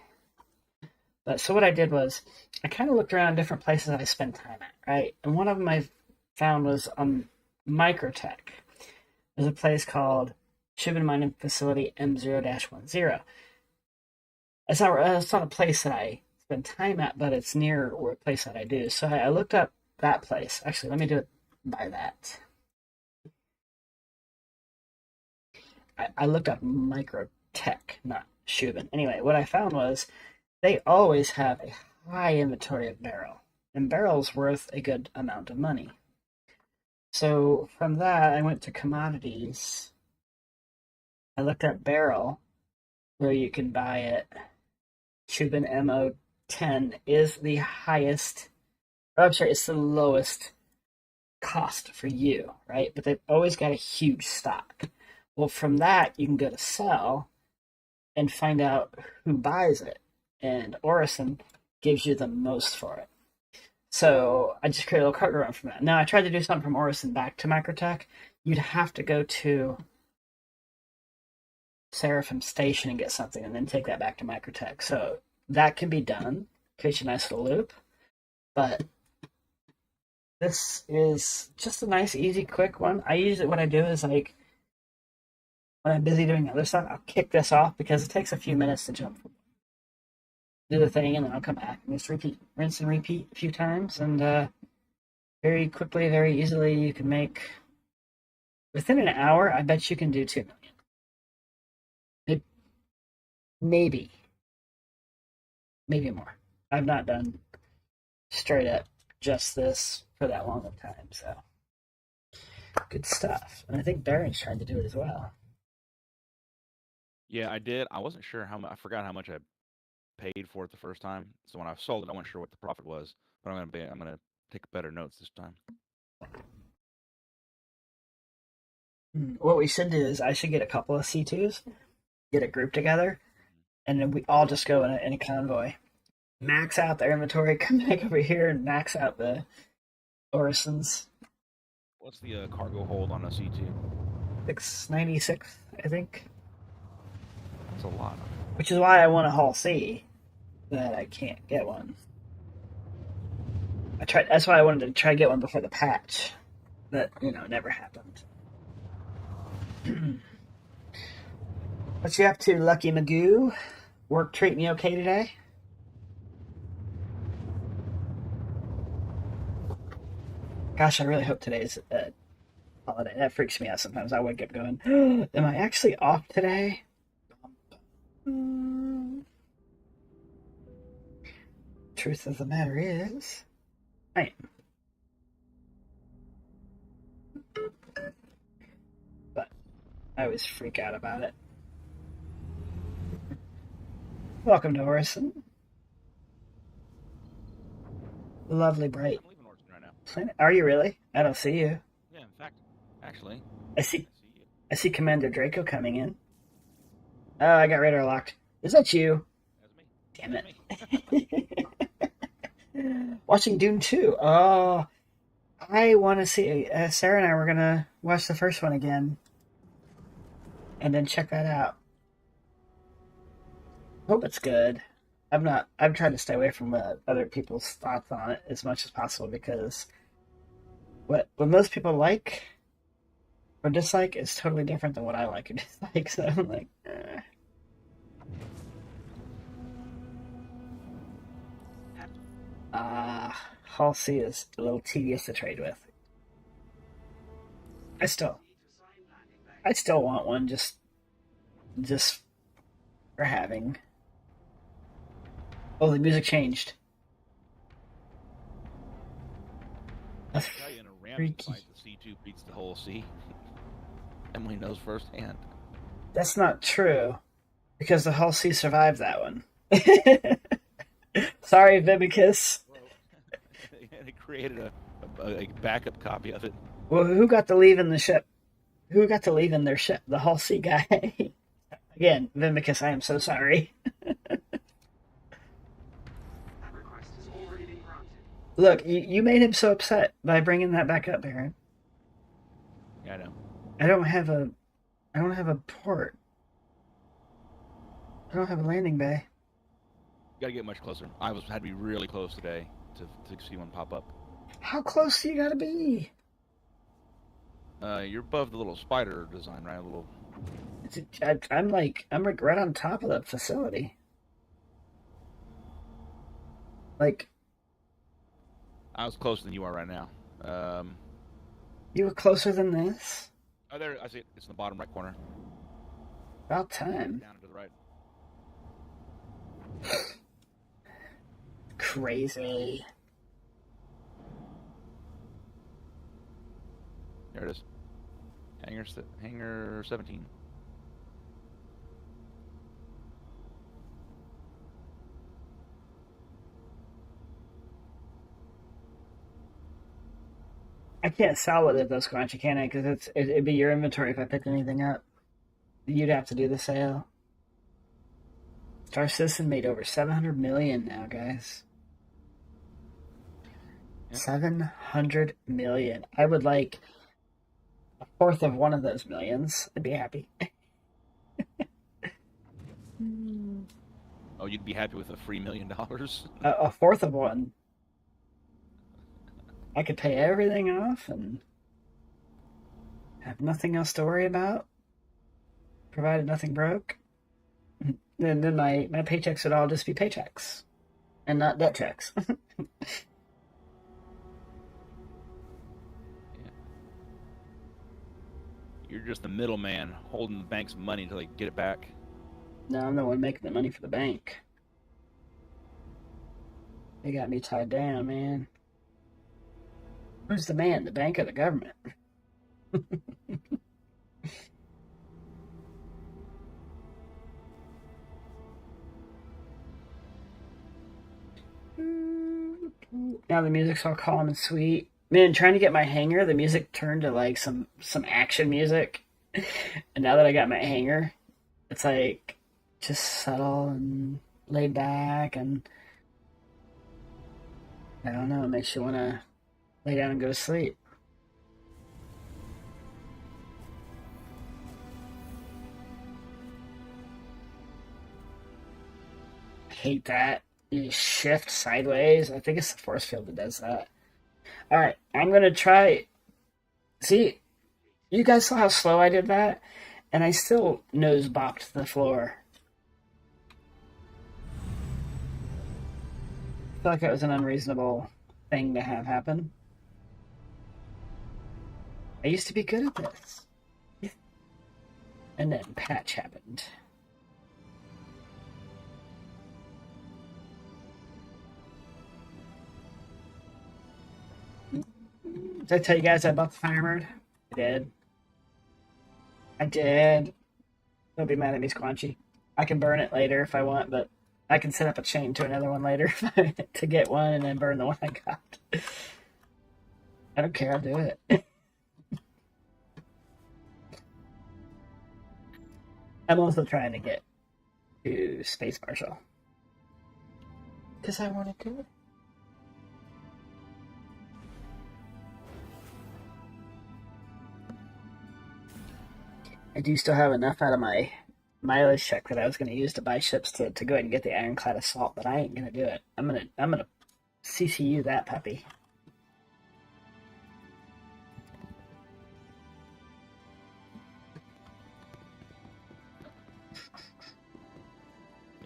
But so what I did was I kind of looked around different places I spend time at, right? And one of them I found was on Microtech. There's a place called Shipment Mining Facility M0-10. It's not a place that I spend time at, but it's near a place that I do. So I looked up that place. Actually, let me do it by that. I looked up Microtech, not Shubin. Anyway, what I found was they always have a high inventory of barrel, and barrel's worth a good amount of money. So from that, I went to commodities. I looked at barrel, where you can buy it. Shubin MO10 is the highest, or I'm sorry, it's the lowest cost for you, right? But they've always got a huge stock. Well, from that, you can go to sell and find out who buys it. And Orison gives you the most for it. So I just created a little cargo run from that. Now, I tried to do something from Orison back to Microtech. You'd have to go to Seraphim Station and get something and then take that back to Microtech. So that can be done. Creates a nice little loop. But this is just a nice, easy, quick one. I usually, what I do is like, when I'm busy doing other stuff, I'll kick this off because it takes a few minutes to jump, do the thing, and then I'll come back and just repeat, rinse and repeat a few times. And very quickly, very easily, you can make, within an hour, I bet you can do 2 million. Maybe more. I've not done straight up just this for that long of time, so good stuff. And I think Baron's trying to do it as well. Yeah, I did. I wasn't sure how much. I forgot how much I paid for it the first time. So when I sold it, I wasn't sure what the profit was. But I'm gonna take better notes this time. What we should do is I should get a couple of C2s, get a group together, and then we all just go in a convoy. Max out their inventory, come back over here and max out the Orisons. What's the cargo hold on a C2? 696, I think. That's a lot. Which is why I want a Hull C, but I can't get one. That's why I wanted to try to get one before the patch. But, never happened. What you up to, Lucky Magoo? Work treating you okay today? Gosh, I really hope today's a holiday. That freaks me out sometimes. I wake up going, am I actually off today? Truth of the matter is, I am. But I always freak out about it. Welcome to Orison. Lovely, bright. I'm leaving Orison right now. Planet. Are you really? I don't see you. Yeah, in fact, actually, I see you. I see Commander Draco coming in. Oh, I got radar locked. Is that you? That's me. Damn That's it. me. Watching Dune 2. Oh, I want to see. Sarah and I were going to watch the first one again. And then check that out. Hope it's good. I've tried to stay away from other people's thoughts on it as much as possible because what most people like or dislike is totally different than what I like or dislike. So I'm like, Hull C is a little tedious to trade with. I still want one just for having. Oh, the music changed. I tell you, in a random fight, the C2 beats the whole C. Emily knows firsthand. That's not true, because the Hull C survived that one. Sorry, Vimicus. Well, they created a backup copy of it. Well, who got to leave in the ship? Who got to leave in their ship? The Hull C guy. Again, Vimicus, I am so sorry. Look, you made him so upset by bringing that back up, Baron. Yeah, I know. I don't have a port. I don't have a landing bay. You gotta get much closer. Had to be really close today to see one pop up. How close do you gotta be? You're above the little spider design, right? A little. I'm like right on top of the facility. Like. I was closer than you are right now. You were closer than this? Oh, there. I see it. It's in the bottom right corner. About time. Down and to the right. Crazy. There it is. Hangar 17. I can't sell it at those Crunchy, can I? Because it'd be your inventory if I picked anything up. You'd have to do the sale. Starcitizen made over 700 million now, guys. Yep. 700 million. I would like a fourth of one of those millions. I'd be happy. Oh, you'd be happy with a free $1 million? A fourth of one. I could pay everything off and have nothing else to worry about, provided nothing broke. Then my paychecks would all just be paychecks and not debt checks. Yeah. You're just the middleman holding the bank's money until they get it back. No, I'm the one making the money for the bank. They got me tied down, man. Who's the man, the bank or the government? Now the music's all calm and sweet. Man, trying to get my hanger, the music turned to like some action music. And now that I got my hanger, it's like just subtle and laid back, and I don't know, it makes you want to lay down and go to sleep. I hate that. You shift sideways. I think it's the force field that does that. Alright, I'm going to try. See, you guys saw how slow I did that? And I still nose bopped the floor. I feel like it was an unreasonable thing to have happen. I used to be good at this. And then patch happened. Did I tell you guys I bought the Firebird? I did. I did. Don't be mad at me, Squanchy. I can burn it later if I want, but I can set up a chain to another one later to get one and then burn the one I got. I don't care, I'll do it. I'm also trying to get to Space Marshal. Because I want to do it. I do still have enough out of my mileage check that I was going to use to buy ships to go ahead and get the Ironclad Assault, but I ain't going to do it. I'm gonna CCU that puppy.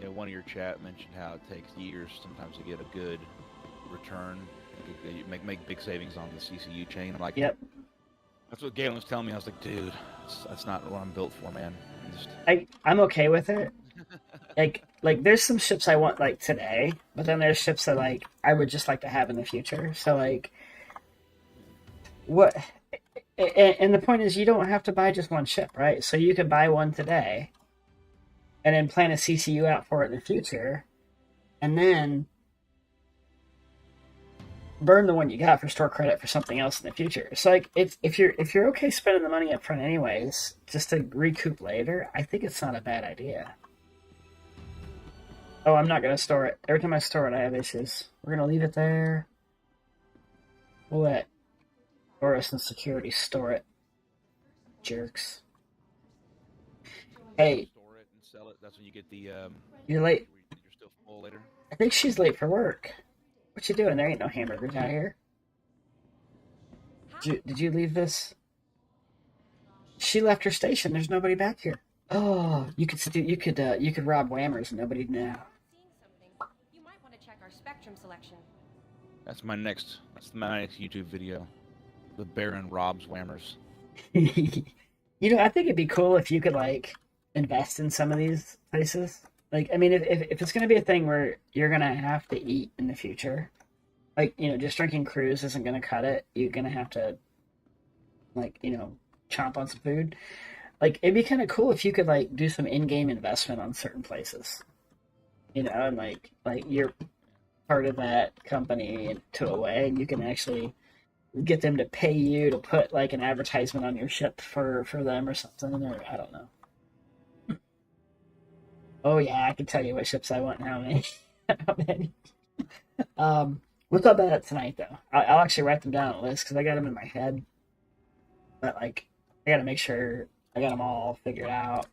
Yeah, one of your chat mentioned how it takes years sometimes to get a good return. You make big savings on the CCU chain. I'm like, yep. That's what Galen was telling me. I was like, dude, that's not what I'm built for, man. I'm okay with it. like there's some ships I want like today, but then there's ships that like I would just like to have in the future. So like, what? And the point is, you don't have to buy just one ship, right? So you could buy one today, and then plan a CCU out for it in the future, and then burn the one you got for store credit for something else in the future. So like if you're okay spending the money up front anyways, just to recoup later, I think it's not a bad idea. Oh, I'm not gonna store it. Every time I store it I have issues. We're gonna leave it there. We'll let Boris and security store it. Jerks. Hey. Store it and sell it. That's when you get the you're late. You're still full later. I think she's late for work. What you doing? There ain't no hamburgers out here. Did you leave this? She left her station. There's nobody back here. Oh, you could rob Whammers and nobody'd know. You might want to check our spectrum selection. That's my next YouTube video. The Baron robs Whammers. You know, I think it'd be cool if you could like invest in some of these places. Like, I mean, if it's going to be a thing where you're going to have to eat in the future, like, you know, just drinking cruise isn't going to cut it. You're going to have to, like, you know, chomp on some food. Like, it'd be kind of cool if you could, like, do some in-game investment on certain places. You know, and, like you're part of that company to a way, and you can actually get them to pay you to put, like, an advertisement on your ship for them or something, or I don't know. Oh yeah, I can tell you what ships I want and how many. How many. We'll talk about that tonight, though. I'll actually write them down on a list because I got them in my head. But like, I got to make sure I got them all figured out.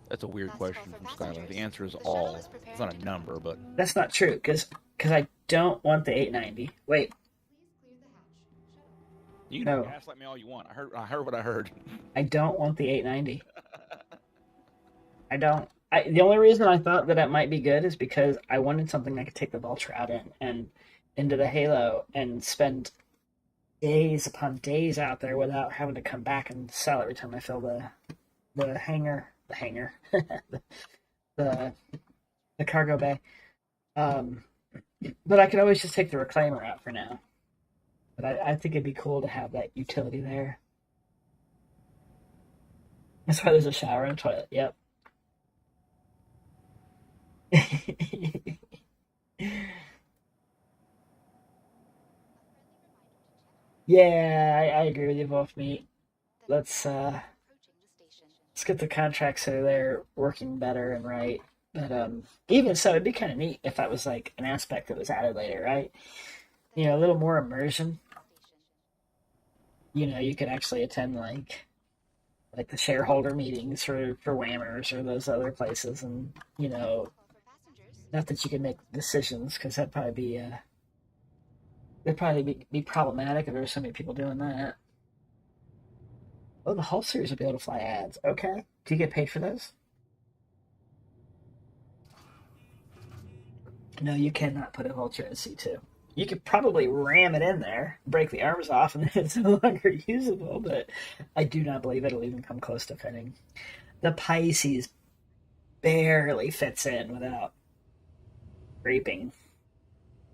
That's a weird question from Skylar. The answer is all. It's not a number, but that's not true because I don't want the 890. Wait. You can gaslight me all you want. I heard what I heard. I don't want the 890. I don't. The only reason I thought that it might be good is because I wanted something I could take the Vulture out in and into the Halo and spend days upon days out there without having to come back and sell every time I fill the hangar, the cargo bay. But I could always just take the Reclaimer out for now. But I think it'd be cool to have that utility there. That's why there's a shower and a toilet. Yep. Yeah, I agree with you both, meat. Let's get the contracts so they're working better and right. But even so, it'd be kind of neat if that was like an aspect that was added later, right? You know, a little more immersion. You know, you could actually attend like the shareholder meetings for Whammers or those other places, and you know, not that you can make decisions because that'd probably be problematic if there were so many people doing that. Oh, the whole series will be able to fly ads. Okay, do you get paid for those? No, you cannot put a vulture in C2. You could probably ram it in there, break the arms off, and then it's no longer usable, but I do not believe it'll even come close to fitting. The Pisces barely fits in without raping.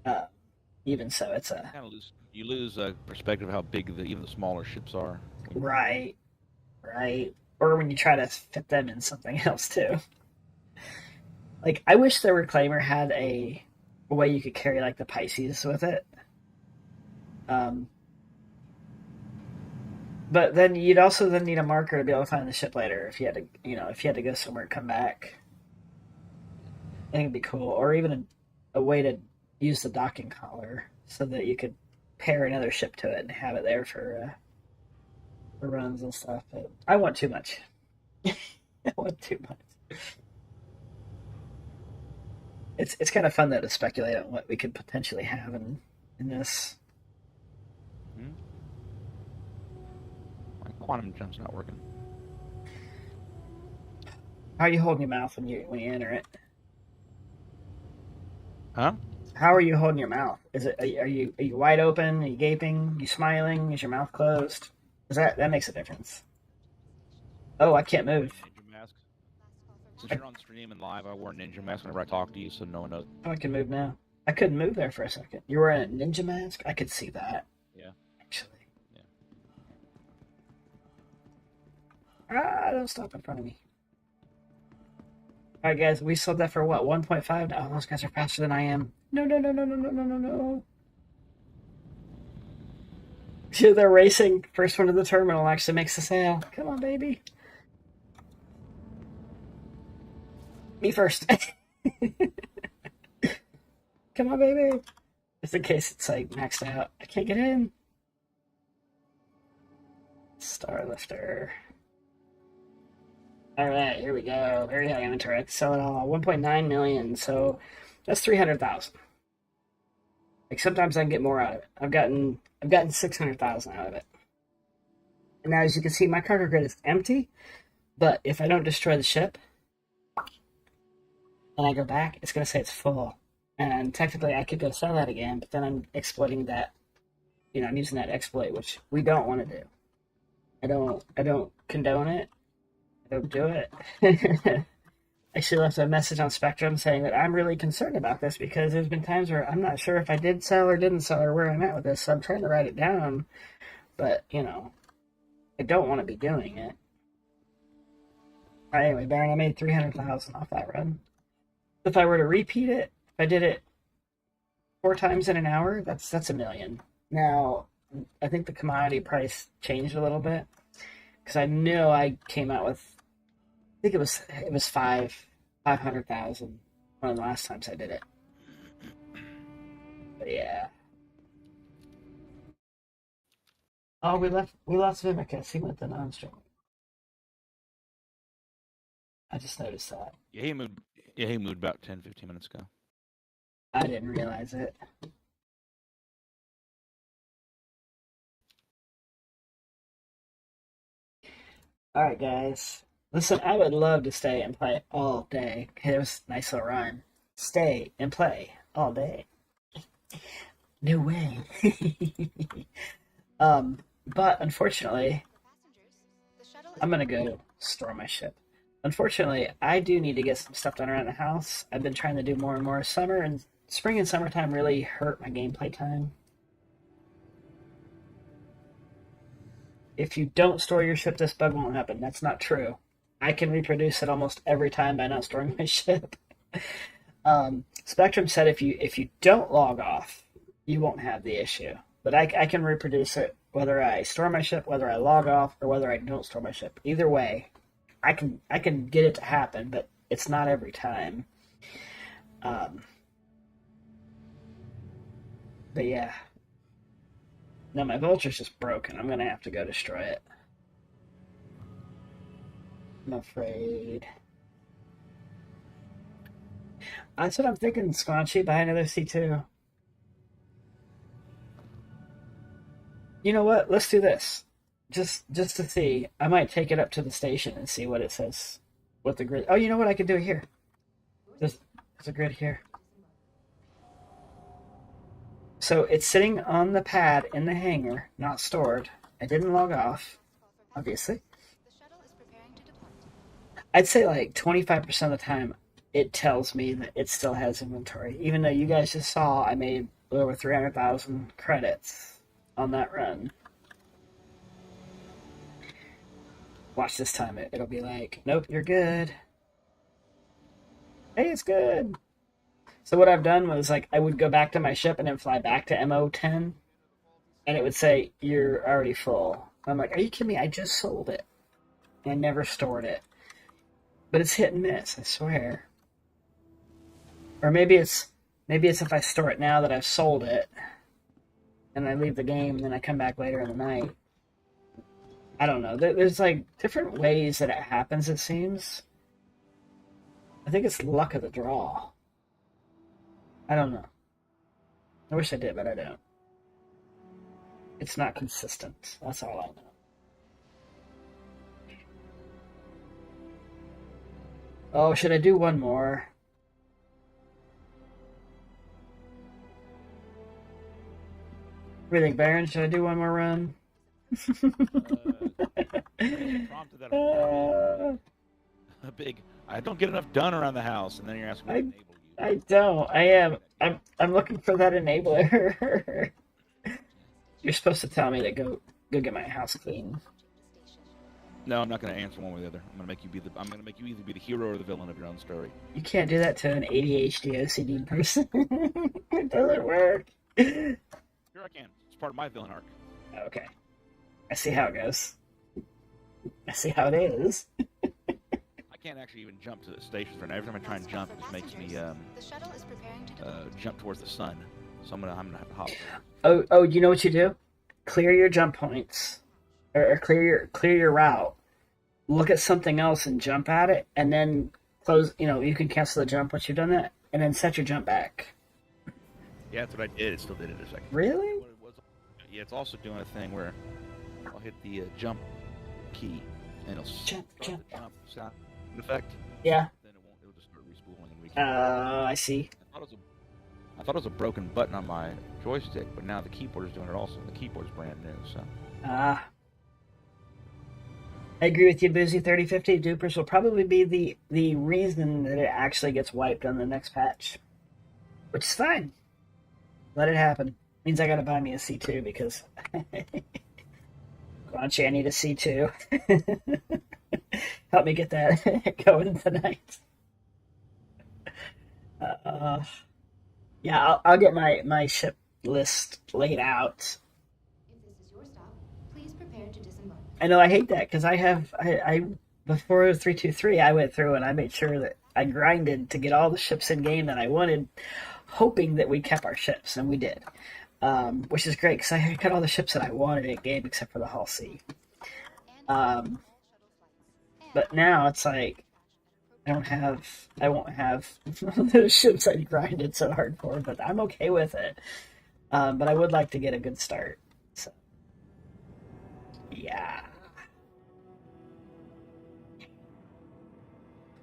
Uh, Even so, it's a Kind of you lose perspective of how big even the smaller ships are. right, right. Or when you try to fit them in something else too. Like I wish the Reclaimer had a way you could carry like the Pisces with it. Um, but then you'd also then need a marker to be able to find the ship later if you had to, you know, if you had to go somewhere and come back. I think it'd be cool, or even a way to use the docking collar so that you could pair another ship to it and have it there for runs and stuff. But I want too much. I want too much. It's kind of fun though to speculate on what we could potentially have in this. Hmm? My quantum jump's not working. How are you holding your mouth when you enter it? Huh? How are you holding your mouth? Is it are you wide open? Are you gaping? Are you smiling? Is your mouth closed? Is that makes a difference? Oh, I can't move. Ninja mask. Since you're on stream and live, I wore a ninja mask whenever I talk to you, so no one knows. Oh, I can move now. I couldn't move there for a second. You're wearing a ninja mask? I could see that. Yeah. Actually. Yeah. Ah, don't stop in front of me. Alright guys, we sold that for what, 1.5? Oh, those guys are faster than I am. No. Yeah, they're racing. First one to the terminal actually makes the sale. Come on, baby. Me first. Come on, baby. Just in case it's like maxed out. I can't get in. Starlifter. Alright, here we go. Very high inventory. I have to sell it all. 1.9 million, so that's 300,000. Like sometimes I can get more out of it. I've gotten 600,000 out of it. And now as you can see, my cargo grid is empty, but if I don't destroy the ship and I go back, it's gonna say it's full. And technically I could go sell that again, but then I'm exploiting that, you know, I'm using that exploit, which we don't want to do. I don't condone it. I don't do it. Actually left a message on Spectrum saying that I'm really concerned about this because there's been times where I'm not sure if I did sell or didn't sell or where I'm at with this, so I'm trying to write it down. But, you know, I don't want to be doing it. Alright, anyway, Baron, I made 300,000 off that run. If I were to repeat it, if I did it 4 times in an hour, that's $1 million. Now, I think the commodity price changed a little bit because I know I came out with, I think it was 500,000 one of the last times I did it. But yeah. Oh, we lost Vimicus. He went to non-stream. I just noticed that. Yeah, he moved. Yeah, he moved about 10, 15 minutes ago. I didn't realize it. Alright, guys. Listen, I would love to stay and play all day. Okay, it was a nice little rhyme. Stay and play all day. No way. But unfortunately, I'm gonna go store my ship. Unfortunately, I do need to get some stuff done around the house. I've been trying to do more and more. Summer and spring and summertime really hurt my gameplay time. If you don't store your ship, this bug won't happen. That's not true. I can reproduce it almost every time by not storing my ship. Spectrum said if you don't log off, you won't have the issue. But I can reproduce it whether I store my ship, whether I log off, or whether I don't store my ship. Either way, I can get it to happen, but it's not every time. But yeah. No, my vulture's just broken. I'm gonna have to go destroy it. I'm afraid. That's what I'm thinking, Squanchy. Buy another C2. You know what? Let's do this. Just to see. I might take it up to the station and see what it says. What the grid... Oh, you know what I could do here? There's a grid here. So it's sitting on the pad in the hangar, not stored. I didn't log off, obviously. I'd say like 25% of the time it tells me that it still has inventory. Even though you guys just saw I made over 300,000 credits on that run. Watch this time. It'll be like, nope, you're good. Hey, it's good. So what I've done was, like, I would go back to my ship and then fly back to MO10, and it would say, you're already full. I'm like, are you kidding me? I just sold it. And I never stored it. But it's hit and miss, I swear. Or maybe it's if I store it now that I've sold it, and I leave the game, and then I come back later in the night. I don't know. There's, like, different ways that it happens, it seems. I think it's luck of the draw. I don't know. I wish I did, but I don't. It's not consistent. That's all I know. Oh, should I do one more? What do you think, Baron? Should I do one more run? Prompted that a big. I don't get enough done around the house, and then you're asking me to enable you. I don't. I am. I'm looking for that enabler. You're supposed to tell me to go get my house clean. No, I'm not going to answer one or the other. I'm going to make you either be the hero or the villain of your own story. You can't do that to an ADHD OCD person. It doesn't work. Sure, I can. It's part of my villain arc. Okay. I see how it goes. I see how it is. I can't actually even jump to the stations right now. Every time I try and jump, it just makes me jump towards the sun. So I'm gonna have to hop. Oh, you know what you do? Clear your jump points, or clear your route. Look at something else and jump at it, and then close. You can cancel the jump once you've done that, and then set your jump back. Yeah, that's what I did. It still did it in a second. Really? Yeah, it's also doing a thing where I'll hit the jump key, and it'll jump sound effect. Yeah. Then it'll just start respooling and I see. I thought it was a broken button on my joystick, but now the keyboard is doing it also. The keyboard's brand new, so. I agree with you, Boozy. 3050 Dupers will probably be the reason that it actually gets wiped on the next patch, which is fine. Let it happen. Means I gotta buy me a C2 because Guanchi, I need a C2. Help me get that going tonight. Yeah, I'll get my ship list laid out. If this is your stop, please prepare to disembark. I know I hate that because I before 323 I went through and I made sure that I grinded to get all the ships in game that I wanted, hoping that we kept our ships, and we did. Which is great because I got all the ships that I wanted in game except for the Hull C. But now it's like I won't have those ships I grinded so hard for, but I'm okay with it. But I would like to get a good start. So yeah.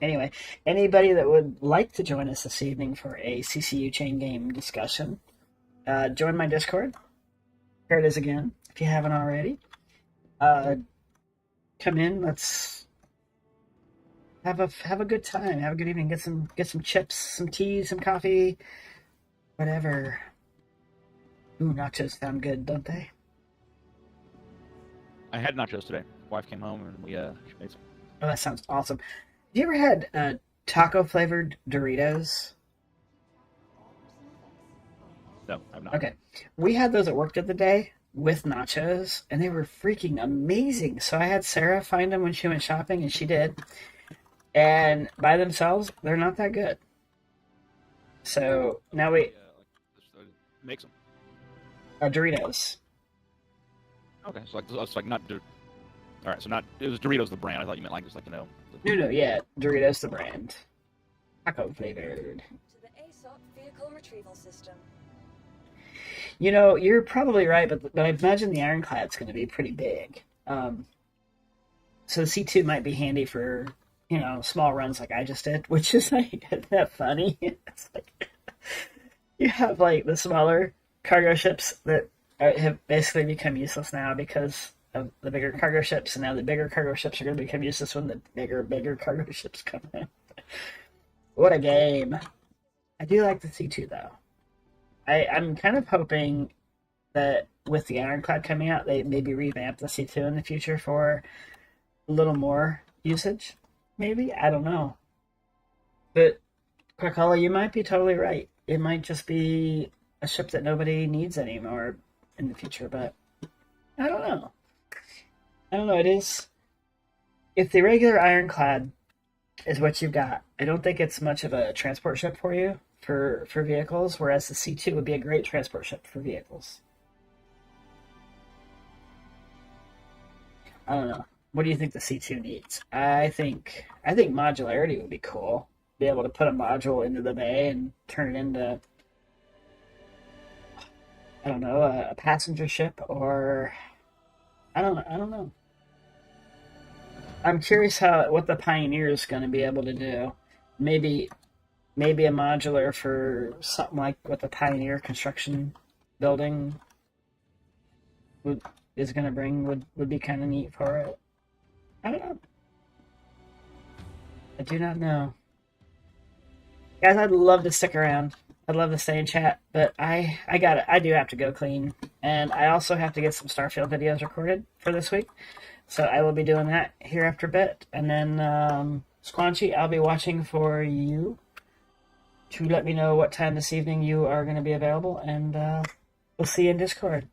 Anyway, anybody that would like to join us this evening for a CCU chain game discussion, join my Discord. Here it is again, if you haven't already. Come in, let's have a good time, have a good evening, get some chips, some tea, some coffee, whatever. Ooh, nachos sound good, don't they? I had nachos today. Wife came home and she made some. Oh, that sounds awesome. Have you ever had taco flavored Doritos? No, I'm not. Okay. We had those at work the other day with nachos, and they were freaking amazing. So I had Sarah find them when she went shopping, and she did. And by themselves, they're not that good. So now we Makes them. Doritos. Okay, so it's like not. All right, so not it was Doritos the brand. I thought you meant like just like No, yeah, Doritos the brand. Taco flavored. To the ASOP vehicle retrieval system. You know, you're probably right, but I imagine the Ironclad's going to be pretty big. So the C2 might be handy for, you know, small runs like I just did, which is like, isn't that funny? It's like, you have like the smaller cargo ships that have basically become useless now because of the bigger cargo ships, and now the bigger cargo ships are going to become useless when the bigger cargo ships come in. What a game. I do like the C2 though. I'm kind of hoping that with the Ironclad coming out, they maybe revamp the C2 in the future for a little more usage. Maybe? I don't know. But, Krakala, you might be totally right. It might just be a ship that nobody needs anymore in the future, but I don't know. It is... If the regular Ironclad is what you've got, I don't think it's much of a transport ship for you. For vehicles, whereas the C2 would be a great transport ship for vehicles. I don't know. What do you think the C2 needs? I think modularity would be cool. Be able to put a module into the bay and turn it into, I don't know, a passenger ship, or I don't know. I'm curious what the Pioneer is going to be able to do. Maybe a modular for something like what the Pioneer construction building is going to bring would be kind of neat for it. I don't know. I do not know. Guys, I'd love to stick around. I'd love to stay in chat, but I do have to go clean. And I also have to get some Starfield videos recorded for this week. So I will be doing that here after a bit. And then, Squanchy, I'll be watching for you to let me know what time this evening you are going to be available, and we'll see you in Discord.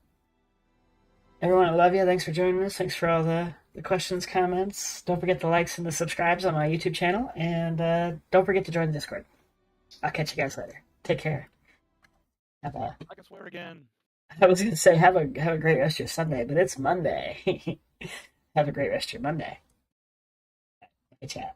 Everyone, I love you. Thanks for joining us. Thanks for all the questions, comments. Don't forget the likes and the subscribes on my YouTube channel, and don't forget to join the Discord. I'll catch you guys later. Take care. I can swear again. I was going to say have a great rest of your Sunday, but it's Monday. Have a great rest of your Monday. Hey, chat.